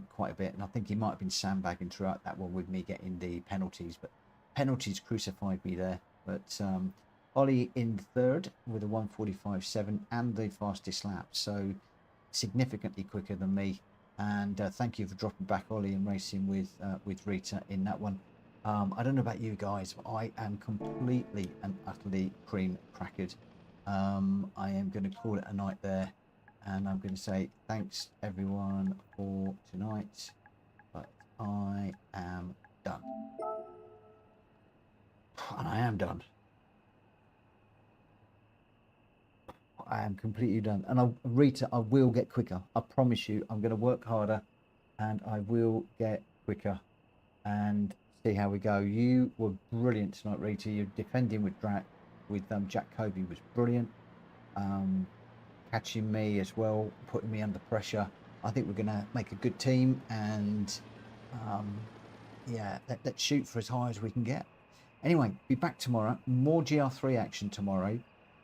quite a bit. And I think he might have been sandbagging throughout that one with me getting the penalties. But penalties crucified me there. But Ollie in third with a 1:45.7 and the fastest lap. So significantly quicker than me. And thank you for dropping back, Ollie, and racing with Rita in that one. I don't know about you guys, but I am completely and utterly cream crackered. I am going to call it a night there, and I'm going to say thanks everyone for tonight, but I am done. And I am done. I am completely done. And Rita, I will get quicker. I promise you, I'm going to work harder and I will get quicker and see how we go. You were brilliant tonight, Rita. You're defending with Drac, with Jack Kobe was brilliant. Catching me as well, putting me under pressure. I think we're going to make a good team and yeah, let's shoot for as high as we can get. Anyway, be back tomorrow. More GR3 action tomorrow.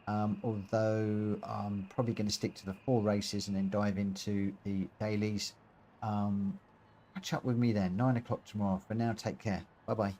Although I'm probably going to stick to the 4 races and then dive into the dailies. Catch up with me then, 9 o'clock tomorrow. For now, take care. Bye-bye.